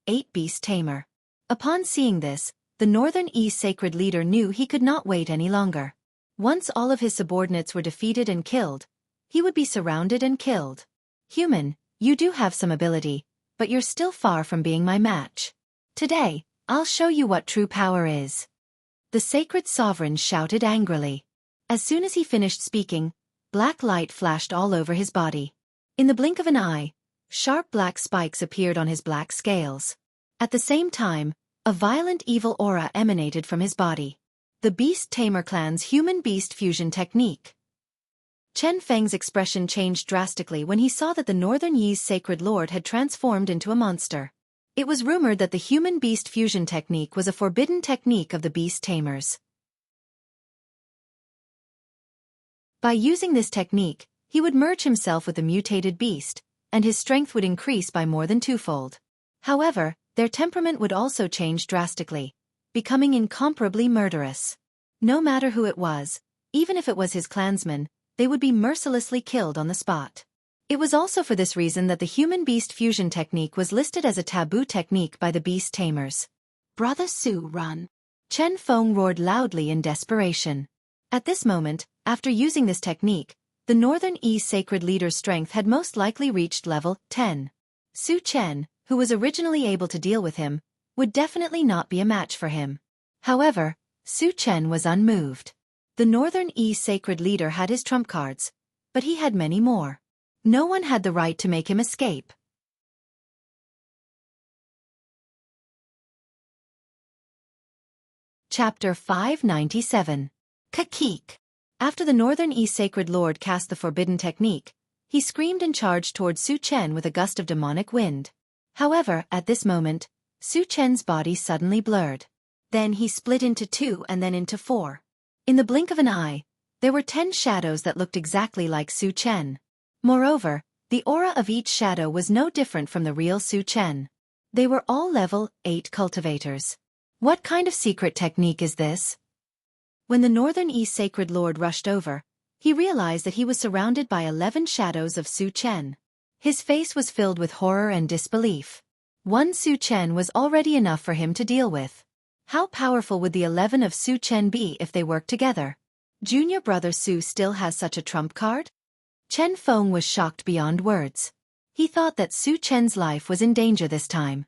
8 beast tamer. Upon seeing this, the Northern East sacred leader knew he could not wait any longer. Once all of his subordinates were defeated and killed, he would be surrounded and killed. Human, you do have some ability, but you're still far from being my match. Today, I'll show you what true power is. The sacred sovereign shouted angrily. As soon as he finished speaking, black light flashed all over his body. In the blink of an eye, sharp black spikes appeared on his black scales. At the same time, a violent evil aura emanated from his body. The Beast Tamer clan's human-beast fusion technique. Chen Feng's expression changed drastically when he saw that the Northern Yi's sacred lord had transformed into a monster. It was rumored that the human-beast fusion technique was a forbidden technique of the Beast Tamers. By using this technique, he would merge himself with the mutated beast, and his strength would increase by more than twofold. However, their temperament would also change drastically, becoming incomparably murderous. No matter who it was, even if it was his clansmen, they would be mercilessly killed on the spot. It was also for this reason that the human-beast fusion technique was listed as a taboo technique by the Beast Tamers. Brother Su, run! Chen Feng roared loudly in desperation. At this moment, after using this technique, the Northern Yi's sacred leader's strength had most likely reached level 10. Su Chen, who was originally able to deal with him, would definitely not be a match for him. However, Su Chen was unmoved. The Northern Yi's sacred leader had his trump cards, but he had many more. No one had the right to make him escape. Chapter 597. Kakik. After the Northern Yi sacred lord cast the forbidden technique, he screamed and charged toward Su Chen with a gust of demonic wind. However, at this moment, Su Chen's body suddenly blurred. Then he split into 2 and then into 4. In the blink of an eye, there were 10 shadows that looked exactly like Su Chen. Moreover, the aura of each shadow was no different from the real Su Chen. They were all level 8 cultivators. What kind of secret technique is this? When the Northern Yi sacred lord rushed over, he realized that he was surrounded by 11 shadows of Su Chen. His face was filled with horror and disbelief. One Su Chen was already enough for him to deal with. How powerful would the 11 of Su Chen be if they worked together? Junior brother Su still has such a trump card? Chen Feng was shocked beyond words. He thought that Su Chen's life was in danger this time.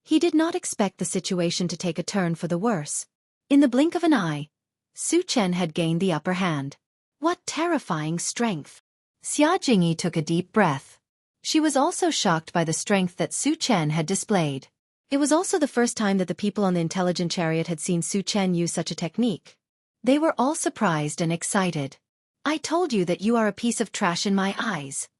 He did not expect the situation to take a turn for the worse. In the blink of an eye, Su Chen had gained the upper hand. What terrifying strength! Xia Jingyi took a deep breath. She was also shocked by the strength that Su Chen had displayed. It was also the first time that the people on the intelligent chariot had seen Su Chen use such a technique. They were all surprised and excited. I told you that you are a piece of trash in my eyes.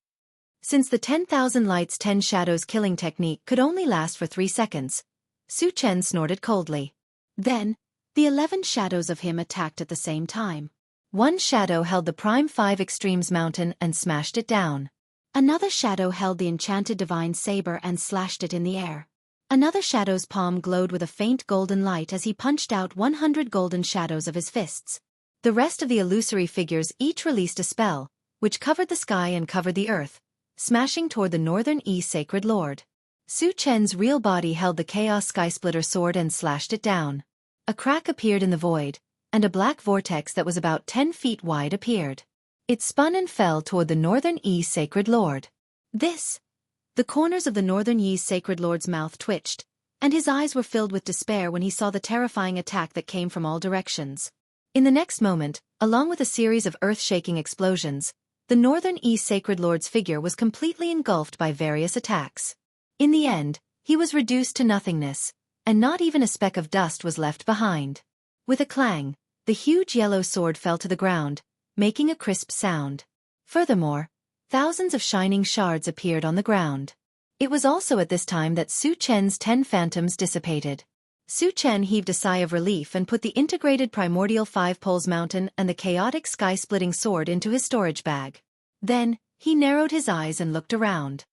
Since the 10,000 lights 10 shadows killing technique could only last for 3 seconds, Su Chen snorted coldly. Then, the 11 shadows of him attacked at the same time. One shadow held the Prime 5 Extremes mountain and smashed it down. Another shadow held the enchanted divine saber and slashed it in the air. Another shadow's palm glowed with a faint golden light as he punched out 100 golden shadows of his fists. The rest of the illusory figures each released a spell, which covered the sky and covered the earth, smashing toward the Northern Yi sacred lord. Su Chen's real body held the Chaos Skysplitter sword and slashed it down. A crack appeared in the void, and a black vortex that was about 10 feet wide appeared. It spun and fell toward the Northern Yi sacred lord. The corners of the Northern Yi's sacred lord's mouth twitched, and his eyes were filled with despair when he saw the terrifying attack that came from all directions. In the next moment, along with a series of earth-shaking explosions, the Northern Yi sacred lord's figure was completely engulfed by various attacks. In the end, he was reduced to nothingness, and not even a speck of dust was left behind. With a clang, the huge yellow sword fell to the ground, making a crisp sound. Furthermore, thousands of shining shards appeared on the ground. It was also at this time that Su Chen's 10 phantoms dissipated. Su Chen heaved a sigh of relief and put the integrated primordial 5 poles mountain and the chaotic sky-splitting sword into his storage bag. Then, he narrowed his eyes and looked around.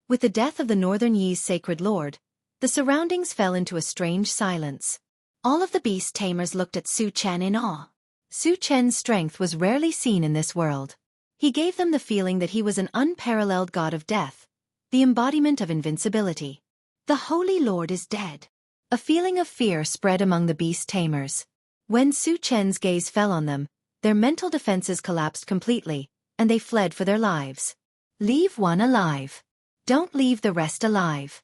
With the death of the Northern Yi's sacred lord, the surroundings fell into a strange silence. All of the beast tamers looked at Su Chen in awe. Su Chen's strength was rarely seen in this world. He gave them the feeling that he was an unparalleled god of death, the embodiment of invincibility. The Holy Lord is dead. A feeling of fear spread among the beast tamers. When Su Chen's gaze fell on them, their mental defenses collapsed completely, and they fled for their lives. Leave one alive. Don't leave the rest alive.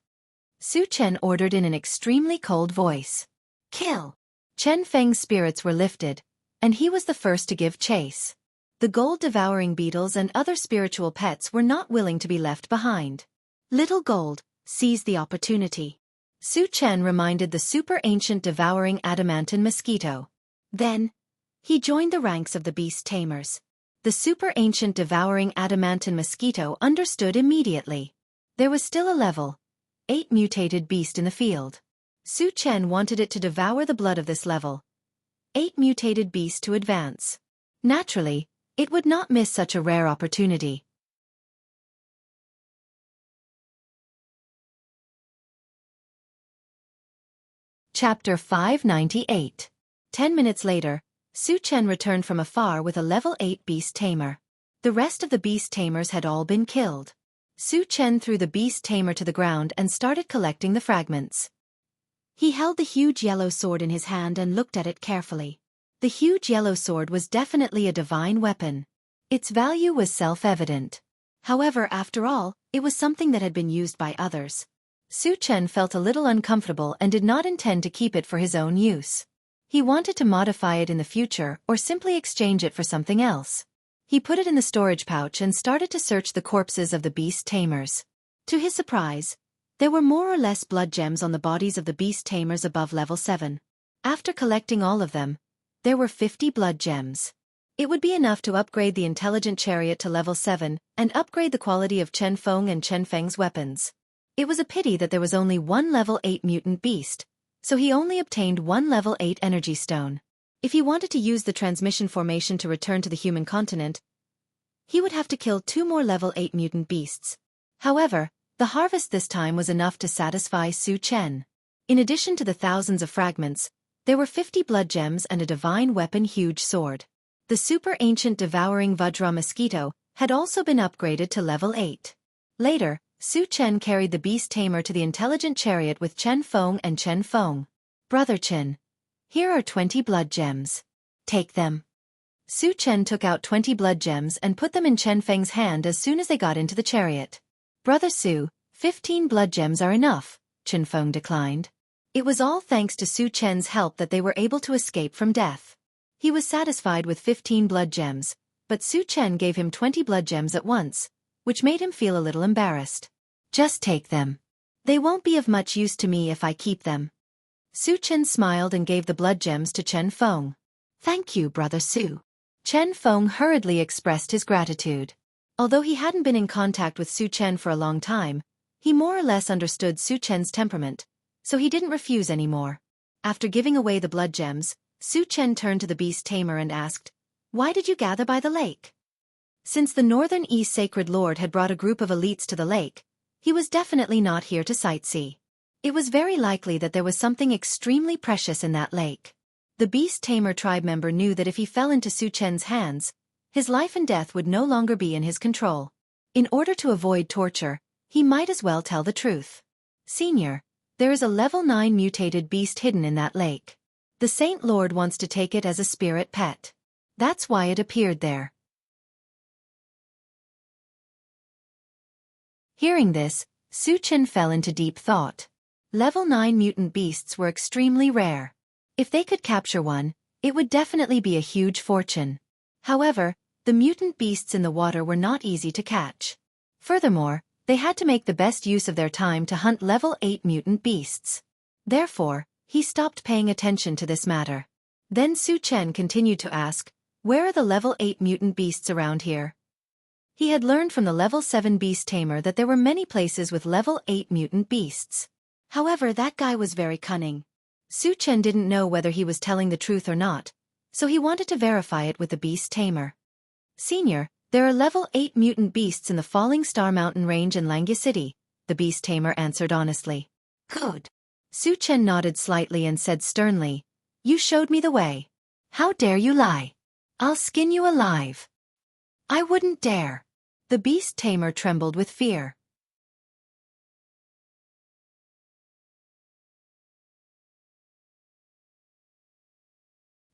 Su Chen ordered in an extremely cold voice. Kill! Chen Feng's spirits were lifted, and he was the first to give chase. The gold-devouring beetles and other spiritual pets were not willing to be left behind. Little Gold seized the opportunity. Su Chen reminded the super-ancient devouring adamantine mosquito. Then, he joined the ranks of the beast tamers. The super-ancient devouring adamantine mosquito understood immediately. There was still a level 8 mutated beast in the field. Su Chen wanted it to devour the blood of this level 8 mutated beast to advance. Naturally, it would not miss such a rare opportunity. Chapter 598. 10 minutes later, Su Chen returned from afar with a level 8 beast tamer. The rest of the beast tamers had all been killed. Su Chen threw the beast tamer to the ground and started collecting the fragments. He held the huge yellow sword in his hand and looked at it carefully. The huge yellow sword was definitely a divine weapon. Its value was self-evident. However, after all, it was something that had been used by others. Su Chen felt a little uncomfortable and did not intend to keep it for his own use. He wanted to modify it in the future or simply exchange it for something else. He put it in the storage pouch and started to search the corpses of the beast tamers. To his surprise, there were more or less blood gems on the bodies of the beast tamers above level 7. After collecting all of them, there were 50 blood gems. It would be enough to upgrade the intelligent chariot to level 7 and upgrade the quality of Chen Feng and Chen Feng's weapons. It was a pity that there was only one level 8 mutant beast, so he only obtained one level 8 energy stone. If he wanted to use the transmission formation to return to the human continent, he would have to kill 2 more level 8 mutant beasts. However, the harvest this time was enough to satisfy Su Chen. In addition to the thousands of fragments, there were 50 blood gems and a divine weapon huge sword. The super-ancient devouring Vajra mosquito had also been upgraded to level 8. Later, Su Chen carried the beast tamer to the intelligent chariot with Chen Feng and Chen Feng. Brother Chen, here are 20 blood gems. Take them. Su Chen took out 20 blood gems and put them in Chen Feng's hand as soon as they got into the chariot. Brother Su, 15 blood gems are enough, Chen Feng declined. It was all thanks to Su Chen's help that they were able to escape from death. He was satisfied with 15 blood gems, but Su Chen gave him 20 blood gems at once, which made him feel a little embarrassed. Just take them. They won't be of much use to me if I keep them. Su Chen smiled and gave the blood gems to Chen Feng. Thank you, Brother Su. Chen Feng hurriedly expressed his gratitude. Although he hadn't been in contact with Su Chen for a long time, he more or less understood Su Chen's temperament, so he didn't refuse anymore. After giving away the blood gems, Su Chen turned to the beast tamer and asked, "Why did you gather by the lake?" Since the Northern East Sacred Lord had brought a group of elites to the lake, he was definitely not here to sightsee. It was very likely that there was something extremely precious in that lake. The beast tamer tribe member knew that if he fell into Su Chen's hands, his life and death would no longer be in his control. In order to avoid torture, he might as well tell the truth. Senior, there is a level 9 mutated beast hidden in that lake. The Saint Lord wants to take it as a spirit pet. That's why it appeared there. Hearing this, Su Chen fell into deep thought. Level 9 mutant beasts were extremely rare. If they could capture one, it would definitely be a huge fortune. However, the mutant beasts in the water were not easy to catch. Furthermore, they had to make the best use of their time to hunt level 8 mutant beasts. Therefore, he stopped paying attention to this matter. Then Su Chen continued to ask, "Where are the level 8 mutant beasts around here?" He had learned from the level 7 beast tamer that there were many places with level 8 mutant beasts. However, that guy was very cunning. Su Chen didn't know whether he was telling the truth or not, so he wanted to verify it with the beast tamer. "Senior, there are level 8 mutant beasts in the Falling Star Mountain Range in Xianxia City," the beast tamer answered honestly. "Good." Su Chen nodded slightly and said sternly, "You showed me the way. How dare you lie? I'll skin you alive." "I wouldn't dare." The beast tamer trembled with fear.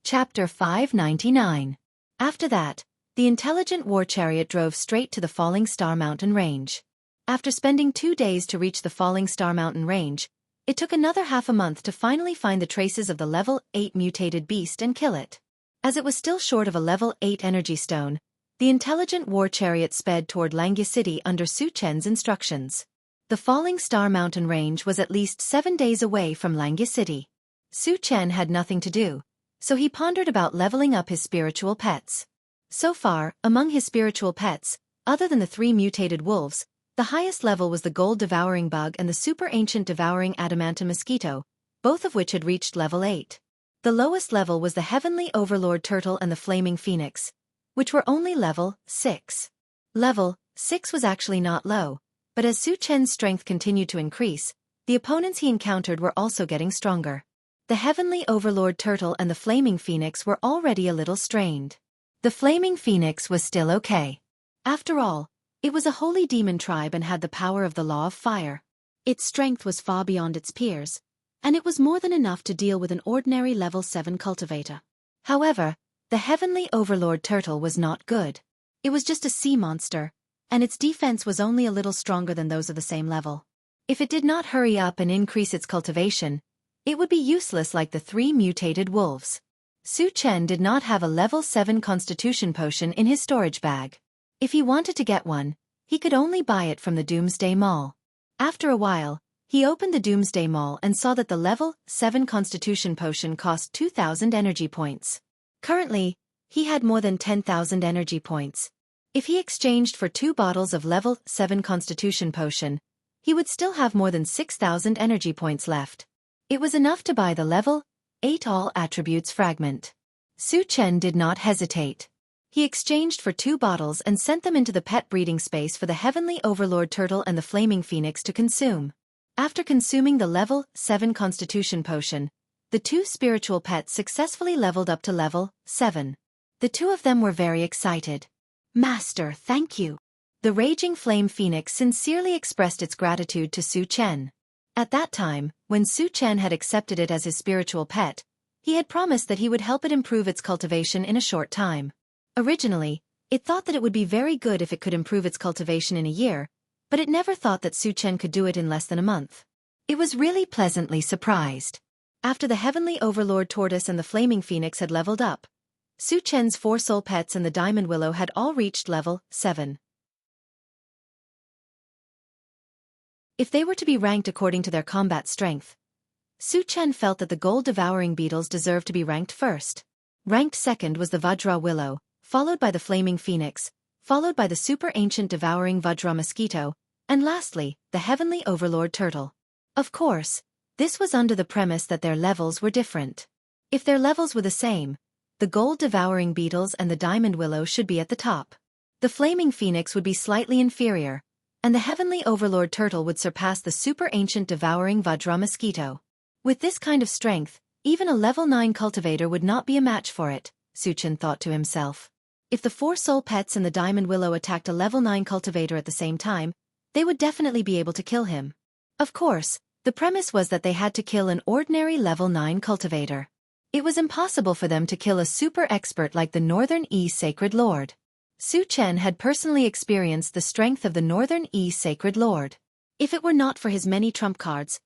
Chapter 599. After that, the intelligent war chariot drove straight to the Falling Star Mountain Range. After spending 2 days to reach the Falling Star Mountain range, it took another half a month to finally find the traces of the level 8 mutated beast and kill it. As it was still short of a level 8 energy stone, the intelligent war chariot sped toward Xianxia City under Su Chen's instructions. The Falling Star Mountain range was at least 7 days away from Xianxia City. Su Chen had nothing to do, so he pondered about leveling up his spiritual pets. So far, among his spiritual pets, other than the 3 mutated wolves, the highest level was the gold-devouring bug and the super-ancient devouring adamantium mosquito, both of which had reached level 8. The lowest level was the heavenly overlord turtle and the flaming phoenix, which were only level 6. Level 6 was actually not low, but as Su Chen's strength continued to increase, the opponents he encountered were also getting stronger. The heavenly overlord turtle and the flaming phoenix were already a little strained. The flaming phoenix was still okay. After all, it was a holy demon tribe and had the power of the law of fire. Its strength was far beyond its peers, and it was more than enough to deal with an ordinary level 7 cultivator. However, the heavenly overlord turtle was not good. It was just a sea monster, and its defense was only a little stronger than those of the same level. If it did not hurry up and increase its cultivation, it would be useless like the 3 mutated wolves. Su Chen did not have a level 7 constitution potion in his storage bag. If he wanted to get one, he could only buy it from the Doomsday Mall. After a while, he opened the Doomsday Mall and saw that the level 7 constitution potion cost 2,000 energy points. Currently, he had more than 10,000 energy points. If he exchanged for 2 bottles of level 7 constitution potion, he would still have more than 6,000 energy points left. It was enough to buy the level 8 all attributes fragment. Su Chen did not hesitate. He exchanged for 2 bottles and sent them into the pet breeding space for the heavenly overlord turtle and the flaming phoenix to consume. After consuming the level 7 constitution potion, the 2 spiritual pets successfully leveled up to level 7. The 2 of them were very excited. "Master, thank you." The raging flame phoenix sincerely expressed its gratitude to Su Chen. At that time, when Su Chen had accepted it as his spiritual pet, he had promised that he would help it improve its cultivation in a short time. Originally, it thought that it would be very good if it could improve its cultivation in a year, but it never thought that Su Chen could do it in less than a month. It was really pleasantly surprised. After the heavenly overlord tortoise and the flaming phoenix had leveled up, Su Chen's 4 soul pets and the diamond willow had all reached level 7. If they were to be ranked according to their combat strength, Su Chen felt that the gold-devouring beetles deserved to be ranked first. Ranked second was the Vajra willow, followed by the flaming phoenix, followed by the super-ancient devouring Vajra mosquito, and lastly, the heavenly overlord turtle. Of course, this was under the premise that their levels were different. If their levels were the same, the gold-devouring beetles and the diamond willow should be at the top. The flaming phoenix would be slightly inferior, and the heavenly overlord turtle would surpass the super-ancient devouring Vajra mosquito. With this kind of strength, even a level 9 cultivator would not be a match for it, Su Chen thought to himself. If the 4 soul pets and the diamond willow attacked a level 9 cultivator at the same time, they would definitely be able to kill him. Of course, the premise was that they had to kill an ordinary level 9 cultivator. It was impossible for them to kill a super expert like the Northern E Sacred Lord. Su Chen had personally experienced the strength of the Northern E Sacred Lord. If it were not for his many trump cards,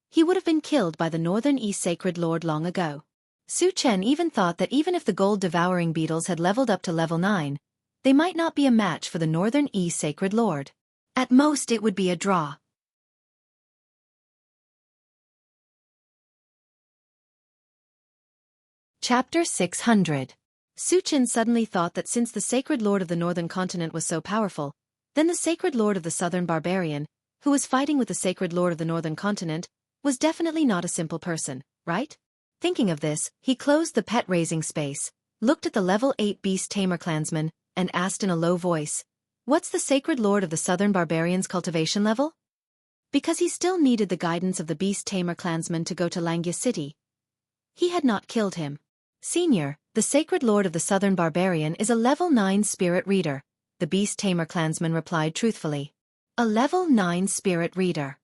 he would have been killed by the Northern E Sacred Lord long ago. Su Chen even thought that even if the gold-devouring beetles had leveled up to level 9, they might not be a match for the Northern E Sacred Lord. At most it would be a draw. Chapter 600. Su Chen suddenly thought that since the Sacred Lord of the Northern Continent was so powerful, then the Sacred Lord of the Southern Barbarian, who was fighting with the Sacred Lord of the Northern Continent, was definitely not a simple person, right? Thinking of this, he closed the pet-raising space, looked at the level 8 beast tamer clansman, and asked in a low voice, "What's the Sacred Lord of the Southern Barbarian's cultivation level?" Because he still needed the guidance of the beast tamer clansman to go to Xianxia City. He had not killed him. "Senior, the Sacred Lord of the Southern Barbarian is a level 9 spirit reader," the beast tamer clansman replied truthfully. A level 9 spirit reader.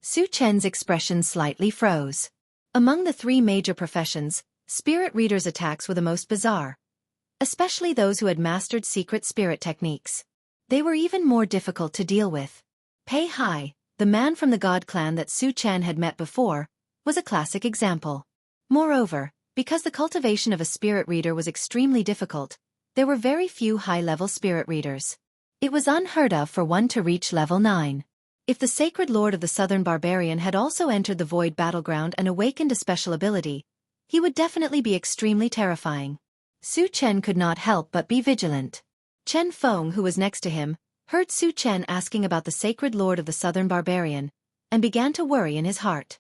Su Chen's expression slightly froze. Among the 3 major professions, spirit readers' attacks were the most bizarre, especially those who had mastered secret spirit techniques. They were even more difficult to deal with. Pei Hai, the man from the god clan that Su Chen had met before, was a classic example. Moreover, because the cultivation of a spirit reader was extremely difficult, there were very few high-level spirit readers. It was unheard of for one to reach level 9. If the Sacred Lord of the Southern Barbarian had also entered the Void Battleground and awakened a special ability, he would definitely be extremely terrifying. Su Chen could not help but be vigilant. Chen Feng, who was next to him, heard Su Chen asking about the Sacred Lord of the Southern Barbarian, and began to worry in his heart.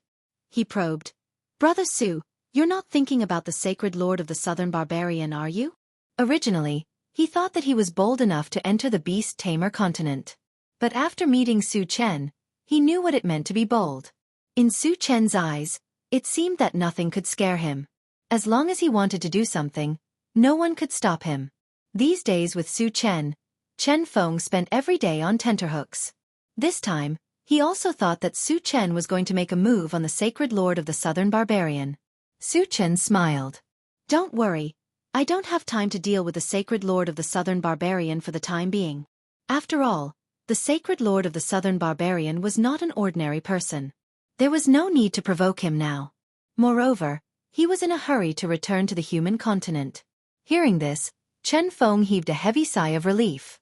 He probed, "Brother Su, you're not thinking about the Sacred Lord of the Southern Barbarian, are you?" Originally, he thought that he was bold enough to enter the Beast Tamer continent. But after meeting Su Chen, he knew what it meant to be bold. In Su Chen's eyes, it seemed that nothing could scare him. As long as he wanted to do something, no one could stop him. These days with Su Chen, Chen Feng spent every day on tenterhooks. This time, he also thought that Su Chen was going to make a move on the Sacred Lord of the Southern Barbarian. Su Chen smiled. "Don't worry, I don't have time to deal with the Sacred Lord of the Southern Barbarian for the time being. After all, the Sacred Lord of the Southern Barbarian was not an ordinary person. There was no need to provoke him now. Moreover, he was in a hurry to return to the human continent." Hearing this, Chen Feng heaved a heavy sigh of relief.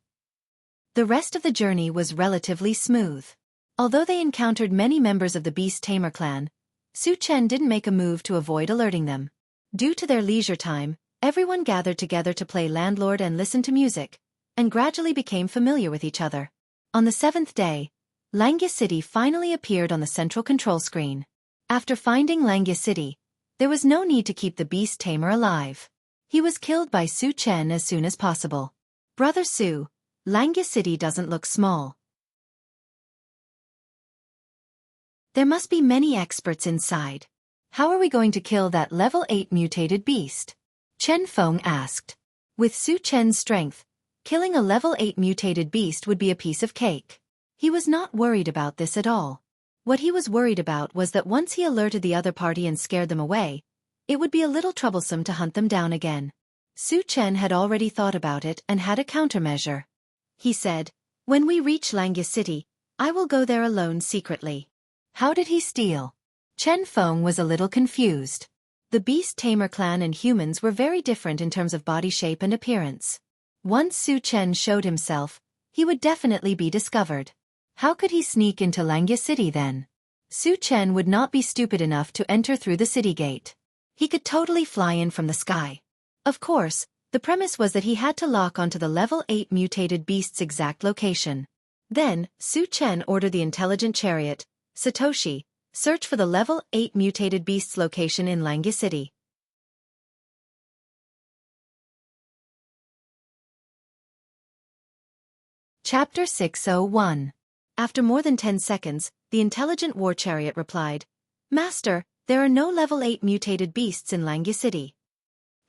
The rest of the journey was relatively smooth. Although they encountered many members of the Beast Tamer clan, Su Chen didn't make a move to avoid alerting them. Due to their leisure time, everyone gathered together to play landlord and listen to music, and gradually became familiar with each other. On the 7th day, Xianxia City finally appeared on the central control screen. After finding Xianxia City, there was no need to keep the Beast Tamer alive. He was killed by Su Chen as soon as possible. "Brother Su, Xianxia City doesn't look small. There must be many experts inside. How are we going to kill that level 8 mutated beast?" Chen Feng asked. With Su Chen's strength, killing a level 8 mutated beast would be a piece of cake. He was not worried about this at all. What he was worried about was that once he alerted the other party and scared them away, it would be a little troublesome to hunt them down again. Su Chen had already thought about it and had a countermeasure. He said, "When we reach Xianxia City, I will go there alone secretly." How did he steal? Chen Feng was a little confused. The Beast Tamer clan and humans were very different in terms of body shape and appearance. Once Su Chen showed himself, he would definitely be discovered. How could he sneak into Xianxia City then? Su Chen would not be stupid enough to enter through the city gate. He could totally fly in from the sky. Of course, the premise was that he had to lock onto the level 8 mutated beast's exact location. Then, Su Chen ordered the intelligent chariot, Satoshi, search for the level 8 mutated beast's location in Xianxia City. Chapter 601. After more than 10 seconds, the intelligent war chariot replied, "Master, there are no level 8 mutated beasts in Xianxia City."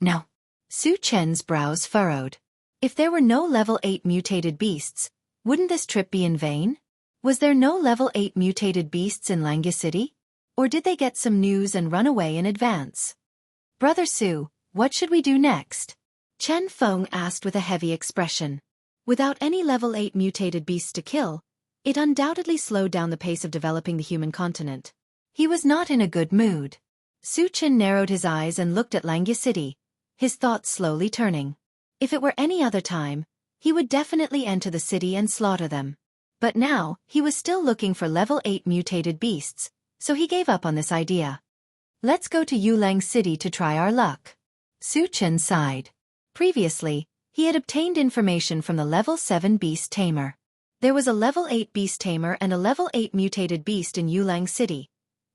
"No." Su Chen's brows furrowed. If there were no level 8 mutated beasts, wouldn't this trip be in vain? Was there no level 8 mutated beasts in Xianxia City? Or did they get some news and run away in advance? "Brother Su, what should we do next?" Chen Feng asked with a heavy expression. Without any level 8 mutated beasts to kill, it undoubtedly slowed down the pace of developing the human continent. He was not in a good mood. Su Chen narrowed his eyes and looked at Xianxia City, his thoughts slowly turning. If it were any other time, he would definitely enter the city and slaughter them. But now, he was still looking for level 8 mutated beasts, so he gave up on this idea. "Let's go to Yulang City to try our luck." Su Chen sighed. Previously, he had obtained information from the level 7 Beast Tamer. There was a level 8 Beast Tamer and a level 8 mutated beast in Yulang City,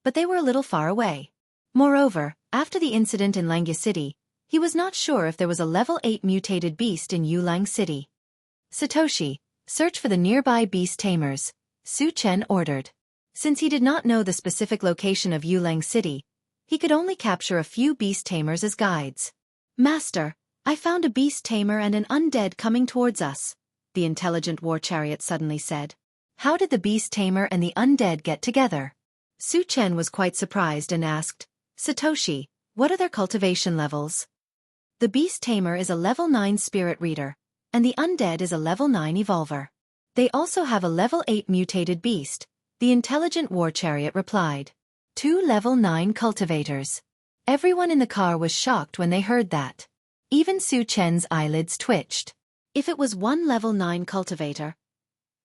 but they were a little far away. Moreover, after the incident in Xianxia City, he was not sure if there was a level 8 mutated beast in Yulang City. "Satoshi, search for the nearby beast tamers," Su Chen ordered. Since he did not know the specific location of Yulang City, he could only capture a few beast tamers as guides. "Master, I found a beast tamer and an undead coming towards us," the intelligent war chariot suddenly said. How did the beast tamer and the undead get together? Su Chen was quite surprised and asked, "Satoshi, what are their cultivation levels?" "The beast tamer is a level 9 spirit reader, and the undead is a level 9 evolver." They also have a level 8 mutated beast, the intelligent war chariot replied. 2 level 9 cultivators. Everyone in the car was shocked when they heard that. Even Su Chen's eyelids twitched. If it was 1 level 9 cultivator,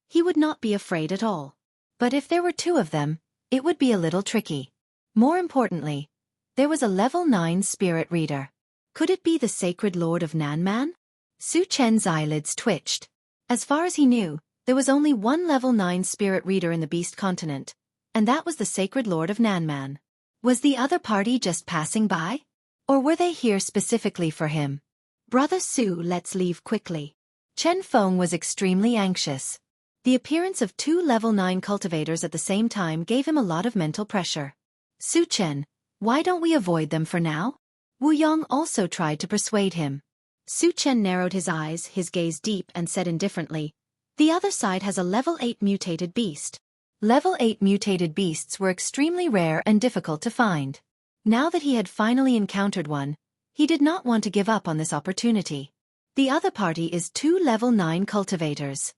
he would not be afraid at all. But if there were 2 of them, it would be a little tricky. More importantly, there was a level 9 spirit reader. Could it be the sacred lord of Nanman? Su Chen's eyelids twitched. As far as he knew, there was only 1 level 9 spirit reader in the Beast Continent, and that was the sacred lord of Nanman. Was the other party just passing by? Or were they here specifically for him? Brother Su, let's leave quickly. Chen Feng was extremely anxious. The appearance of 2 level 9 cultivators at the same time gave him a lot of mental pressure. Su Chen, why don't we avoid them for now? Wu Yong also tried to persuade him. Su Chen narrowed his eyes, his gaze deep, and said indifferently, the other side has a level 8 mutated beast. Level 8 mutated beasts were extremely rare and difficult to find. Now that he had finally encountered one, he did not want to give up on this opportunity. The other party is 2 level 9 cultivators.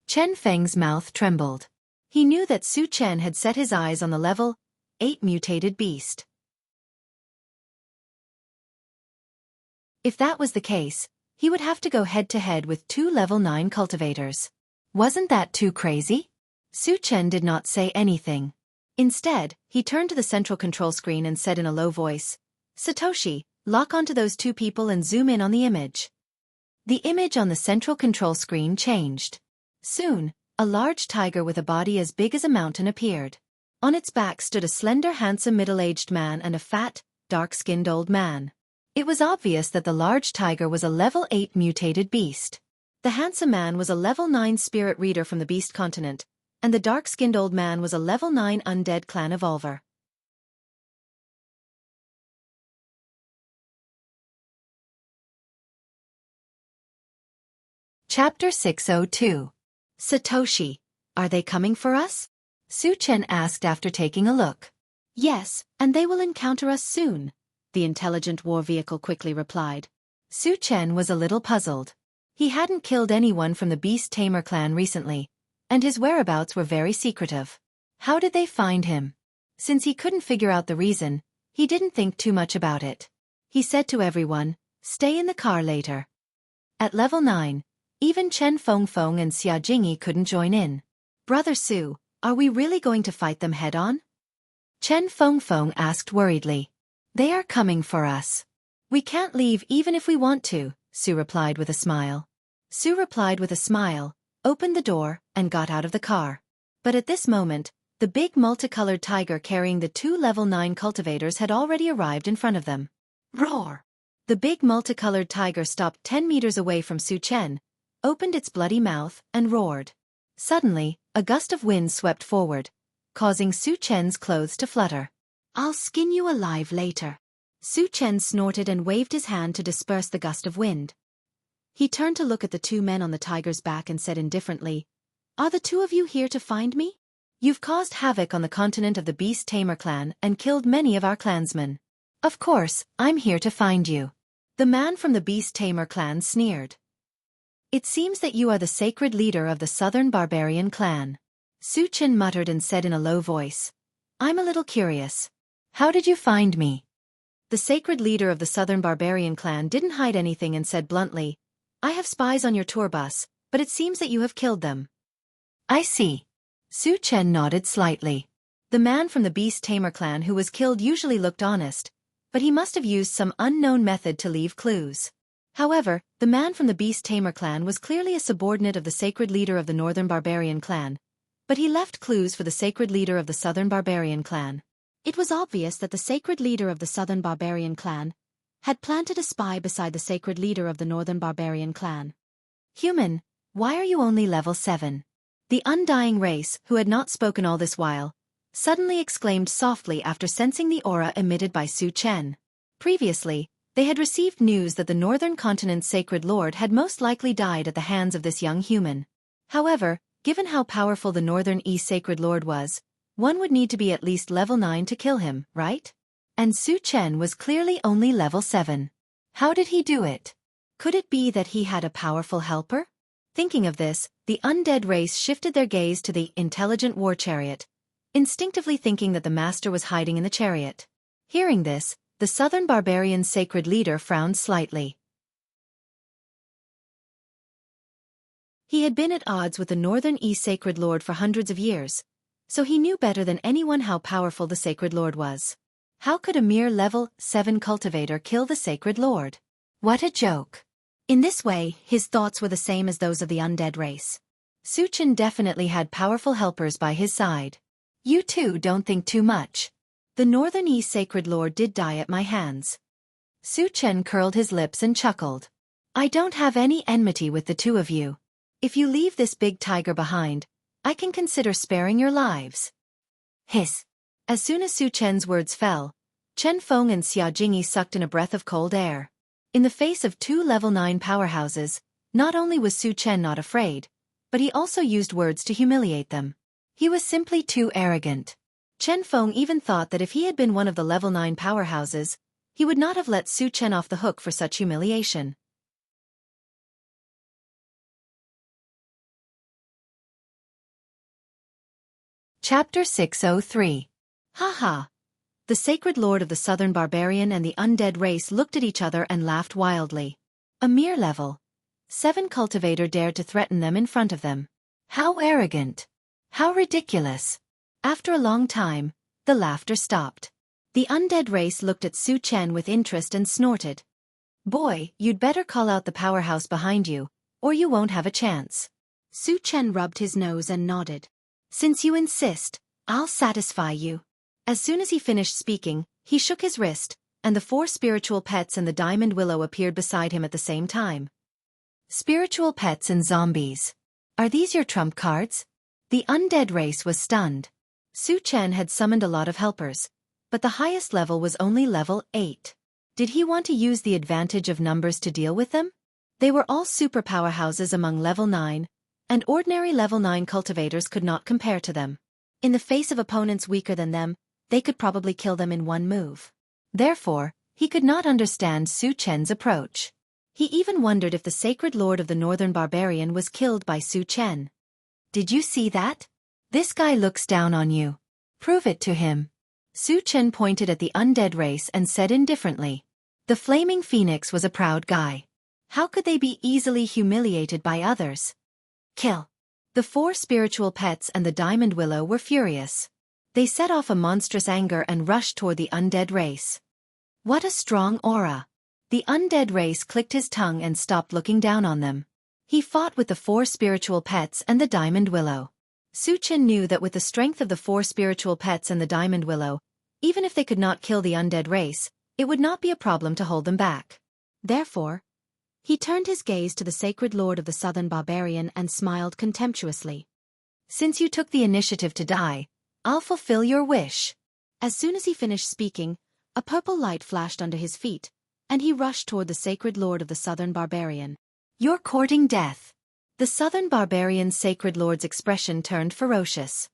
Chen Feng's mouth trembled. He knew that Su Chen had set his eyes on the level 8 mutated beast. If that was the case, he would have to go head-to-head with 2 level 9 cultivators. Wasn't that too crazy? Su Chen did not say anything. Instead, he turned to the central control screen and said in a low voice, Satoshi, lock onto those 2 people and zoom in on the image. The image on the central control screen changed. Soon, a large tiger with a body as big as a mountain appeared. On its back stood a slender, handsome middle-aged man and a fat, dark-skinned old man. It was obvious that the large tiger was a level 8 mutated beast. The handsome man was a level 9 spirit reader from the Beast Continent, and the dark-skinned old man was a level 9 undead clan evolver. Chapter 602. Satoshi, are they coming for us? Su Chen asked after taking a look. Yes, and they will encounter us soon, the intelligent war vehicle quickly replied. Su Chen was a little puzzled. He hadn't killed anyone from the Beast Tamer clan recently, and his whereabouts were very secretive. How did they find him? Since he couldn't figure out the reason, he didn't think too much about it. He said to everyone, stay in the car later. At level 9, even Chen Feng and Xia Jingyi couldn't join in. Brother Su, are we really going to fight them head-on? Chen Feng asked worriedly. They are coming for us. We can't leave even if we want to, Su replied with a smile. Su replied with a smile, opened the door, and got out of the car. But at this moment, the big multicolored tiger carrying the 2 level 9 cultivators had already arrived in front of them. Roar! The big multicolored tiger stopped 10 meters away from Su Chen, opened its bloody mouth, and roared. Suddenly, a gust of wind swept forward, causing Su Chen's clothes to flutter. I'll skin you alive later. Su Chen snorted and waved his hand to disperse the gust of wind. He turned to look at the 2 men on the tiger's back and said indifferently, are the 2 of you here to find me? You've caused havoc on the continent of the Beast Tamer clan and killed many of our clansmen. Of course, I'm here to find you. The man from the Beast Tamer clan sneered. It seems that you are the sacred leader of the Southern Barbarian clan. Su Chen muttered and said in a low voice, I'm a little curious. How did you find me? The sacred leader of the Southern Barbarian clan didn't hide anything and said bluntly, I have spies on your tour bus, but it seems that you have killed them. I see. Su Chen nodded slightly. The man from the Beast Tamer clan who was killed usually looked honest, but he must have used some unknown method to leave clues. However, the man from the Beast Tamer clan was clearly a subordinate of the sacred leader of the Northern Barbarian clan, but he left clues for the sacred leader of the Southern Barbarian clan. It was obvious that the sacred leader of the Southern Barbarian clan had planted a spy beside the sacred leader of the Northern Barbarian clan. Human, why are you only level 7? The undying race, who had not spoken all this while, suddenly exclaimed softly after sensing the aura emitted by Su Chen. Previously, they had received news that the Northern Continent's sacred lord had most likely died at the hands of this young human. However, given how powerful the Northern East sacred lord was, one would need to be at least level 9 to kill him, right? And Su Chen was clearly only level 7. How did he do it? Could it be that he had a powerful helper? Thinking of this, the undead race shifted their gaze to the intelligent war chariot, instinctively thinking that the master was hiding in the chariot. Hearing this, the southern barbarian's sacred leader frowned slightly. He had been at odds with the northern East sacred lord for hundreds of years, so he knew better than anyone how powerful the sacred lord was. How could a mere level 7 cultivator kill the sacred lord? What a joke! In this way, his thoughts were the same as those of the undead race. Su Chen definitely had powerful helpers by his side. You two don't think too much. The northern East sacred lord did die at my hands. Su Chen curled his lips and chuckled. I don't have any enmity with the two of you. If you leave this big tiger behind, I can consider sparing your lives. Hiss. As soon as Su Chen's words fell, Chen Feng and Xia Jingyi sucked in a breath of cold air. In the face of 2 level 9 powerhouses, not only was Su Chen not afraid, but he also used words to humiliate them. He was simply too arrogant. Chen Feng even thought that if he had been one of the level 9 powerhouses, he would not have let Su Chen off the hook for such humiliation. Chapter 603. Ha. The sacred lord of the southern barbarian and the undead race looked at each other and laughed wildly. A mere level 7 cultivator dared to threaten them in front of them. How arrogant! How ridiculous! After a long time, the laughter stopped. The undead race looked at Su Chen with interest and snorted. Boy, you'd better call out the powerhouse behind you, or you won't have a chance. Su Chen rubbed his nose and nodded. Since you insist, I'll satisfy you. As soon as he finished speaking, he shook his wrist, and the 4 spiritual pets and the diamond willow appeared beside him at the same time. Spiritual pets and zombies. Are these your trump cards? The undead race was stunned. Su Chen had summoned a lot of helpers, but the highest level was only level 8. Did he want to use the advantage of numbers to deal with them? They were all super powerhouses among level 9, and ordinary level 9 cultivators could not compare to them. In the face of opponents weaker than them, they could probably kill them in one move. Therefore, he could not understand Su Chen's approach. He even wondered if the sacred lord of the northern barbarian was killed by Su Chen. Did you see that? This guy looks down on you. Prove it to him. Su Chen pointed at the undead race and said indifferently. The flaming phoenix was a proud guy. How could they be easily humiliated by others? Kill. The 4 spiritual pets and the diamond willow were furious. They set off a monstrous anger and rushed toward the undead race. What a strong aura! The undead race clicked his tongue and stopped looking down on them. He fought with the 4 spiritual pets and the diamond willow. Su Chen knew that with the strength of the 4 spiritual pets and the diamond willow, even if they could not kill the undead race, it would not be a problem to hold them back. Therefore, he turned his gaze to the sacred lord of the southern barbarian and smiled contemptuously. Since you took the initiative to die, I'll fulfill your wish. As soon as he finished speaking, a purple light flashed under his feet, and he rushed toward the sacred lord of the southern barbarian. You're courting death. The southern barbarian's sacred lord's expression turned ferocious.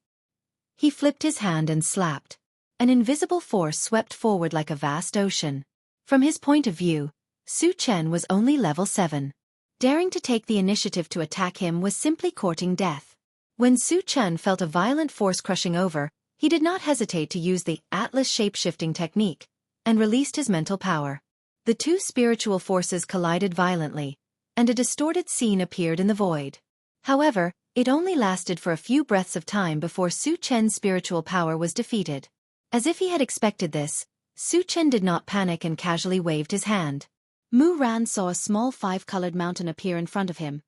He flipped his hand and slapped. An invisible force swept forward like a vast ocean. From his point of view, Su Chen was only level 7. Daring to take the initiative to attack him was simply courting death. When Su Chen felt a violent force crushing over, he did not hesitate to use the Atlas shape-shifting technique, and released his mental power. The 2 spiritual forces collided violently, and a distorted scene appeared in the void. However, it only lasted for a few breaths of time before Su Chen's spiritual power was defeated. As if he had expected this, Su Chen did not panic and casually waved his hand. Mu Ran saw a small 5-colored mountain appear in front of him,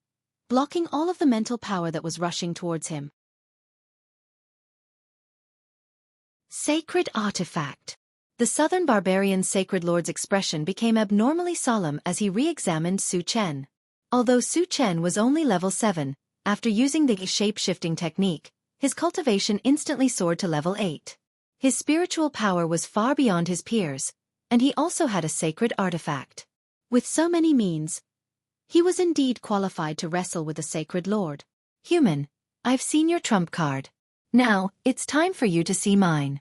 blocking all of the mental power that was rushing towards him. Sacred artifact. The southern barbarian's sacred lord's expression became abnormally solemn as he re-examined Su Chen. Although Su Chen was only level 7, after using the shape-shifting technique, his cultivation instantly soared to level 8. His spiritual power was far beyond his peers, and he also had a sacred artifact. With so many means, he was indeed qualified to wrestle with the sacred lord. Human, I've seen your trump card. Now, it's time for you to see mine.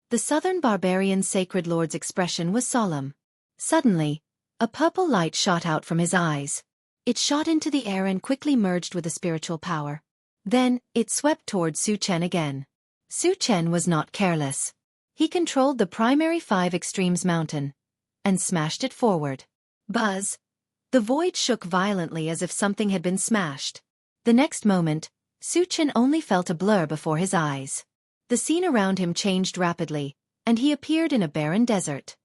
The southern barbarian's sacred lord's expression was solemn. Suddenly, a purple light shot out from his eyes. It shot into the air and quickly merged with the spiritual power. Then, it swept toward Su Chen again. Su Chen was not careless. He controlled the primary 5 extremes mountain and smashed it forward. Buzz! The void shook violently as if something had been smashed. The next moment, Su Chen only felt a blur before his eyes. The scene around him changed rapidly, and he appeared in a barren desert.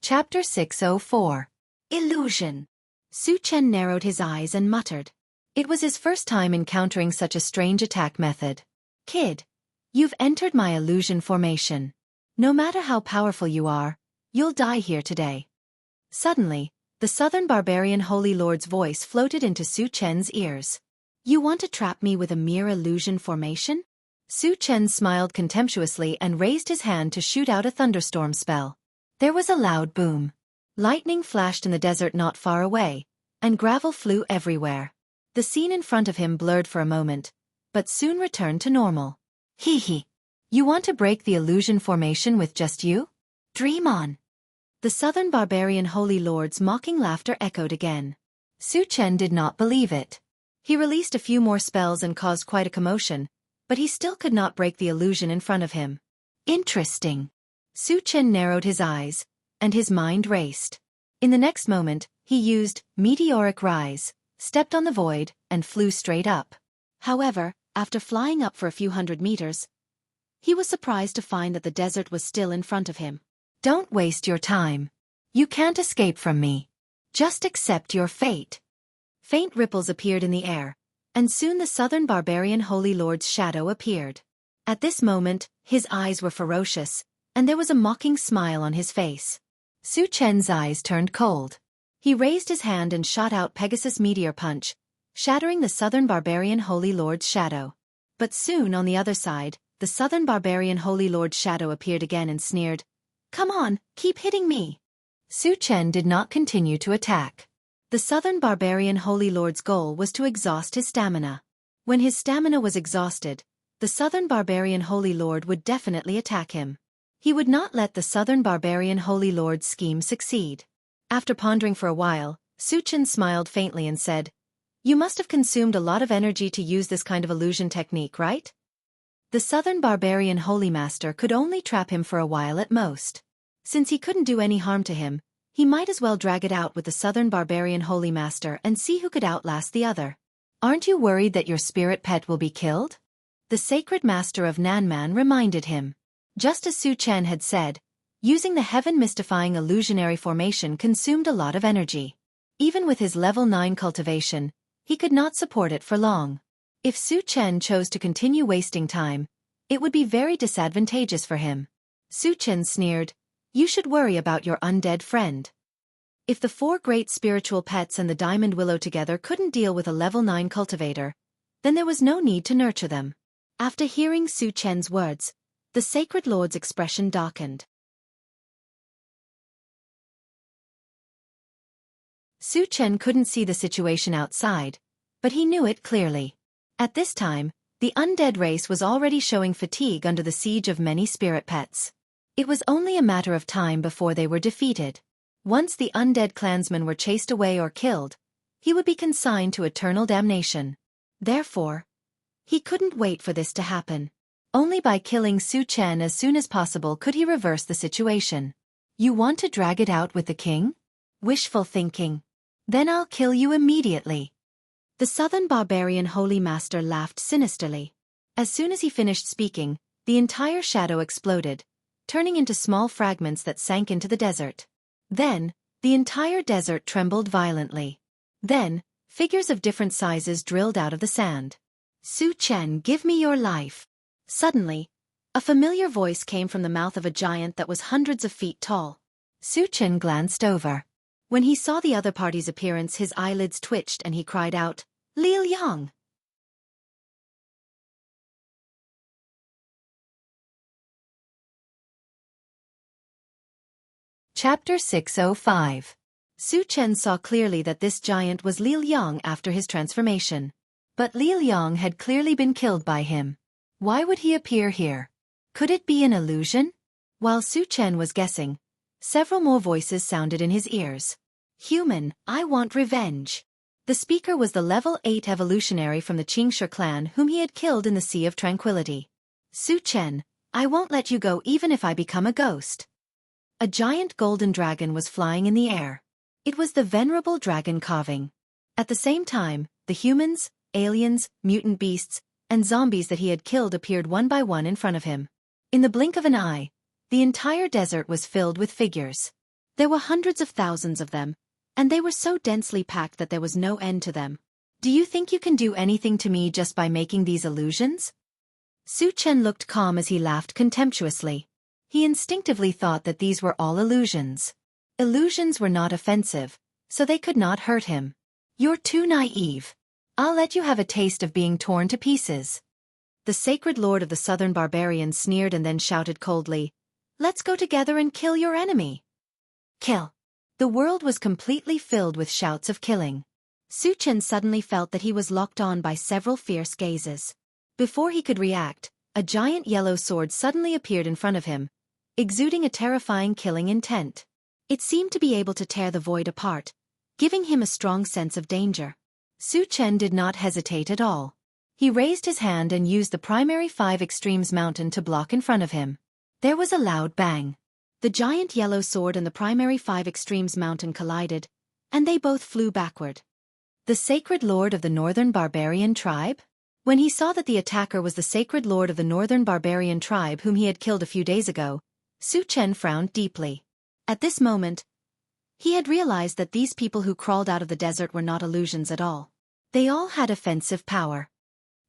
Chapter 604. Illusion. Su Chen narrowed his eyes and muttered. It was his first time encountering such a strange attack method. Kid, you've entered my illusion formation. No matter how powerful you are, you'll die here today. Suddenly, the Southern Barbarian Holy Lord's voice floated into Su Chen's ears. You want to trap me with a mere illusion formation? Su Chen smiled contemptuously and raised his hand to shoot out a thunderstorm spell. There was a loud boom. Lightning flashed in the desert not far away, and gravel flew everywhere. The scene in front of him blurred for a moment, but soon returned to normal. Hee hee. You want to break the illusion formation with just you? Dream on. The Southern Barbarian Holy Lord's mocking laughter echoed again. Su Chen did not believe it. He released a few more spells and caused quite a commotion, but he still could not break the illusion in front of him. Interesting. Su Chen narrowed his eyes, and his mind raced. In the next moment, he used Meteoric Rise, stepped on the void, and flew straight up. However, after flying up for a few hundred meters, he was surprised to find that the desert was still in front of him. Don't waste your time. You can't escape from me. Just accept your fate. Faint ripples appeared in the air, and soon the Southern Barbarian Holy Lord's shadow appeared. At this moment, his eyes were ferocious, and there was a mocking smile on his face. Su Chen's eyes turned cold. He raised his hand and shot out Pegasus Meteor Punch, shattering the Southern Barbarian Holy Lord's shadow. But soon on the other side, the Southern Barbarian Holy Lord's shadow appeared again and sneered, Come on, keep hitting me. Su Chen did not continue to attack. The Southern Barbarian Holy Lord's goal was to exhaust his stamina. When his stamina was exhausted, the Southern Barbarian Holy Lord would definitely attack him. He would not let the Southern Barbarian Holy Lord's scheme succeed. After pondering for a while, Su Chen smiled faintly and said, You must have consumed a lot of energy to use this kind of illusion technique, right? The Southern Barbarian Holy Master could only trap him for a while at most. Since he couldn't do any harm to him, he might as well drag it out with the Southern Barbarian Holy Master and see who could outlast the other. Aren't you worried that your spirit pet will be killed? The Sacred Master of Nanman reminded him. Just as Su Chen had said, using the heaven-mystifying illusionary formation consumed a lot of energy. Even with his level 9 cultivation, he could not support it for long. If Su Chen chose to continue wasting time, it would be very disadvantageous for him. Su Chen sneered, You should worry about your undead friend. If the 4 great spiritual pets and the diamond willow together couldn't deal with a level 9 cultivator, then there was no need to nurture them. After hearing Su Chen's words, the Sacred Lord's expression darkened. Su Chen couldn't see the situation outside, but he knew it clearly. At this time, the undead race was already showing fatigue under the siege of many spirit pets. It was only a matter of time before they were defeated. Once the undead clansmen were chased away or killed, he would be consigned to eternal damnation. Therefore, he couldn't wait for this to happen. Only by killing Su Chen as soon as possible could he reverse the situation. You want to drag it out with the king? Wishful thinking. Then I'll kill you immediately. The Southern Barbarian Holy Master laughed sinisterly. As soon as he finished speaking, the entire shadow exploded, turning into small fragments that sank into the desert. Then, the entire desert trembled violently. Then, figures of different sizes drilled out of the sand. Su Chen, give me your life. Suddenly, a familiar voice came from the mouth of a giant that was hundreds of feet tall. Su Chen glanced over. When he saw the other party's appearance, his eyelids twitched and he cried out, Li Liang! Chapter 605. Su Chen saw clearly that this giant was Li Liang after his transformation. But Li Liang had clearly been killed by him. Why would he appear here? Could it be an illusion? While Su Chen was guessing, several more voices sounded in his ears. Human, I want revenge. The speaker was the level 8 evolutionary from the Xianxia clan whom he had killed in the Sea of Tranquility. Su Chen, I won't let you go even if I become a ghost. A giant golden dragon was flying in the air. It was the venerable dragon Kaving. At the same time, the humans, aliens, mutant beasts, and zombies that he had killed appeared one by one in front of him. In the blink of an eye, the entire desert was filled with figures. There were hundreds of thousands of them, and they were so densely packed that there was no end to them. Do you think you can do anything to me just by making these illusions? Su Chen looked calm as he laughed contemptuously. He instinctively thought that these were all illusions. Illusions were not offensive, so they could not hurt him. You're too naive. I'll let you have a taste of being torn to pieces. The sacred lord of the southern barbarians sneered and then shouted coldly, Let's go together and kill your enemy. Kill. The world was completely filled with shouts of killing. Su Chen suddenly felt that he was locked on by several fierce gazes. Before he could react, a giant yellow sword suddenly appeared in front of him, exuding a terrifying killing intent. It seemed to be able to tear the void apart, giving him a strong sense of danger. Su Chen did not hesitate at all. He raised his hand and used the primary 5 extremes mountain to block in front of him. There was a loud bang. The giant yellow sword and the primary 5 extremes mountain collided, and they both flew backward. The sacred lord of the northern barbarian tribe? When he saw that the attacker was the sacred lord of the northern barbarian tribe whom he had killed a few days ago, Su Chen frowned deeply. At this moment, he had realized that these people who crawled out of the desert were not illusions at all. They all had offensive power.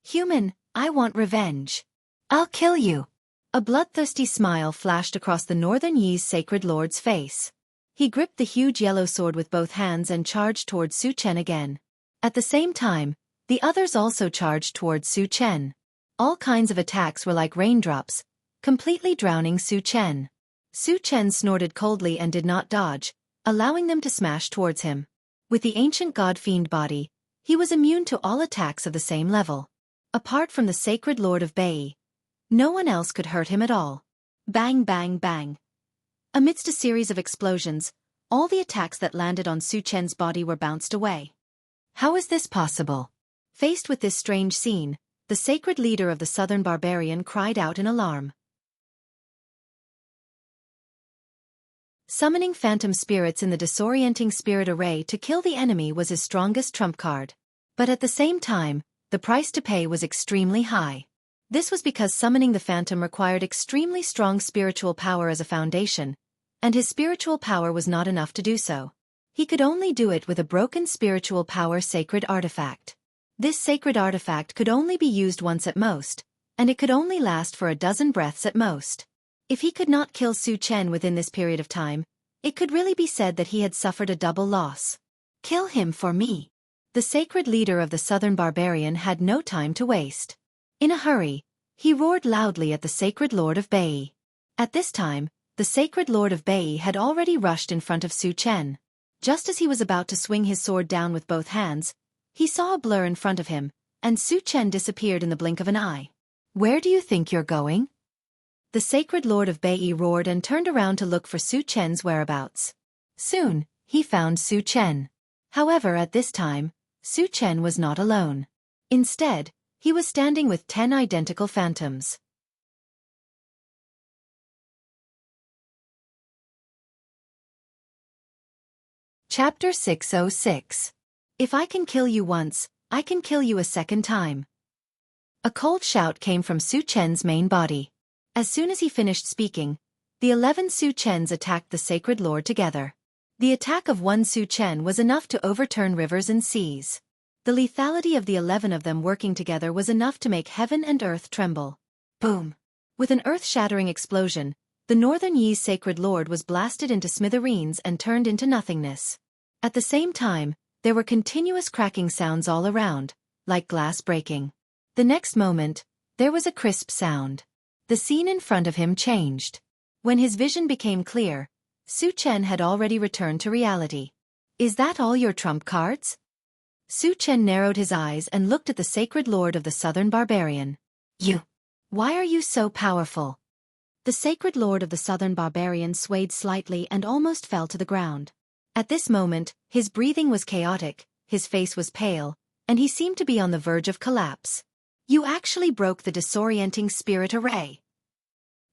Human, I want revenge. I'll kill you. A bloodthirsty smile flashed across the Northern Yi's sacred lord's face. He gripped the huge yellow sword with both hands and charged towards Su Chen again. At the same time, the others also charged towards Su Chen. All kinds of attacks were like raindrops, completely drowning Su Chen. Su Chen snorted coldly and did not dodge, allowing them to smash towards him. With the ancient god-fiend body, he was immune to all attacks of the same level. Apart from the sacred lord of Bai, no one else could hurt him at all. Bang bang bang. Amidst a series of explosions, all the attacks that landed on Su Chen's body were bounced away. How is this possible? Faced with this strange scene, the sacred leader of the southern barbarian cried out in alarm. Summoning phantom spirits in the disorienting spirit array to kill the enemy was his strongest trump card. But at the same time, the price to pay was extremely high. This was because summoning the phantom required extremely strong spiritual power as a foundation, and his spiritual power was not enough to do so. He could only do it with a broken spiritual power sacred artifact. This sacred artifact could only be used once at most, and it could only last for a dozen breaths at most. If he could not kill Su Chen within this period of time, it could really be said that he had suffered a double loss. Kill him for me. The sacred leader of the southern barbarian had no time to waste. In a hurry, he roared loudly at the sacred lord of Bai. At this time, the sacred lord of Bai had already rushed in front of Su Chen. Just as he was about to swing his sword down with both hands, he saw a blur in front of him, and Su Chen disappeared in the blink of an eye. Where do you think you're going? The sacred lord of Bai roared and turned around to look for Su Chen's whereabouts. Soon, he found Su Chen. However, at this time, Su Chen was not alone. Instead, he was standing with 10 identical phantoms. Chapter 606. If I can kill you once, I can kill you a second time. A cold shout came from Su Chen's main body. As soon as he finished speaking, the 11 Su Chens attacked the sacred lord together. The attack of one Su Chen was enough to overturn rivers and seas. The lethality of the 11 of them working together was enough to make heaven and earth tremble. Boom! With an earth-shattering explosion, the Northern Yi's sacred lord was blasted into smithereens and turned into nothingness. At the same time, there were continuous cracking sounds all around, like glass breaking. The next moment, there was a crisp sound. The scene in front of him changed. When his vision became clear, Su Chen had already returned to reality. Is that all your trump cards? Su Chen narrowed his eyes and looked at the sacred lord of the southern barbarian. You. Why are you so powerful? The sacred lord of the southern barbarian swayed slightly and almost fell to the ground. At this moment, his breathing was chaotic, his face was pale, and he seemed to be on the verge of collapse. You actually broke the disorienting spirit array.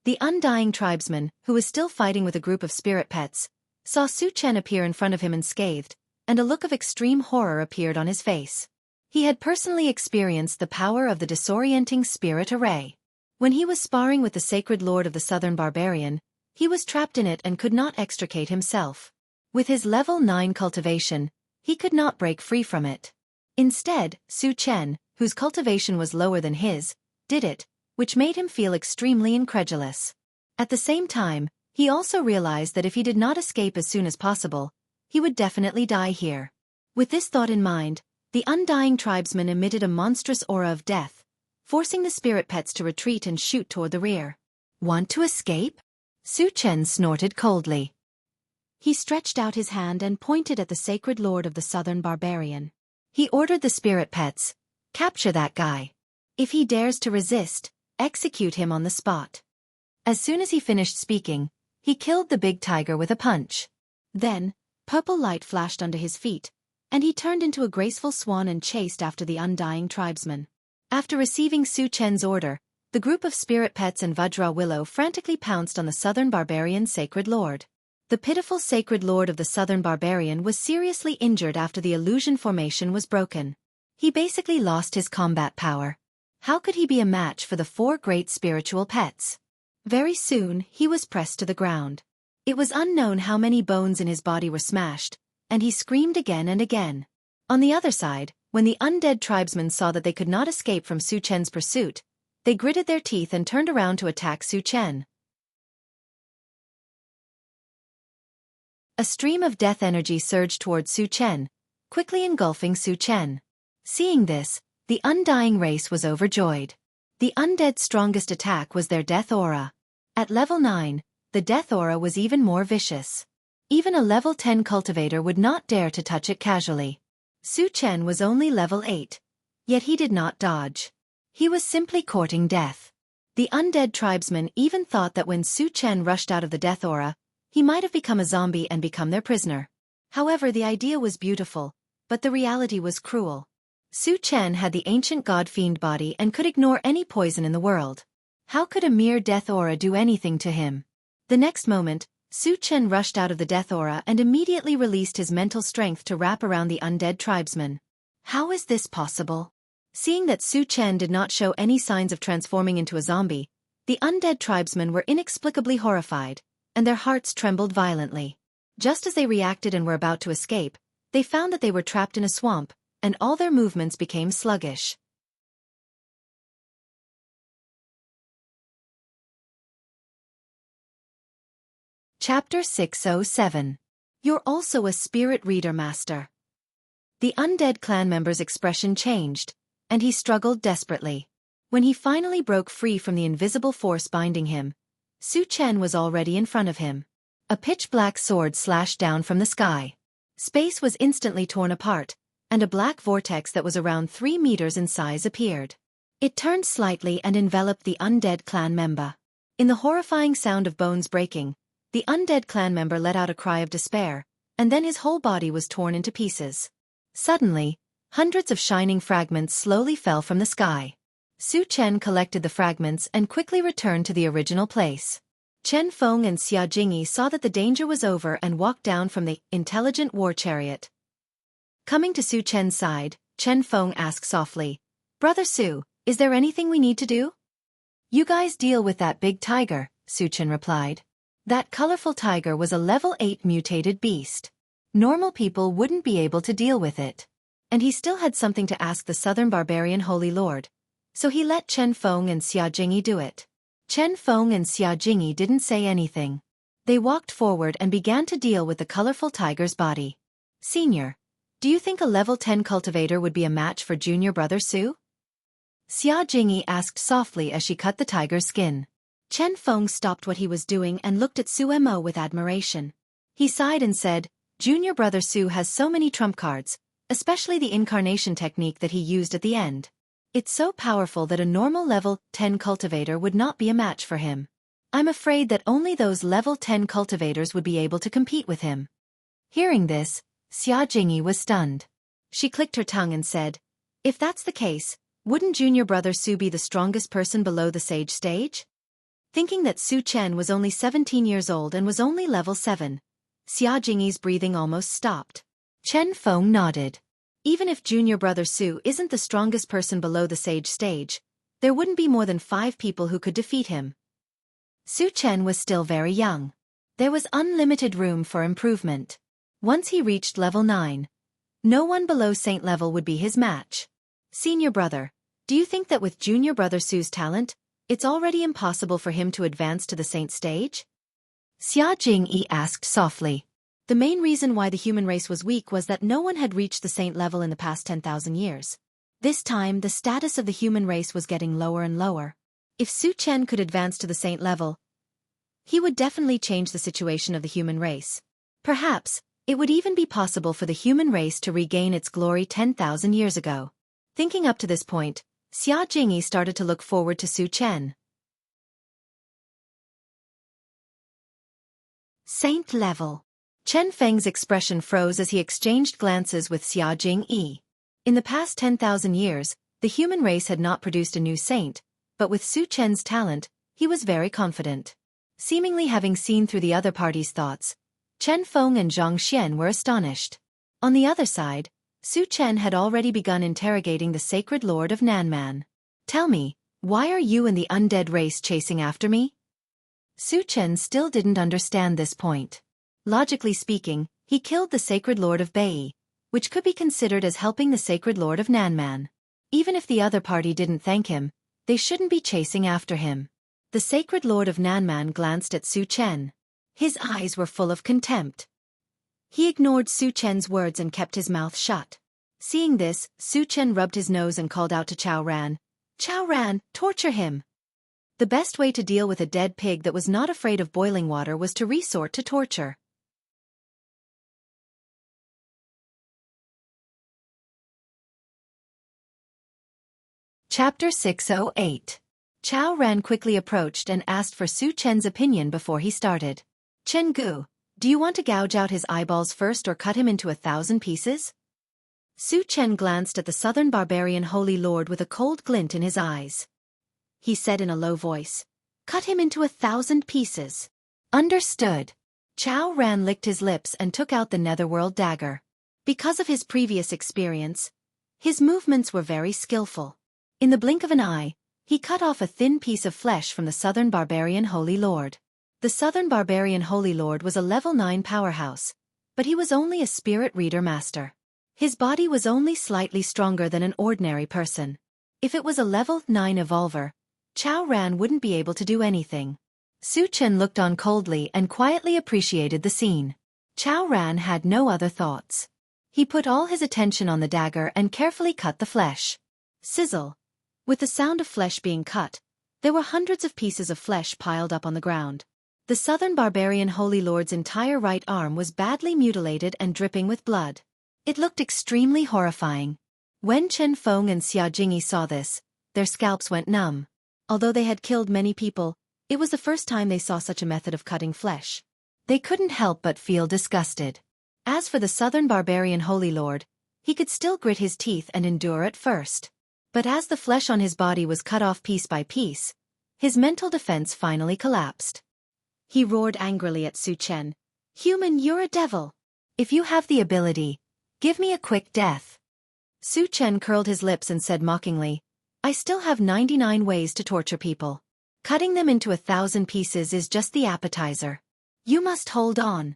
The undying tribesman, who was still fighting with a group of spirit pets, saw Su Chen appear in front of him unscathed, and a look of extreme horror appeared on his face. He had personally experienced the power of the disorienting spirit array. When he was sparring with the sacred lord of the southern barbarian, he was trapped in it and could not extricate himself. With his level 9 cultivation, he could not break free from it. Instead, Su Chen, whose cultivation was lower than his, did it, which made him feel extremely incredulous. At the same time, he also realized that if he did not escape as soon as possible, he would definitely die here. With this thought in mind, the undying tribesman emitted a monstrous aura of death, forcing the spirit pets to retreat and shoot toward the rear. Want to escape? Su Chen snorted coldly. He stretched out his hand and pointed at the sacred lord of the southern barbarian. He ordered the spirit pets, capture that guy. If he dares to resist, execute him on the spot. As soon as he finished speaking, he killed the big tiger with a punch. Then, purple light flashed under his feet, and he turned into a graceful swan and chased after the undying tribesman. After receiving Su Chen's order, the group of spirit pets and Vajra Willow frantically pounced on the southern barbarian sacred lord. The pitiful sacred lord of the southern barbarian was seriously injured after the illusion formation was broken. He basically lost his combat power. How could he be a match for the 4 great spiritual pets? Very soon, he was pressed to the ground. It was unknown how many bones in his body were smashed, and he screamed again and again. On the other side, when the undead tribesmen saw that they could not escape from Su Chen's pursuit, they gritted their teeth and turned around to attack Su Chen. A stream of death energy surged toward Su Chen, quickly engulfing Su Chen. Seeing this, the undying race was overjoyed. The undead's strongest attack was their death aura. At level 9, the death aura was even more vicious. Even a level 10 cultivator would not dare to touch it casually. Su Chen was only level 8, yet he did not dodge. He was simply courting death. The undead tribesmen even thought that when Su Chen rushed out of the death aura, he might have become a zombie and become their prisoner. However, the idea was beautiful, but the reality was cruel. Su Chen had the ancient god-fiend body and could ignore any poison in the world. How could a mere death aura do anything to him? The next moment, Su Chen rushed out of the death aura and immediately released his mental strength to wrap around the undead tribesman. How is this possible? Seeing that Su Chen did not show any signs of transforming into a zombie, the undead tribesmen were inexplicably horrified, and their hearts trembled violently. Just as they reacted and were about to escape, they found that they were trapped in a swamp, and all their movements became sluggish. Chapter 607. You're also a spirit reader, Master. The undead clan member's expression changed, and he struggled desperately. When he finally broke free from the invisible force binding him, Su Chen was already in front of him. A pitch-black sword slashed down from the sky. Space was instantly torn apart, and a black vortex that was around 3 meters in size appeared. It turned slightly and enveloped the undead clan member. In the horrifying sound of bones breaking, the undead clan member let out a cry of despair, and then his whole body was torn into pieces. Suddenly, hundreds of shining fragments slowly fell from the sky. Su Chen collected the fragments and quickly returned to the original place. Chen Feng and Xia Jingyi saw that the danger was over and walked down from the intelligent war chariot. Coming to Su Chen's side, Chen Feng asked softly, "Brother Su, is there anything we need to do?" "You guys deal with that big tiger," Su Chen replied. That colorful tiger was a level 8 mutated beast. Normal people wouldn't be able to deal with it. And he still had something to ask the southern barbarian holy lord, so he let Chen Feng and Xia Jingyi do it. Chen Feng and Xia Jingyi didn't say anything. They walked forward and began to deal with the colorful tiger's body. "Senior, do you think a level 10 cultivator would be a match for junior brother Su?" Xia Jingyi asked softly as she cut the tiger's skin. Chen Feng stopped what he was doing and looked at Su Mo with admiration. He sighed and said, "Junior brother Su has so many trump cards, especially the incarnation technique that he used at the end. It's so powerful that a normal level 10 cultivator would not be a match for him." I'm afraid that only those level 10 cultivators would be able to compete with him. Hearing this, Xianxia was stunned. She clicked her tongue and said, if that's the case, wouldn't junior brother Su be the strongest person below the sage stage? Thinking that Su Chen was only 17 years old and was only level 7, Xiaojings's breathing almost stopped. Chen Feng nodded. Even if junior brother Su isn't the strongest person below the sage stage, there wouldn't be more than 5 people who could defeat him. Su Chen was still very young. There was unlimited room for improvement. Once he reached level 9, no one below saint level would be his match. Senior brother, do you think that with junior brother Su's talent, it's already impossible for him to advance to the saint stage? Xia Jingyi asked softly. The main reason why the human race was weak was that no one had reached the saint level in the past 10,000 years. This time, the status of the human race was getting lower and lower. If Su Chen could advance to the saint level, he would definitely change the situation of the human race. Perhaps, it would even be possible for the human race to regain its glory 10,000 years ago. Thinking up to this point, Xia Jingyi started to look forward to Su Chen. Saint level. Chen Feng's expression froze as he exchanged glances with Xia Jingyi. In the past 10,000 years, the human race had not produced a new saint, but with Su Chen's talent, he was very confident. Seemingly having seen through the other party's thoughts, Chen Feng and Zhang Xian were astonished. On the other side, Su Chen had already begun interrogating the sacred lord of Nanman. Tell me, why are you and the undead race chasing after me? Su Chen still didn't understand this point. Logically speaking, he killed the sacred lord of Bai, which could be considered as helping the sacred lord of Nanman. Even if the other party didn't thank him, they shouldn't be chasing after him. The sacred lord of Nanman glanced at Su Chen. His eyes were full of contempt. He ignored Su Chen's words and kept his mouth shut. Seeing this, Su Chen rubbed his nose and called out to Chao Ran. Chao Ran, torture him! The best way to deal with a dead pig that was not afraid of boiling water was to resort to torture. Chapter 608. Chao Ran quickly approached and asked for Su Chen's opinion before he started. Chen Gu, do you want to gouge out his eyeballs first or cut him into 1,000 pieces? Su Chen glanced at the southern barbarian holy lord with a cold glint in his eyes. He said in a low voice, cut him into 1,000 pieces. Understood. Chao Ran licked his lips and took out the netherworld dagger. Because of his previous experience, his movements were very skillful. In the blink of an eye, he cut off a thin piece of flesh from the southern barbarian holy lord. The southern barbarian holy lord was a level 9 powerhouse, but he was only a spirit reader master. His body was only slightly stronger than an ordinary person. If it was a level 9 evolver, Chao Ran wouldn't be able to do anything. Su Chen looked on coldly and quietly appreciated the scene. Chao Ran had no other thoughts. He put all his attention on the dagger and carefully cut the flesh. Sizzle. With the sound of flesh being cut, there were hundreds of pieces of flesh piled up on the ground. The southern barbarian holy lord's entire right arm was badly mutilated and dripping with blood. It looked extremely horrifying. When Chen Feng and Xia Jingyi saw this, their scalps went numb. Although they had killed many people, it was the first time they saw such a method of cutting flesh. They couldn't help but feel disgusted. As for the southern barbarian holy lord, he could still grit his teeth and endure at first. But as the flesh on his body was cut off piece by piece, his mental defense finally collapsed. He roared angrily at Su Chen. Human, you're a devil. If you have the ability, give me a quick death. Su Chen curled his lips and said mockingly, I still have 99 ways to torture people. Cutting them into 1,000 pieces is just the appetizer. You must hold on.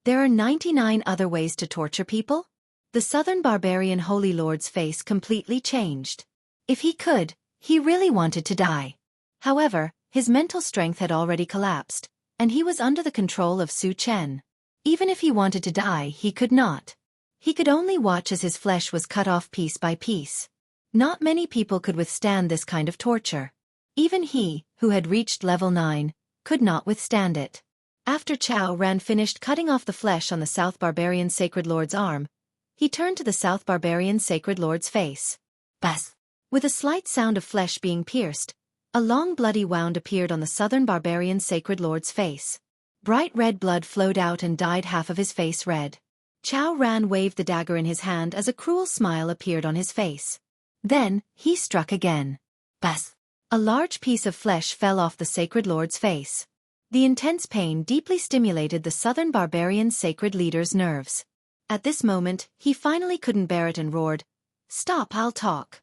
There are 99 other ways to torture people? The southern barbarian holy lord's face completely changed. If he could, he really wanted to die. However, his mental strength had already collapsed, and he was under the control of Su Chen. Even if he wanted to die, he could not. He could only watch as his flesh was cut off piece by piece. Not many people could withstand this kind of torture. Even he, who had reached level 9, could not withstand it. After Chao Ran finished cutting off the flesh on the South Barbarian Sacred Lord's arm, he turned to the South Barbarian Sacred Lord's face. Bas! With a slight sound of flesh being pierced, A long bloody wound appeared on the southern barbarian sacred lord's face. Bright red blood flowed out and dyed half of his face red. Chao Ran waved the dagger in his hand as a cruel smile appeared on his face. Then, he struck again. Bas! A large piece of flesh fell off the sacred lord's face. The intense pain deeply stimulated the southern barbarian sacred leader's nerves. At this moment, he finally couldn't bear it and roared, "Stop, I'll talk.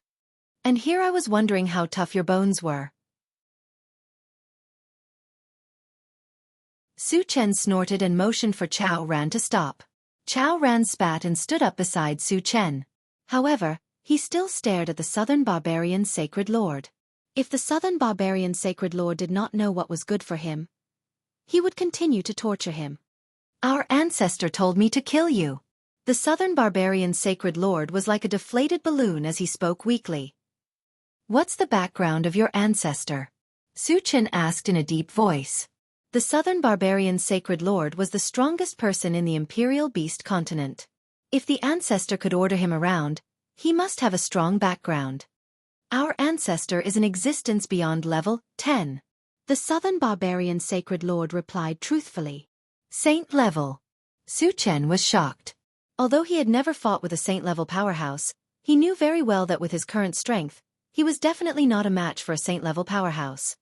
And here I was wondering how tough your bones were." Su Chen snorted and motioned for Chao Ran to stop. Chao Ran spat and stood up beside Su Chen. However, he still stared at the southern barbarian sacred lord. If the southern barbarian sacred lord did not know what was good for him, he would continue to torture him. "Our ancestor told me to kill you." The southern barbarian sacred lord was like a deflated balloon as he spoke weakly. "What's the background of your ancestor?" Su Chen asked in a deep voice. The southern barbarian sacred lord was the strongest person in the imperial beast continent. If the ancestor could order him around, he must have a strong background. "Our ancestor is an existence beyond level 10. The southern barbarian sacred lord replied truthfully. "Saint level." Su Chen was shocked. Although he had never fought with a saint-level powerhouse, he knew very well that with his current strength, he was definitely not a match for a saint-level powerhouse.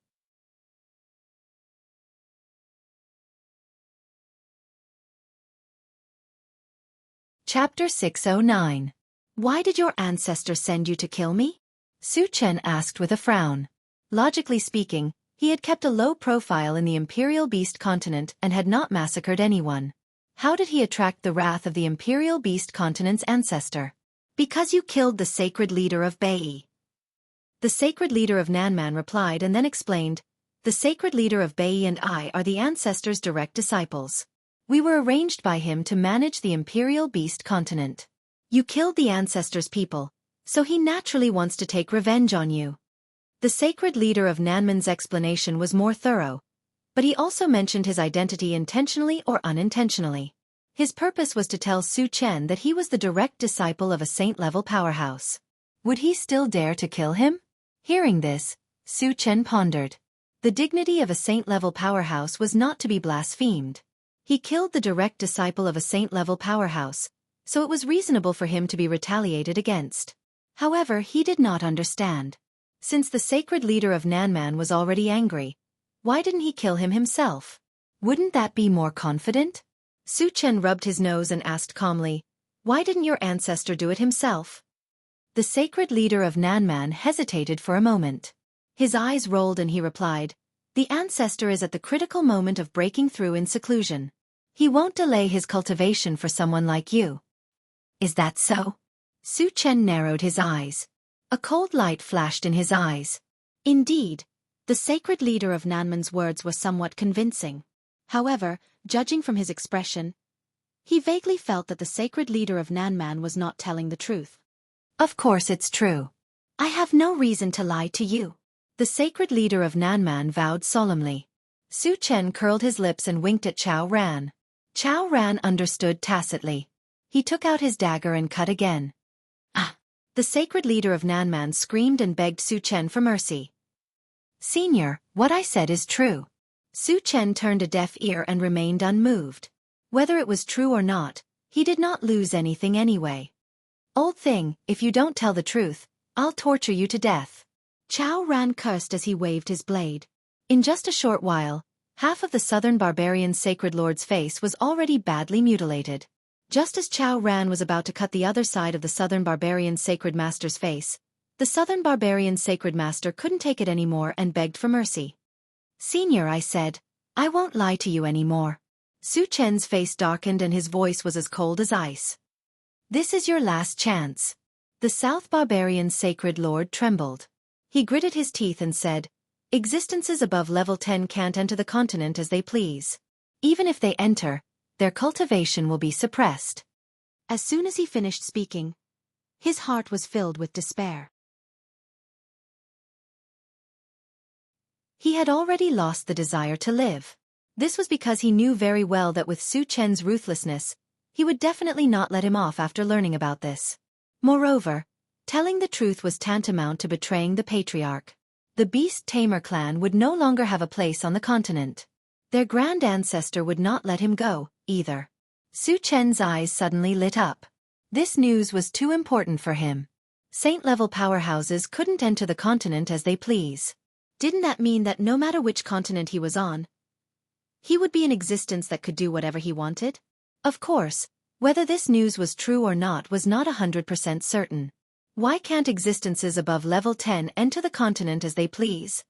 Chapter 609. Why did your ancestor send you to kill me? Su Chen asked with a frown. Logically speaking, he had kept a low profile in the Imperial Beast continent and had not massacred anyone. How did he attract the wrath of the Imperial Beast continent's ancestor? "Because you killed the sacred leader of Bai." The sacred leader of Nanman replied and then explained, "The sacred leader of Bai and I are the ancestor's direct disciples. We were arranged by him to manage the Imperial Beast continent. You killed the ancestor's people, so he naturally wants to take revenge on you." The sacred leader of Nanman's explanation was more thorough, but he also mentioned his identity intentionally or unintentionally. His purpose was to tell Su Chen that he was the direct disciple of a saint-level powerhouse. Would he still dare to kill him? Hearing this, Su Chen pondered. The dignity of a saint-level powerhouse was not to be blasphemed. He killed the direct disciple of a saint-level powerhouse, so it was reasonable for him to be retaliated against. However, he did not understand. Since the sacred leader of Nanman was already angry, why didn't he kill him himself? Wouldn't that be more confident? Su Chen rubbed his nose and asked calmly, "Why didn't your ancestor do it himself?" The sacred leader of Nanman hesitated for a moment. His eyes rolled and he replied, "The ancestor is at the critical moment of breaking through in seclusion. He won't delay his cultivation for someone like you." "Is that so?" Su Chen narrowed his eyes. A cold light flashed in his eyes. Indeed, the sacred leader of Nanman's words were somewhat convincing. However, judging from his expression, he vaguely felt that the sacred leader of Nanman was not telling the truth. "Of course it's true. I have no reason to lie to you," the sacred leader of Nanman vowed solemnly. Su Chen curled his lips and winked at Chao Ran. Chao Ran understood tacitly. He took out his dagger and cut again. "Ah!" The sacred leader of Nanman screamed and begged Su Chen for mercy. "Senior, what I said is true." Su Chen turned a deaf ear and remained unmoved. Whether it was true or not, he did not lose anything anyway. "Old thing, if you don't tell the truth, I'll torture you to death." Chao Ran cursed as he waved his blade. In just a short while, half of the southern barbarian sacred lord's face was already badly mutilated. Just as Chao Ran was about to cut the other side of the southern barbarian sacred master's face, the southern barbarian sacred master couldn't take it anymore and begged for mercy. "Senior," I said, "I won't lie to you anymore." Su Chen's face darkened and his voice was as cold as ice. "This is your last chance." The South Barbarian Sacred Lord trembled. He gritted his teeth and said, "Existences above level 10 can't enter the continent as they please. Even if they enter, their cultivation will be suppressed." As soon as he finished speaking, his heart was filled with despair. He had already lost the desire to live. This was because he knew very well that with Su Chen's ruthlessness, he would definitely not let him off after learning about this. Moreover, telling the truth was tantamount to betraying the patriarch. The Beast Tamer clan would no longer have a place on the continent. Their grand ancestor would not let him go, either. Su Chen's eyes suddenly lit up. This news was too important for him. Saint-level powerhouses couldn't enter the continent as they please. Didn't that mean that no matter which continent he was on, he would be an existence that could do whatever he wanted? Of course, whether this news was true or not was not 100% certain. Why can't existences above level 10 enter the continent as they please?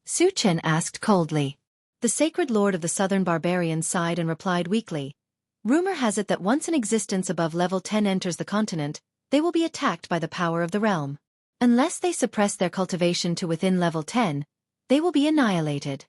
Su Chen asked coldly. The sacred lord of the southern barbarians sighed and replied weakly. Rumor has it that once an existence above level 10 enters the continent, they will be attacked by the power of the realm. Unless they suppress their cultivation to within level 10, they will be annihilated.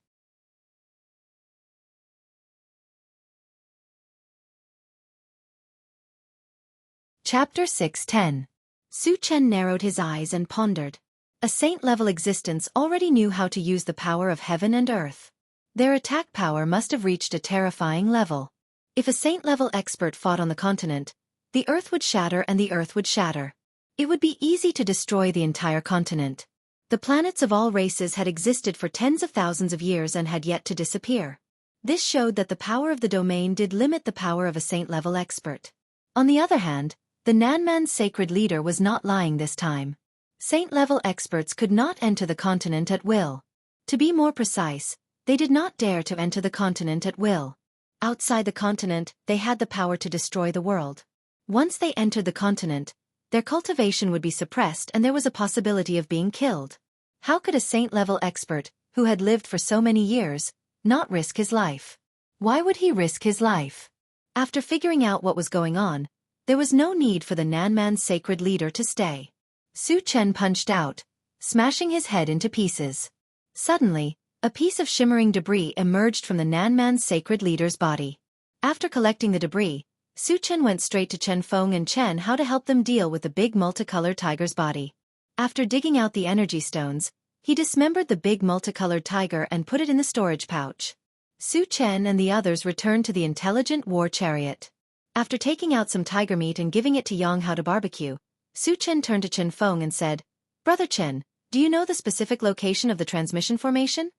Chapter 6:10. Su Chen narrowed his eyes and pondered. A saint-level existence already knew how to use the power of heaven and earth. Their attack power must have reached a terrifying level. If a saint-level expert fought on the continent, the earth would shatter and the earth would shatter. It would be easy to destroy the entire continent. The planets of all races had existed for tens of thousands of years and had yet to disappear. This showed that the power of the domain did limit the power of a saint-level expert. On the other hand, the Nanman's sacred leader was not lying this time. Saint-level experts could not enter the continent at will. To be more precise, they did not dare to enter the continent at will. Outside the continent, they had the power to destroy the world. Once they entered the continent, their cultivation would be suppressed and there was a possibility of being killed. How could a saint-level expert, who had lived for so many years, not risk his life? Why would he risk his life? After figuring out what was going on, there was no need for the Nanman's sacred leader to stay. Su Chen punched out, smashing his head into pieces. Suddenly, a piece of shimmering debris emerged from the Nanman's sacred leader's body. After collecting the debris, Su Chen went straight to Chen Feng and Chen how to help them deal with the big multicolored tiger's body. After digging out the energy stones, he dismembered the big multicolored tiger and put it in the storage pouch. Su Chen and the others returned to the intelligent war chariot. After taking out some tiger meat and giving it to Jianghu to barbecue, Su Chen turned to Chen Feng and said, "Brother Chen, do you know the specific location of the transmission formation?"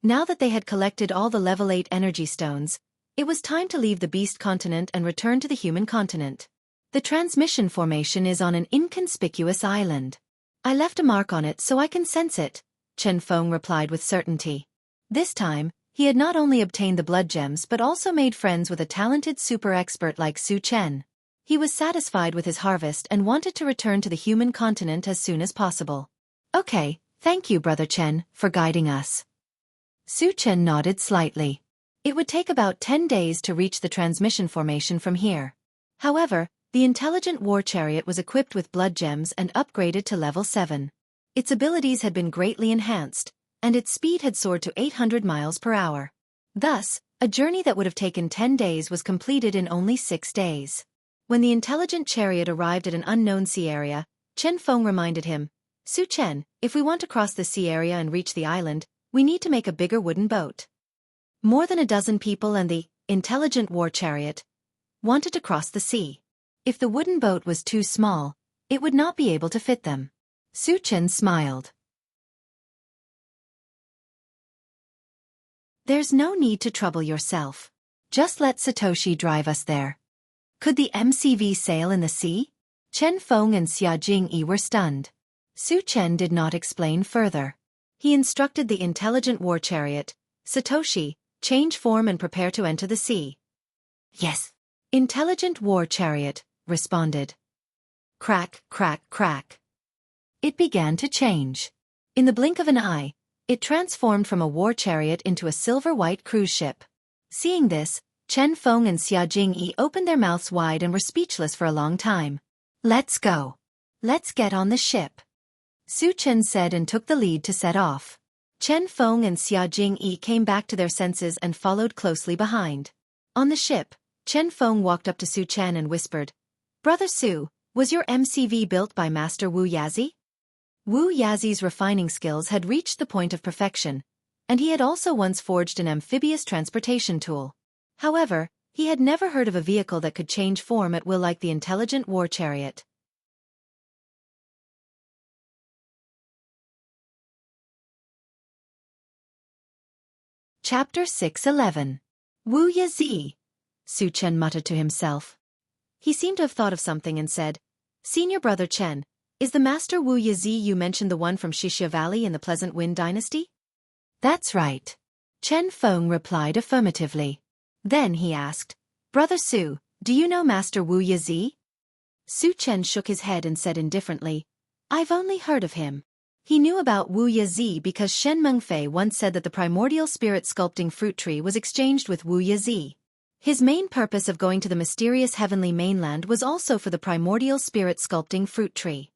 Now that they had collected all the level 8 energy stones, it was time to leave the beast continent and return to the human continent. The transmission formation is on an inconspicuous island. I left a mark on it so I can sense it, Chen Feng replied with certainty. This time, he had not only obtained the blood gems but also made friends with a talented super expert like Su Chen. He was satisfied with his harvest and wanted to return to the human continent as soon as possible. Okay, thank you Brother Chen, for guiding us. Su Chen nodded slightly. It would take about 10 days to reach the transmission formation from here. However, the intelligent war chariot was equipped with blood gems and upgraded to level 7. Its abilities had been greatly enhanced, and its speed had soared to 800 miles per hour. Thus, a journey that would have taken 10 days was completed in only 6 days. When the intelligent chariot arrived at an unknown sea area, Chen Feng reminded him, "Su Chen, if we want to cross the sea area and reach the island, we need to make a bigger wooden boat." More than a dozen people and the intelligent war chariot wanted to cross the sea. If the wooden boat was too small, it would not be able to fit them. Su Chen smiled. There's no need to trouble yourself. Just let Satoshi drive us there. Could the MCV sail in the sea? Chen Feng and Xia Jingyi were stunned. Su Chen did not explain further. He instructed the intelligent war chariot, "Satoshi, change form and prepare to enter the sea." "Yes." Intelligent war chariot responded. Crack, crack, crack. It began to change. In the blink of an eye, it transformed from a war chariot into a silver-white cruise ship. Seeing this, Chen Feng and Xia Jingyi opened their mouths wide and were speechless for a long time. "Let's go. Let's get on the ship," Su Chen said and took the lead to set off. Chen Feng and Xia Jingyi came back to their senses and followed closely behind. On the ship, Chen Feng walked up to Su Chen and whispered, "Brother Su, was your MCV built by Master Wu Yazi?" Wu Yazi's refining skills had reached the point of perfection, and he had also once forged an amphibious transportation tool. However, he had never heard of a vehicle that could change form at will like the intelligent war chariot. Chapter 6:11. Wuxia Zi. Su Chen muttered to himself. He seemed to have thought of something and said, Senior Brother Chen, is the Master Wuxia Zi you mentioned the one from Xianxia Valley in the Pleasant Wind Dynasty? That's right. Chen Feng replied affirmatively. Then he asked, Brother Su, do you know Master Wuxia Zi? Su Chen shook his head and said indifferently, I've only heard of him. He knew about Wuxia Zi because Shen Mengfei once said that the primordial spirit sculpting fruit tree was exchanged with Wuxia Zi. His main purpose of going to the mysterious heavenly mainland was also for the primordial spirit sculpting fruit tree.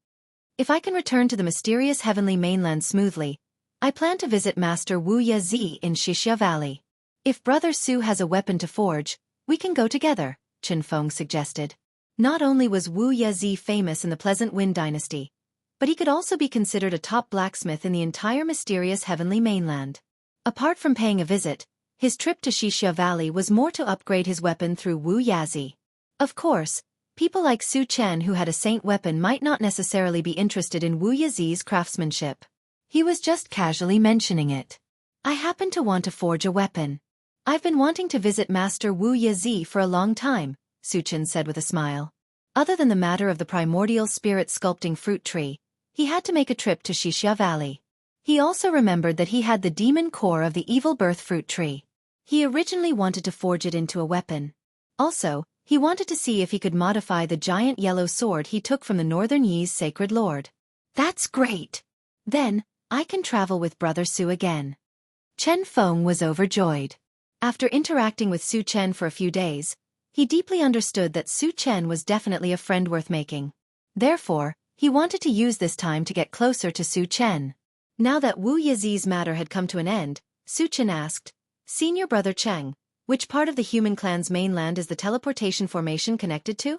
If I can return to the mysterious heavenly mainland smoothly, I plan to visit Master Wuxia Zi in Xianxia Valley. If Brother Su has a weapon to forge, we can go together, Chen Feng suggested. Not only was Wuxia Zi famous in the Pleasant Wind Dynasty, but he could also be considered a top blacksmith in the entire mysterious heavenly mainland. Apart from paying a visit, his trip to Xianxia Valley was more to upgrade his weapon through Wuxia Zi. Of course, people like Su Chen who had a saint weapon might not necessarily be interested in Wuxia Zi's craftsmanship. He was just casually mentioning it. I happen to want to forge a weapon. I've been wanting to visit Master Wuxia Zi for a long time, Su Chen said with a smile. Other than the matter of the primordial spirit sculpting fruit tree, he had to make a trip to Xianxia Valley. He also remembered that he had the demon core of the evil birth fruit tree. He originally wanted to forge it into a weapon. Also, he wanted to see if he could modify the giant yellow sword he took from the Northern Yi's sacred lord. That's great! Then, I can travel with Brother Su again. Chen Feng was overjoyed. After interacting with Su Chen for a few days, he deeply understood that Su Chen was definitely a friend worth making. Therefore, he wanted to use this time to get closer to Su Chen. Now that Wuxia Zi's matter had come to an end, Su Chen asked, Senior Brother Cheng, which part of the human clan's mainland is the teleportation formation connected to?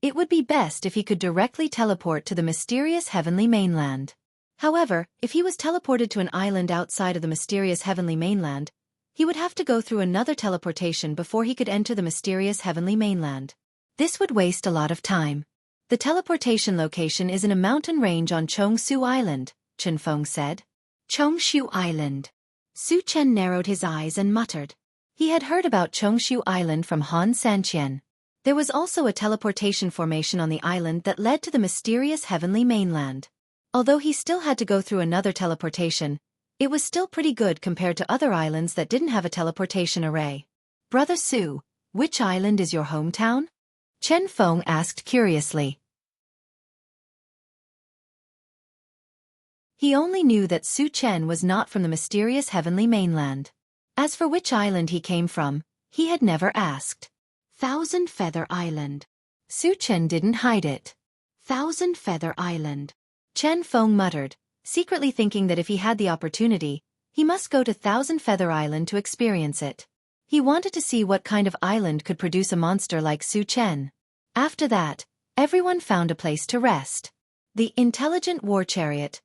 It would be best if he could directly teleport to the mysterious heavenly mainland. However, if he was teleported to an island outside of the mysterious heavenly mainland, he would have to go through another teleportation before he could enter the mysterious heavenly mainland. This would waste a lot of time. The teleportation location is in a mountain range on Chongshu Island, Chen Feng said. Chongshu Island. Su Chen narrowed his eyes and muttered. He had heard about Chongshu Island from Han Sanqian. There was also a teleportation formation on the island that led to the mysterious heavenly mainland. Although he still had to go through another teleportation, it was still pretty good compared to other islands that didn't have a teleportation array. Brother Su, which island is your hometown? Chen Feng asked curiously. He only knew that Su Chen was not from the mysterious heavenly mainland. As for which island he came from, he had never asked. Thousand Feather Island. Su Chen didn't hide it. Thousand Feather Island. Chen Feng muttered, secretly thinking that if he had the opportunity, he must go to Thousand Feather Island to experience it. He wanted to see what kind of island could produce a monster like Su Chen. After that, everyone found a place to rest. The intelligent war chariot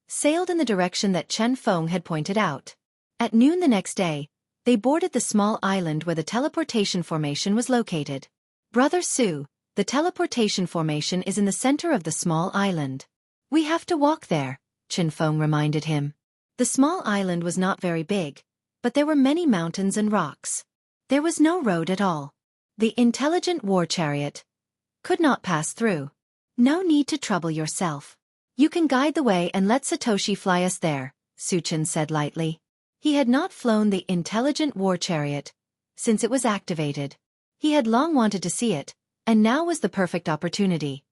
sailed in the direction that Chen Feng had pointed out. At noon the next day, they boarded the small island where the teleportation formation was located. Brother Su, the teleportation formation is in the center of the small island. We have to walk there, Chen Feng reminded him. The small island was not very big, but there were many mountains and rocks. There was no road at all. The intelligent war chariot could not pass through. No need to trouble yourself. You can guide the way and let Satoshi fly us there, Su Chen said lightly. He had not flown the intelligent war chariot since it was activated. He had long wanted to see it, and now was the perfect opportunity.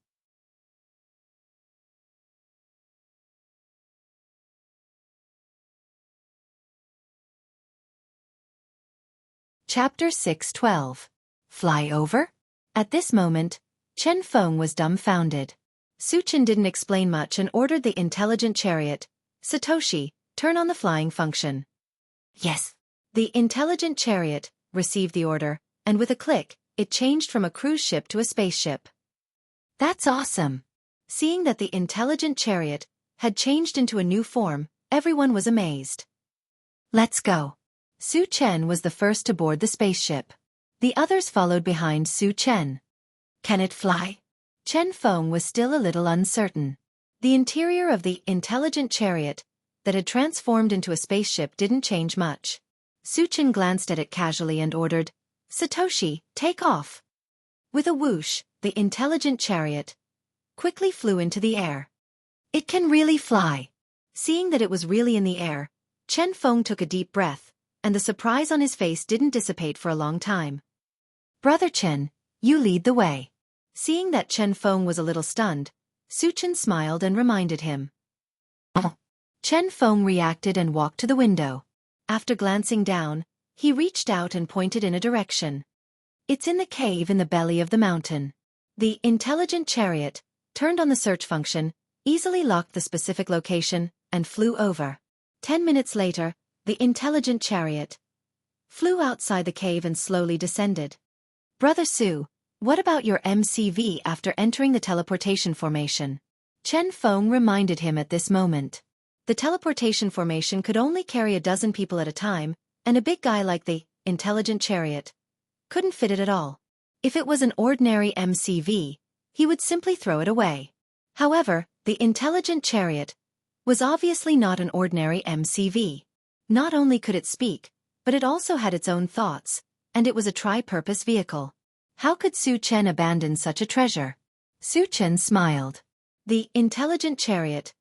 Chapter 6:12. Fly over? At this moment, Chen Feng was dumbfounded. Su Chen didn't explain much and ordered the intelligent chariot, Satoshi, turn on the flying function. Yes. The intelligent chariot received the order, and with a click, it changed from a cruise ship to a spaceship. That's awesome. Seeing that the intelligent chariot had changed into a new form, everyone was amazed. Let's go. Su Chen was the first to board the spaceship. The others followed behind Su Chen. Can it fly? Chen Feng was still a little uncertain. The interior of the intelligent chariot that had transformed into a spaceship didn't change much. Su Chen glanced at it casually and ordered, "Satoshi, take off." With a whoosh, the intelligent chariot quickly flew into the air. "It can really fly." Seeing that it was really in the air, Chen Feng took a deep breath, and the surprise on his face didn't dissipate for a long time. "Brother Chen, you lead the way." Seeing that Chen Feng was a little stunned, Su Chen smiled and reminded him. Chen Feng reacted and walked to the window. After glancing down, he reached out and pointed in a direction. "It's in the cave in the belly of the mountain." The intelligent chariot turned on the search function, easily locked the specific location, and flew over. 10 minutes later, the intelligent chariot flew outside the cave and slowly descended. "Brother Su, what about your MCV after entering the teleportation formation?" Chen Feng reminded him at this moment. The teleportation formation could only carry a dozen people at a time, and a big guy like the intelligent chariot couldn't fit it at all. If it was an ordinary MCV, he would simply throw it away. However, the intelligent chariot was obviously not an ordinary MCV. Not only could it speak, but it also had its own thoughts, and it was a tri-purpose vehicle. How could Su Chen abandon such a treasure? Su Chen smiled. The intelligent chariot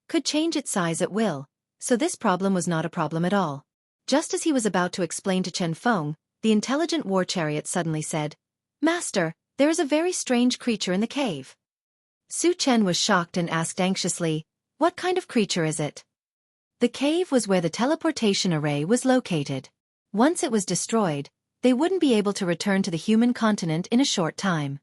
could change its size at will, so this problem was not a problem at all. Just as he was about to explain to Chen Feng, the intelligent war chariot suddenly said, "Master, there is a very strange creature in the cave." Su Chen was shocked and asked anxiously, "What kind of creature is it?" The cave was where the teleportation array was located. Once it was destroyed, they wouldn't be able to return to the human continent in a short time.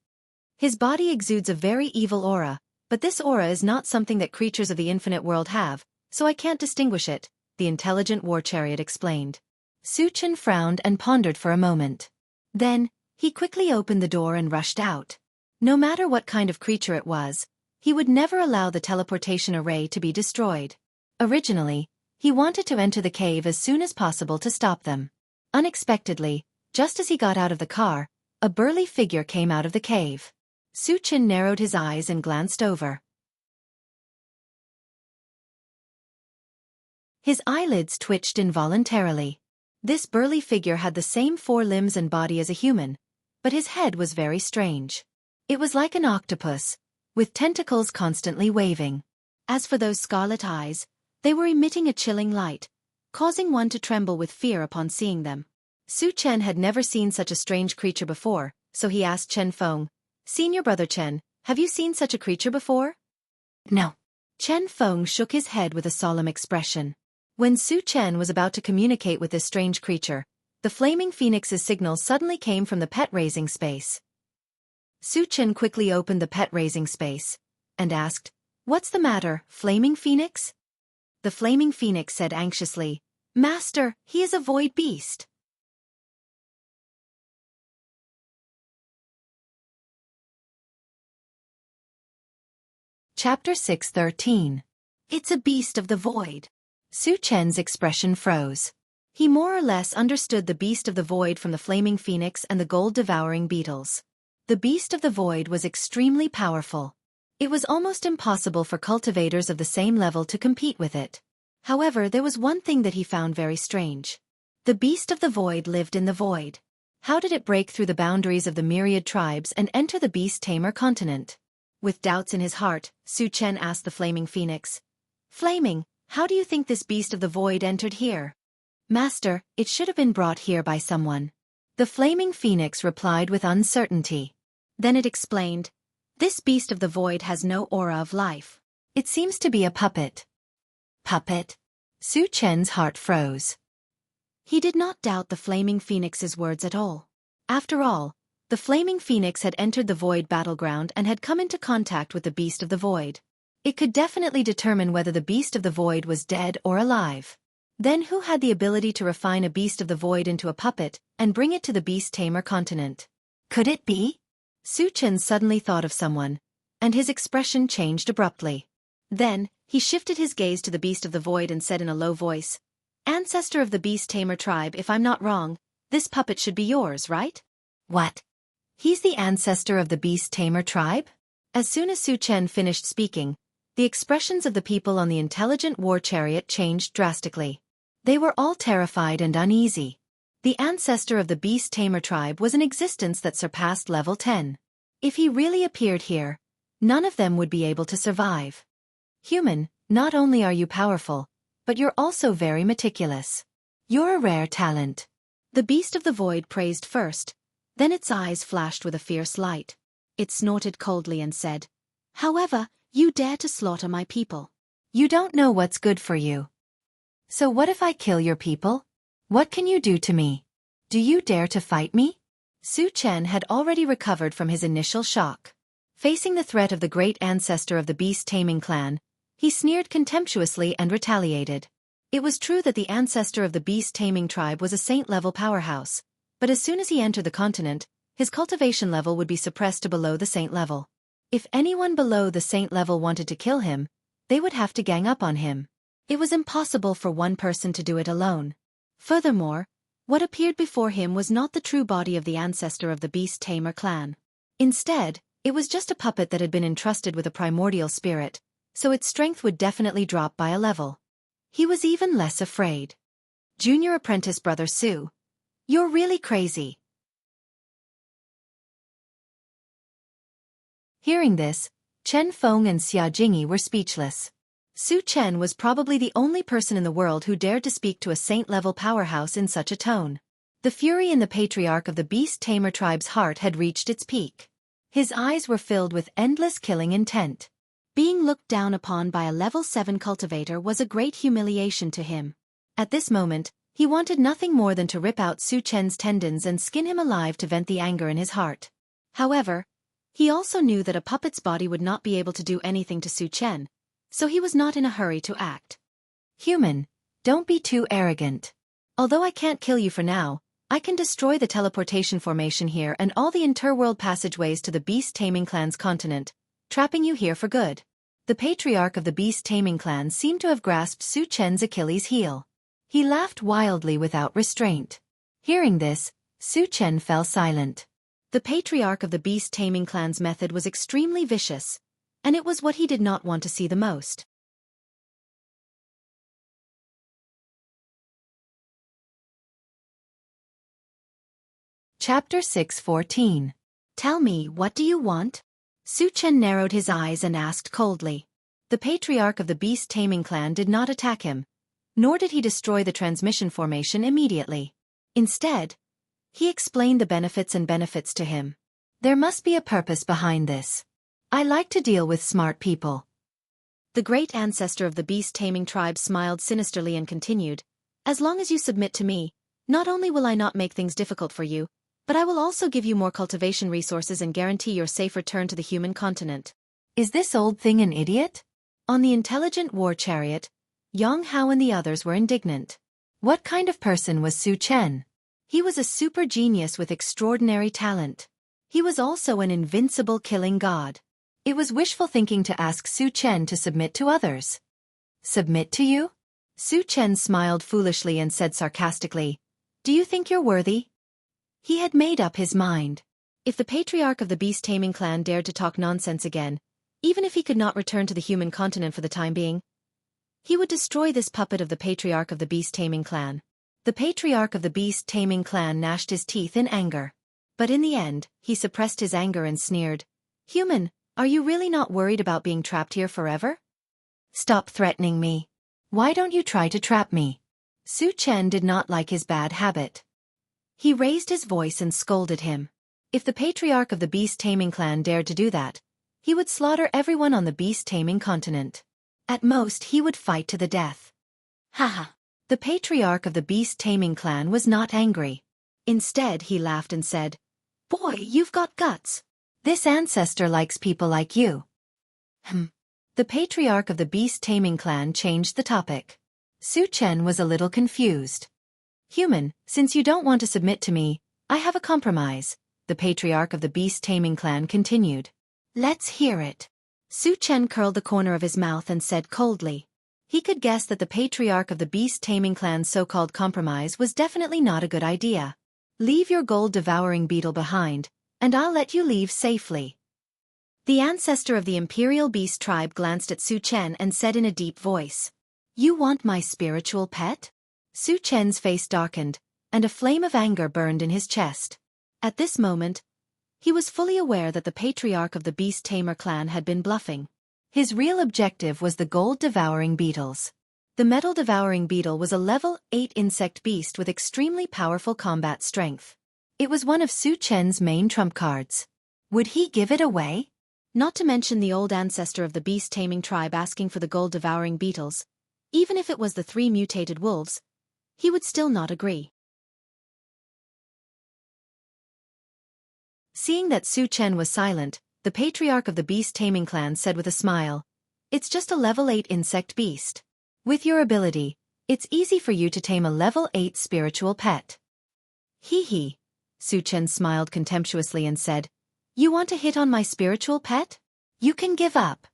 His body exudes a very evil aura, but this aura is not something that creatures of the infinite world have, so I can't distinguish it, the intelligent war chariot explained. Su Chen frowned and pondered for a moment. Then, he quickly opened the door and rushed out. No matter what kind of creature it was, he would never allow the teleportation array to be destroyed. Originally, he wanted to enter the cave as soon as possible to stop them. Unexpectedly, just as he got out of the car, a burly figure came out of the cave. Su Chen narrowed his eyes and glanced over. His eyelids twitched involuntarily. This burly figure had the same 4 limbs and body as a human, but his head was very strange. It was like an octopus, with tentacles constantly waving. As for those scarlet eyes, they were emitting a chilling light, causing one to tremble with fear upon seeing them. Su Chen had never seen such a strange creature before, so he asked Chen Feng, "Senior brother Chen, have you seen such a creature before?" "No." Chen Feng shook his head with a solemn expression. When Su Chen was about to communicate with this strange creature, the flaming phoenix's signal suddenly came from the pet-raising space. Su Chen quickly opened the pet-raising space and asked, "What's the matter, flaming phoenix?" The flaming phoenix said anxiously, "Master, he is a void beast." Chapter 613. It's a beast of the void. Su Chen's expression froze. He more or less understood the beast of the void from the flaming phoenix and the gold-devouring beetles. The beast of the void was extremely powerful. It was almost impossible for cultivators of the same level to compete with it. However, there was one thing that he found very strange. The beast of the void lived in the void. How did it break through the boundaries of the myriad tribes and enter the beast-tamer continent? With doubts in his heart, Su Chen asked the flaming phoenix, "Flaming, how do you think this beast of the void entered here?" "Master, it should have been brought here by someone." The flaming phoenix replied with uncertainty. Then it explained, "This beast of the void has no aura of life. It seems to be a puppet." Puppet? Su Chen's heart froze. He did not doubt the flaming phoenix's words at all. After all, the flaming phoenix had entered the void battleground and had come into contact with the beast of the void. It could definitely determine whether the beast of the void was dead or alive. Then who had the ability to refine a beast of the void into a puppet and bring it to the beast-tamer continent? Could it be? Su Chen suddenly thought of someone, and his expression changed abruptly. Then, he shifted his gaze to the beast of the void and said in a low voice, "Ancestor of the beast-tamer tribe, if I'm not wrong, this puppet should be yours, right?" "What? He's the ancestor of the beast-tamer tribe?" As soon as Su Chen finished speaking, the expressions of the people on the intelligent war chariot changed drastically. They were all terrified and uneasy. The ancestor of the beast tamer tribe was an existence that surpassed level 10. If he really appeared here, none of them would be able to survive. Human, not only are you powerful, but you're also very meticulous. You're a rare talent. The beast of the void praised first, then its eyes flashed with a fierce light. It snorted coldly and said, "However, you dare to slaughter my people. You don't know what's good for you. So what if I kill your people? What can you do to me? Do you dare to fight me?" Su Chen had already recovered from his initial shock. Facing the threat of the great ancestor of the beast-taming clan, he sneered contemptuously and retaliated. It was true that the ancestor of the beast-taming tribe was a saint-level powerhouse, but as soon as he entered the continent, his cultivation level would be suppressed to below the saint level. If anyone below the saint level wanted to kill him, they would have to gang up on him. It was impossible for one person to do it alone. Furthermore, what appeared before him was not the true body of the ancestor of the beast-tamer clan. Instead, it was just a puppet that had been entrusted with a primordial spirit, so its strength would definitely drop by a level. He was even less afraid. Junior apprentice brother Su, you're really crazy. Hearing this, Chen Feng and Xia Jingyi were speechless. Su Chen was probably the only person in the world who dared to speak to a saint-level powerhouse in such a tone. The fury in the patriarch of the beast-tamer tribe's heart had reached its peak. His eyes were filled with endless killing intent. Being looked down upon by a level 7 cultivator was a great humiliation to him. At this moment, he wanted nothing more than to rip out Su Chen's tendons and skin him alive to vent the anger in his heart. However, he also knew that a puppet's body would not be able to do anything to Su Chen, so he was not in a hurry to act. Human, don't be too arrogant. Although I can't kill you for now, I can destroy the teleportation formation here and all the interworld passageways to the beast-taming clan's continent, trapping you here for good. The patriarch of the beast-taming clan seemed to have grasped Su Chen's Achilles heel. He laughed wildly without restraint. Hearing this, Su Chen fell silent. The patriarch of the beast-taming clan's method was extremely vicious, and it was what he did not want to see the most. Chapter 6:14. Tell me, what do you want? Su Chen narrowed his eyes and asked coldly. The patriarch of the beast-taming clan did not attack him, nor did he destroy the transmission formation immediately. Instead, he explained the benefits to him. There must be a purpose behind this. I like to deal with smart people. The great ancestor of the beast-taming tribe smiled sinisterly and continued, as long as you submit to me, not only will I not make things difficult for you, but I will also give you more cultivation resources and guarantee your safe return to the human continent. Is this old thing an idiot? On the intelligent war chariot, Jianghu and the others were indignant. What kind of person was Su Chen? He was a super genius with extraordinary talent. He was also an invincible killing god. It was wishful thinking to ask Su Chen to submit to others. Submit to you? Su Chen smiled foolishly and said sarcastically, "Do you think you're worthy?" He had made up his mind. If the patriarch of the beast-taming clan dared to talk nonsense again, even if he could not return to the human continent for the time being, he would destroy this puppet of the patriarch of the beast-taming clan. The patriarch of the beast-taming clan gnashed his teeth in anger. But in the end, he suppressed his anger and sneered, "Human, are you really not worried about being trapped here forever? Stop threatening me. Why don't you try to trap me?" Su Chen did not like his bad habit. He raised his voice and scolded him. If the patriarch of the beast-taming clan dared to do that, he would slaughter everyone on the beast-taming continent. At most, he would fight to the death. Haha. The patriarch of the beast-taming clan was not angry. Instead, he laughed and said, "Boy, you've got guts. This ancestor likes people like you." The patriarch of the beast-taming clan changed the topic. Su Chen was a little confused. "Human, since you don't want to submit to me, I have a compromise," the patriarch of the beast-taming clan continued. "Let's hear it." Su Chen curled the corner of his mouth and said coldly. He could guess that the patriarch of the beast-taming clan's so-called compromise was definitely not a good idea. "Leave your gold-devouring beetle behind, and I'll let you leave safely." The ancestor of the imperial beast tribe glanced at Su Chen and said in a deep voice, "You want my spiritual pet? Su Chen's face darkened, and a flame of anger burned in his chest. At this moment, he was fully aware that the patriarch of the Beast Tamer clan had been bluffing. His real objective was the gold-devouring beetles. The metal-devouring beetle was a level 8 insect beast with extremely powerful combat strength. It was one of Su Chen's main trump cards. Would he give it away? Not to mention the old ancestor of the beast-taming tribe asking for the gold-devouring beetles. Even if it was the 3 mutated wolves, he would still not agree. Seeing that Su Chen was silent, the patriarch of the beast-taming clan said with a smile, "It's just a level 8 insect beast. With your ability, it's easy for you to tame a level 8 spiritual pet." Hee hee. Su Chen smiled contemptuously and said, "You want to hit on my spiritual pet? You can give up."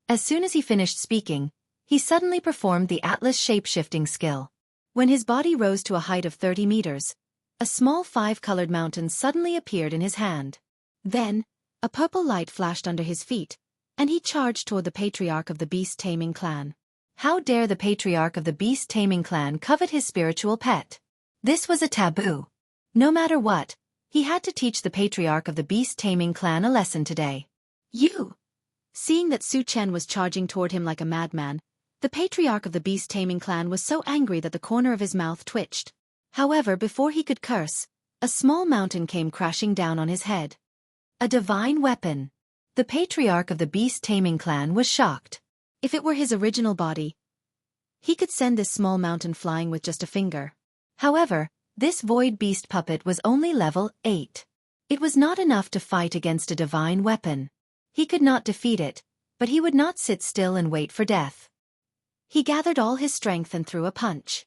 As soon as he finished speaking, he suddenly performed the Atlas shape-shifting skill. When his body rose to a height of 30 meters, a small 5-colored mountain suddenly appeared in his hand. Then, a purple light flashed under his feet, and he charged toward the patriarch of the beast-taming clan. How dare the patriarch of the beast-taming clan covet his spiritual pet? This was a taboo. No matter what, he had to teach the patriarch of the beast-taming clan a lesson today. "You!" Seeing that Su Chen was charging toward him like a madman, the patriarch of the beast-taming clan was so angry that the corner of his mouth twitched. However, before he could curse, a small mountain came crashing down on his head. A divine weapon. The patriarch of the beast-taming clan was shocked. If it were his original body, he could send this small mountain flying with just a finger. However, this void beast puppet was only level 8. It was not enough to fight against a divine weapon. He could not defeat it, but he would not sit still and wait for death. He gathered all his strength and threw a punch.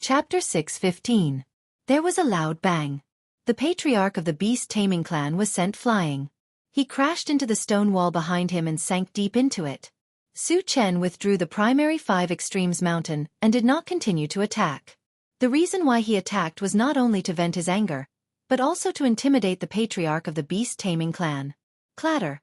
Chapter 6:15. There was a loud bang. The patriarch of the beast-taming clan was sent flying. He crashed into the stone wall behind him and sank deep into it. Su Chen withdrew the primary 5 extremes mountain and did not continue to attack. The reason why he attacked was not only to vent his anger, but also to intimidate the patriarch of the beast-taming clan. Clatter.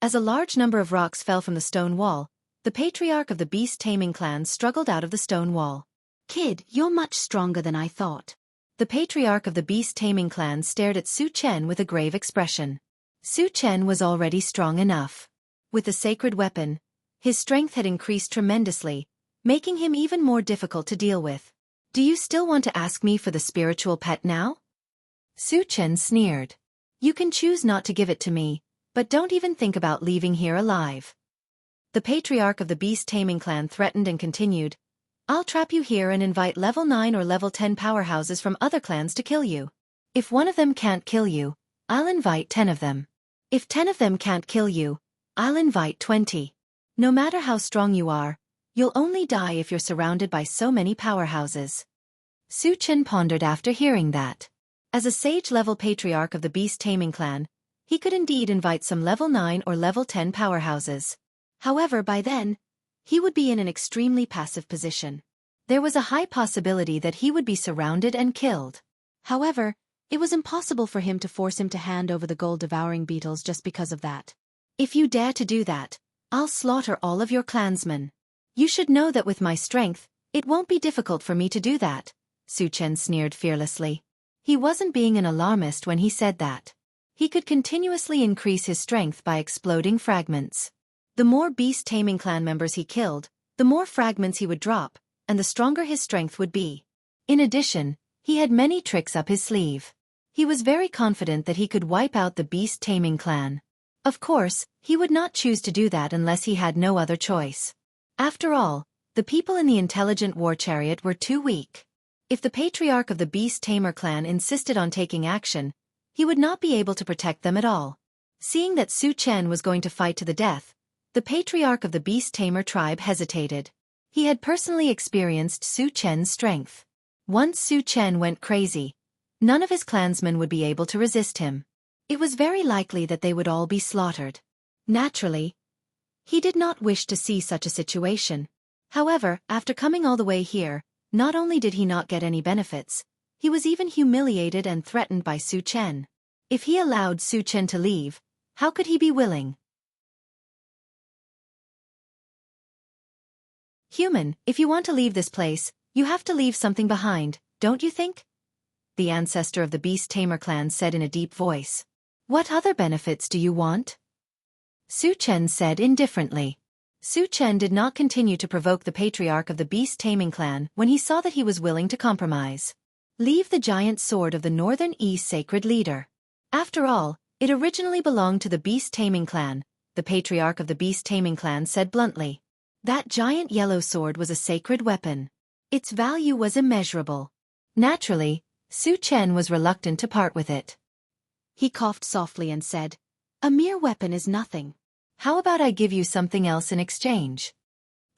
As a large number of rocks fell from the stone wall, the patriarch of the beast-taming clan struggled out of the stone wall. "Kid, you're much stronger than I thought." The patriarch of the beast-taming clan stared at Su Chen with a grave expression. Su Chen was already strong enough. With the sacred weapon, his strength had increased tremendously, making him even more difficult to deal with. "Do you still want to ask me for the spiritual pet now?" Su Chen sneered. "You can choose not to give it to me, but don't even think about leaving here alive." The patriarch of the beast-taming clan threatened and continued, "I'll trap you here and invite level 9 or level 10 powerhouses from other clans to kill you. If one of them can't kill you, I'll invite 10 of them. If 10 of them can't kill you, I'll invite 20. No matter how strong you are, you'll only die if you're surrounded by so many powerhouses." Su Chen pondered after hearing that. As a sage-level patriarch of the beast-taming clan, he could indeed invite some level 9 or level 10 powerhouses. However, by then, he would be in an extremely passive position. There was a high possibility that he would be surrounded and killed. However, it was impossible for him to force him to hand over the gold-devouring beetles just because of that. "If you dare to do that, I'll slaughter all of your clansmen. You should know that with my strength, it won't be difficult for me to do that," Su Chen sneered fearlessly. He wasn't being an alarmist when he said that. He could continuously increase his strength by exploding fragments. The more beast-taming clan members he killed, the more fragments he would drop, and the stronger his strength would be. In addition, he had many tricks up his sleeve. He was very confident that he could wipe out the beast-taming clan. Of course, he would not choose to do that unless he had no other choice. After all, the people in the intelligent war chariot were too weak. If the patriarch of the beast-tamer clan insisted on taking action, he would not be able to protect them at all. Seeing that Su Chen was going to fight to the death, the patriarch of the beast-tamer tribe hesitated. He had personally experienced Su Chen's strength. Once Su Chen went crazy, none of his clansmen would be able to resist him. It was very likely that they would all be slaughtered. Naturally, he did not wish to see such a situation. However, after coming all the way here, not only did he not get any benefits, he was even humiliated and threatened by Su Chen. If he allowed Su Chen to leave, how could he be willing? Human, if you want to leave this place, you have to leave something behind, don't you think? The ancestor of the Beast Tamer clan said in a deep voice. What other benefits do you want? Su Chen said indifferently. Su Chen did not continue to provoke the patriarch of the Beast Taming clan when he saw that he was willing to compromise. Leave the giant sword of the Northern East sacred leader. After all, it originally belonged to the Beast Taming clan, the patriarch of the Beast Taming clan said bluntly. That giant yellow sword was a sacred weapon. Its value was immeasurable. Naturally, Su Chen was reluctant to part with it. He coughed softly and said, a mere weapon is nothing. How about I give you something else in exchange?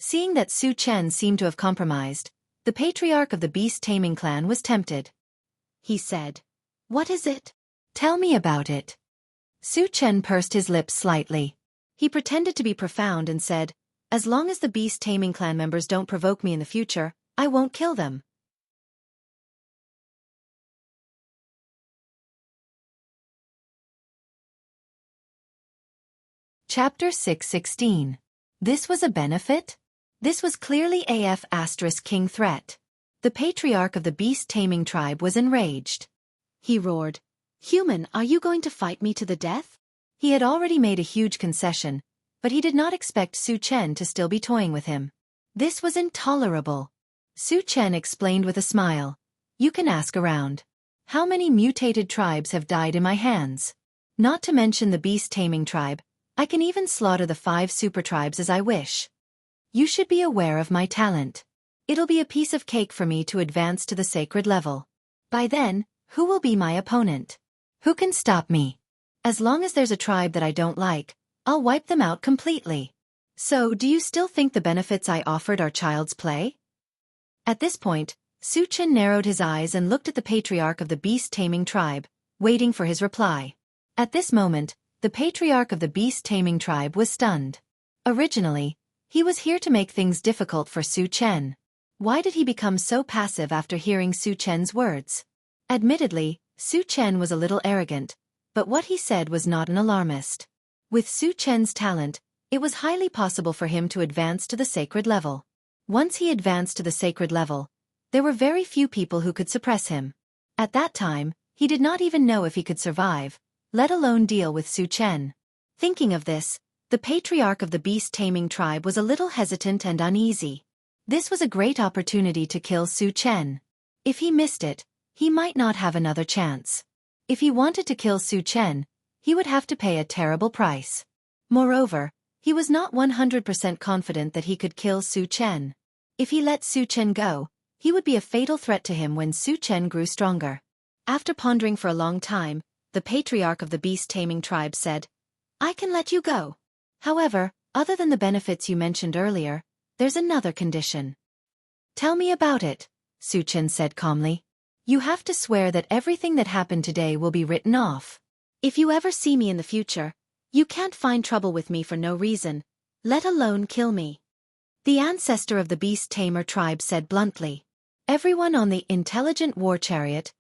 Seeing that Su Chen seemed to have compromised, the patriarch of the Beast Taming clan was tempted. He said, what is it? Tell me about it. Su Chen pursed his lips slightly. He pretended to be profound and said, as long as the Beast Taming clan members don't provoke me in the future, I won't kill them. Chapter 6:16. This was a benefit? This was clearly King threat. The patriarch of the Beast Taming tribe was enraged. He roared, human, are you going to fight me to the death? He had already made a huge concession, but he did not expect Su Chen to still be toying with him. This was intolerable. Su Chen explained with a smile. You can ask around. How many mutated tribes have died in my hands? Not to mention the Beast Taming tribe, I can even slaughter the 5 super tribes as I wish. You should be aware of my talent. It'll be a piece of cake for me to advance to the sacred level. By then, who will be my opponent? Who can stop me? As long as there's a tribe that I don't like, I'll wipe them out completely. So, do you still think the benefits I offered are child's play? At this point, Su Chen narrowed his eyes and looked at the patriarch of the Beast Taming tribe, waiting for his reply. At this moment, the patriarch of the Beast Taming tribe was stunned. Originally, he was here to make things difficult for Su Chen. Why did he become so passive after hearing Su Chen's words? Admittedly, Su Chen was a little arrogant, but what he said was not an alarmist. With Su Chen's talent, it was highly possible for him to advance to the sacred level. Once he advanced to the sacred level, there were very few people who could suppress him. At that time, he did not even know if he could survive, let alone deal with Su Chen. Thinking of this, the patriarch of the Beast Taming tribe was a little hesitant and uneasy. This was a great opportunity to kill Su Chen. If he missed it, he might not have another chance. If he wanted to kill Su Chen, he would have to pay a terrible price. Moreover, he was not 100% confident that he could kill Su Chen. If he let Su Chen go, he would be a fatal threat to him when Su Chen grew stronger. After pondering for a long time, the patriarch of the Beast Taming tribe said, I can let you go. However, other than the benefits you mentioned earlier, there's another condition. Tell me about it, Su Chen said calmly. You have to swear that everything that happened today will be written off. If you ever see me in the future, you can't find trouble with me for no reason, let alone kill me. The ancestor of the Beast Tamer tribe said bluntly. Everyone on the intelligent war chariot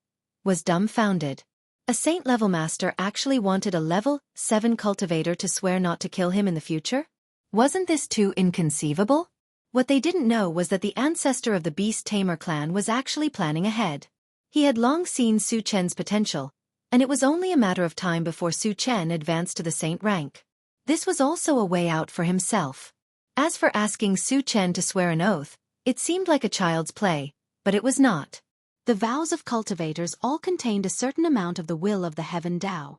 was dumbfounded. A saint-level master actually wanted a level 7 cultivator to swear not to kill him in the future? Wasn't this too inconceivable? What they didn't know was that the ancestor of the Beast Tamer clan was actually planning ahead. He had long seen Su Chen's potential, and it was only a matter of time before Su Chen advanced to the saint rank. This was also a way out for himself. As for asking Su Chen to swear an oath, it seemed like a child's play, but it was not. The vows of cultivators all contained a certain amount of the will of the Heaven Tao.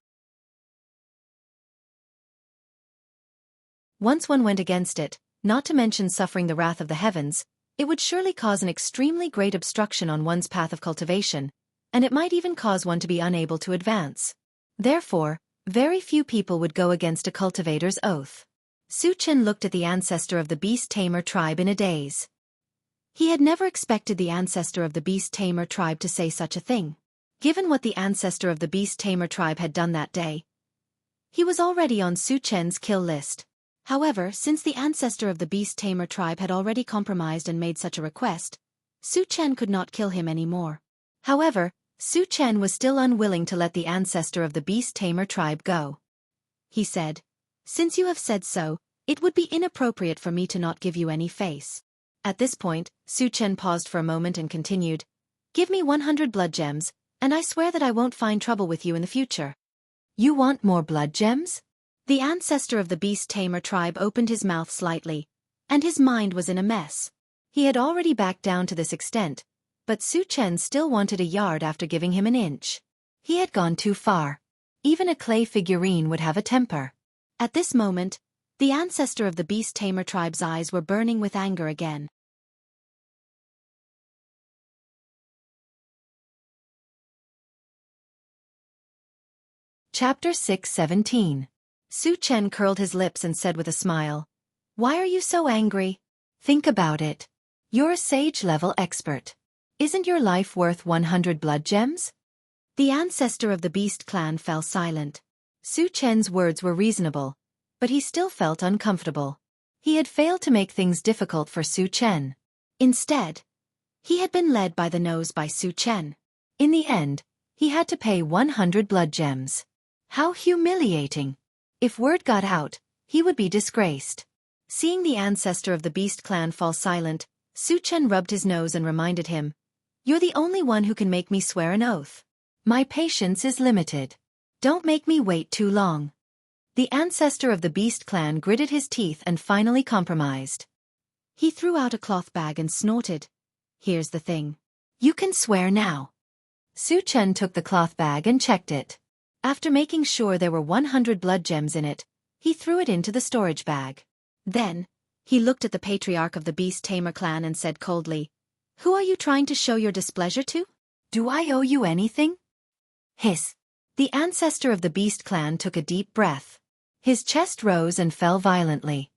Once one went against it, not to mention suffering the wrath of the heavens, it would surely cause an extremely great obstruction on one's path of cultivation, and it might even cause one to be unable to advance. Therefore, very few people would go against a cultivator's oath. Su Chen looked at the ancestor of the Beast Tamer tribe in a daze. He had never expected the ancestor of the Beast Tamer tribe to say such a thing. Given what the ancestor of the Beast Tamer tribe had done that day, he was already on Su Chen's kill list. However, since the ancestor of the Beast Tamer tribe had already compromised and made such a request, Su Chen could not kill him anymore. However, Su Chen was still unwilling to let the ancestor of the Beast Tamer tribe go. He said, Since you have said so, it would be inappropriate for me to not give you any face. At this point, Su Chen paused for a moment and continued, "Give me 100 blood gems, and I swear that I won't find trouble with you in the future." You want more blood gems? The ancestor of the beast tamer tribe opened his mouth slightly, and his mind was in a mess. He had already backed down to this extent, but Su Chen still wanted a yard after giving him an inch. He had gone too far. Even a clay figurine would have a temper. At this moment, the ancestor of the beast tamer tribe's eyes were burning with anger again. Chapter 6:17. Su Chen curled his lips and said with a smile, "Why are you so angry?" Think about it. You're a sage-level expert. Isn't your life worth 100 blood gems? The ancestor of the beast clan fell silent. Su Chen's words were reasonable, but he still felt uncomfortable. He had failed to make things difficult for Su Chen. Instead, he had been led by the nose by Su Chen. In the end, he had to pay 100 blood gems. How humiliating. If word got out, he would be disgraced. Seeing the ancestor of the beast clan fall silent, Su Chen rubbed his nose and reminded him, "You're the only one who can make me swear an oath. My patience is limited. Don't make me wait too long." The ancestor of the beast clan gritted his teeth and finally compromised. He threw out a cloth bag and snorted, "Here's the thing. You can swear now." Su Chen took the cloth bag and checked it. After making sure there were 100 blood gems in it, he threw it into the storage bag. Then, he looked at the patriarch of the beast tamer clan and said coldly, "Who are you trying to show your displeasure to?" Do I owe you anything? Hiss. The ancestor of the beast clan took a deep breath. His chest rose and fell violently.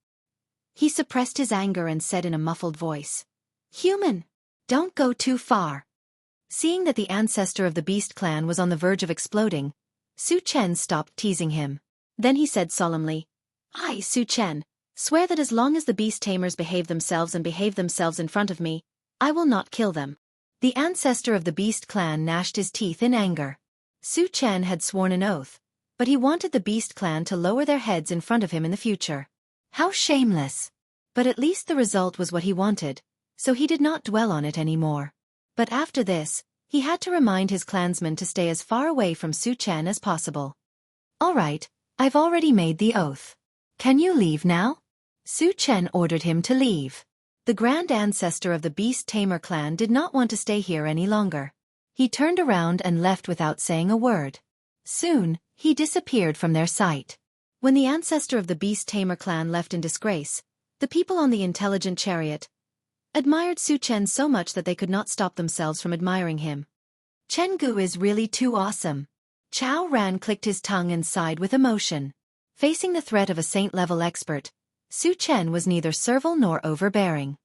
He suppressed his anger and said in a muffled voice, "Human, don't go too far." Seeing that the ancestor of the beast clan was on the verge of exploding, Su Chen stopped teasing him. Then he said solemnly, "I, Su Chen, swear that as long as the beast tamers behave themselves in front of me, I will not kill them." The ancestor of the beast clan gnashed his teeth in anger. Su Chen had sworn an oath, but he wanted the beast clan to lower their heads in front of him in the future. How shameless! But at least the result was what he wanted, so he did not dwell on it anymore. But after this, he had to remind his clansmen to stay as far away from Su Chen as possible. "All right, I've already made the oath. Can you leave now?" Su Chen ordered him to leave. The grand ancestor of the beast tamer clan did not want to stay here any longer. He turned around and left without saying a word. Soon, he disappeared from their sight. When the ancestor of the beast tamer clan left in disgrace, the people on the intelligent chariot admired Su Chen so much that they could not stop themselves from admiring him. "Jianghu is really too awesome." Chao Ran clicked his tongue and sighed with emotion. Facing the threat of a saint-level expert, Su Chen was neither servile nor overbearing.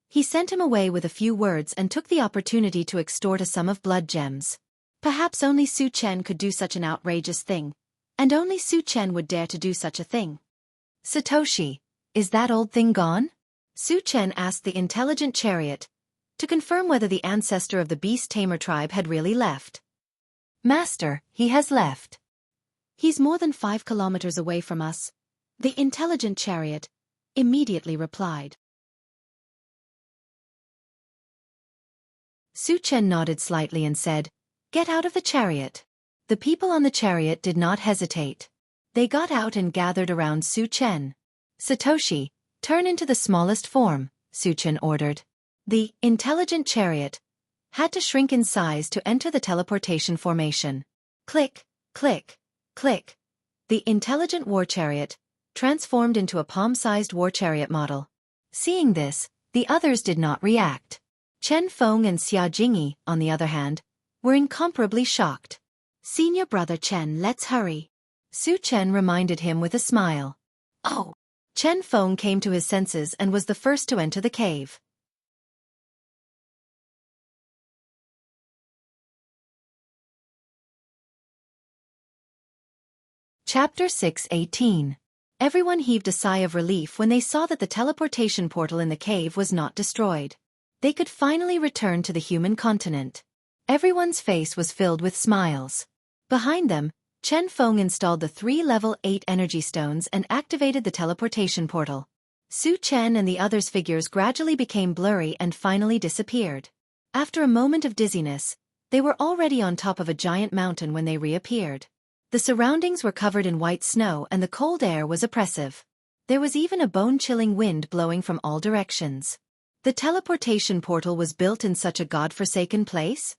He sent him away with a few words and took the opportunity to extort a sum of blood gems. Perhaps only Su Chen could do such an outrageous thing, and only Su Chen would dare to do such a thing. "Satoshi, is that old thing gone?" Su Chen asked the intelligent chariot to confirm whether the ancestor of the beast tamer tribe had really left. "Master, he has left." "He's more than 5 kilometers away from us," the intelligent chariot immediately replied. Su Chen nodded slightly and said, "Get out of the chariot." The people on the chariot did not hesitate. They got out and gathered around Su Chen. "Satoshi, turn into the smallest form," Su Chen ordered. The intelligent chariot had to shrink in size to enter the teleportation formation. Click, click, click. The intelligent war chariot transformed into a palm-sized war chariot model. Seeing this, the others did not react. Chen Feng and Xia Jingyi, on the other hand, were incomparably shocked. "Senior brother Chen, let's hurry," Su Chen reminded him with a smile. "Oh." Chen Feng came to his senses and was the first to enter the cave. Chapter 6:18. Everyone heaved a sigh of relief when they saw that the teleportation portal in the cave was not destroyed. They could finally return to the human continent. Everyone's face was filled with smiles. Behind them, Chen Feng installed the 3 level 8 energy stones and activated the teleportation portal. Su Chen and the others' figures gradually became blurry and finally disappeared. After a moment of dizziness, they were already on top of a giant mountain when they reappeared. The surroundings were covered in white snow and the cold air was oppressive. There was even a bone-chilling wind blowing from all directions. The teleportation portal was built in such a god-forsaken place?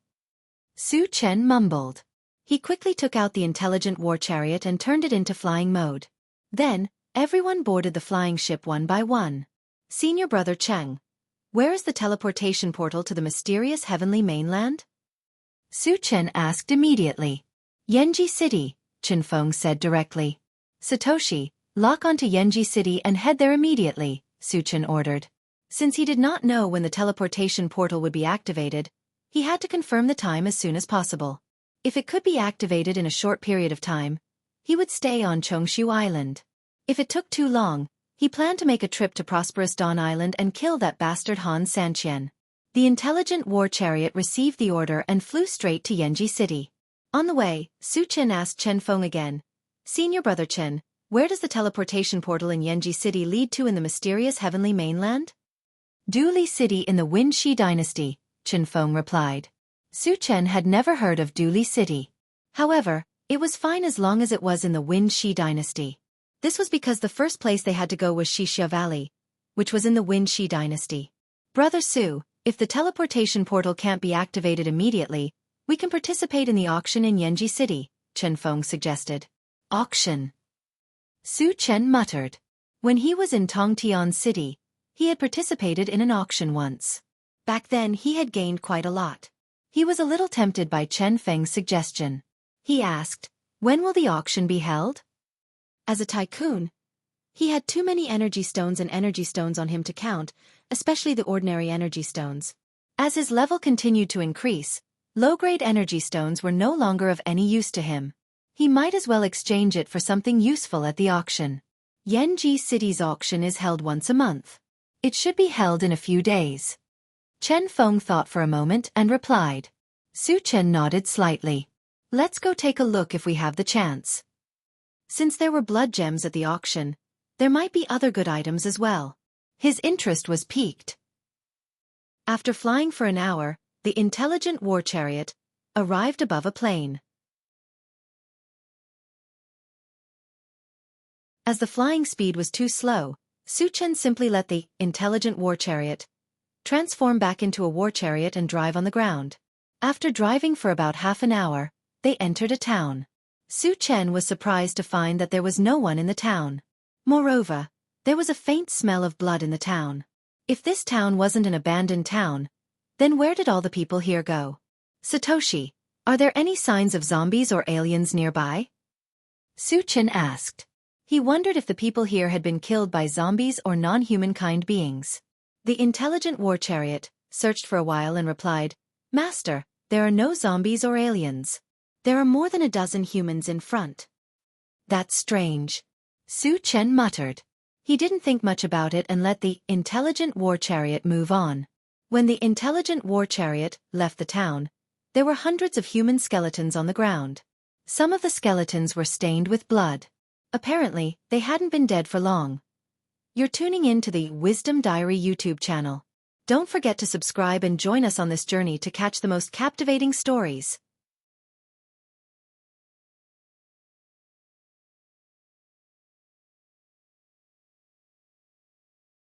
Su Chen mumbled. He quickly took out the intelligent war chariot and turned it into flying mode. Then, everyone boarded the flying ship one by one. Senior brother Cheng, where is the teleportation portal to the mysterious heavenly mainland? Su Chen asked immediately. Yanji City, Chen Feng said directly. Satoshi, lock onto Yanji City and head there immediately, Su Chen ordered. Since he did not know when the teleportation portal would be activated, he had to confirm the time as soon as possible. If it could be activated in a short period of time, he would stay on Chongshu Island. If it took too long, he planned to make a trip to prosperous Dawn Island and kill that bastard Han Sanqian. The intelligent war chariot received the order and flew straight to Yanji City. On the way, Su Chen asked Chen Feng again, Senior brother Chen, where does the teleportation portal in Yanji City lead to in the mysterious heavenly mainland? Duli City in the Wenxi dynasty, Chen Feng replied. Su Chen had never heard of Duli City. However, it was fine as long as it was in the Wenxi dynasty. This was because the first place they had to go was Xianxia Valley, which was in the Wenxi dynasty. Brother Su, if the teleportation portal can't be activated immediately, we can participate in the auction in Yanji City, Chen Feng suggested. Auction? Su Chen muttered. When he was in Tongtian City, he had participated in an auction once. Back then he had gained quite a lot. He was a little tempted by Chen Feng's suggestion. He asked, when will the auction be held? As a tycoon, he had too many energy stones and energy stones on him to count, especially the ordinary energy stones. As his level continued to increase, low-grade energy stones were no longer of any use to him. He might as well exchange it for something useful at the auction. Yanji City's auction is held once a month. It should be held in a few days. Chen Feng thought for a moment and replied. Su Chen nodded slightly. Let's go take a look if we have the chance. Since there were blood gems at the auction, there might be other good items as well. His interest was piqued. After flying for an hour, the intelligent war chariot arrived above a plain. As the flying speed was too slow, Su Chen simply let the intelligent war chariot transform back into a war chariot and drive on the ground. After driving for about half an hour, they entered a town. Su Chen was surprised to find that there was no one in the town. Moreover, there was a faint smell of blood in the town. If this town wasn't an abandoned town, then where did all the people here go? Satoshi, are there any signs of zombies or aliens nearby? Su Chen asked. He wondered if the people here had been killed by zombies or non-humankind beings. The intelligent war chariot searched for a while and replied, Master, there are no zombies or aliens. There are more than a dozen humans in front. That's strange. Su Chen muttered. He didn't think much about it and let the intelligent war chariot move on. When the intelligent war chariot left the town, there were hundreds of human skeletons on the ground. Some of the skeletons were stained with blood. Apparently, they hadn't been dead for long. You're tuning in to the Wisdom Diary YouTube channel. Don't forget to subscribe and join us on this journey to catch the most captivating stories.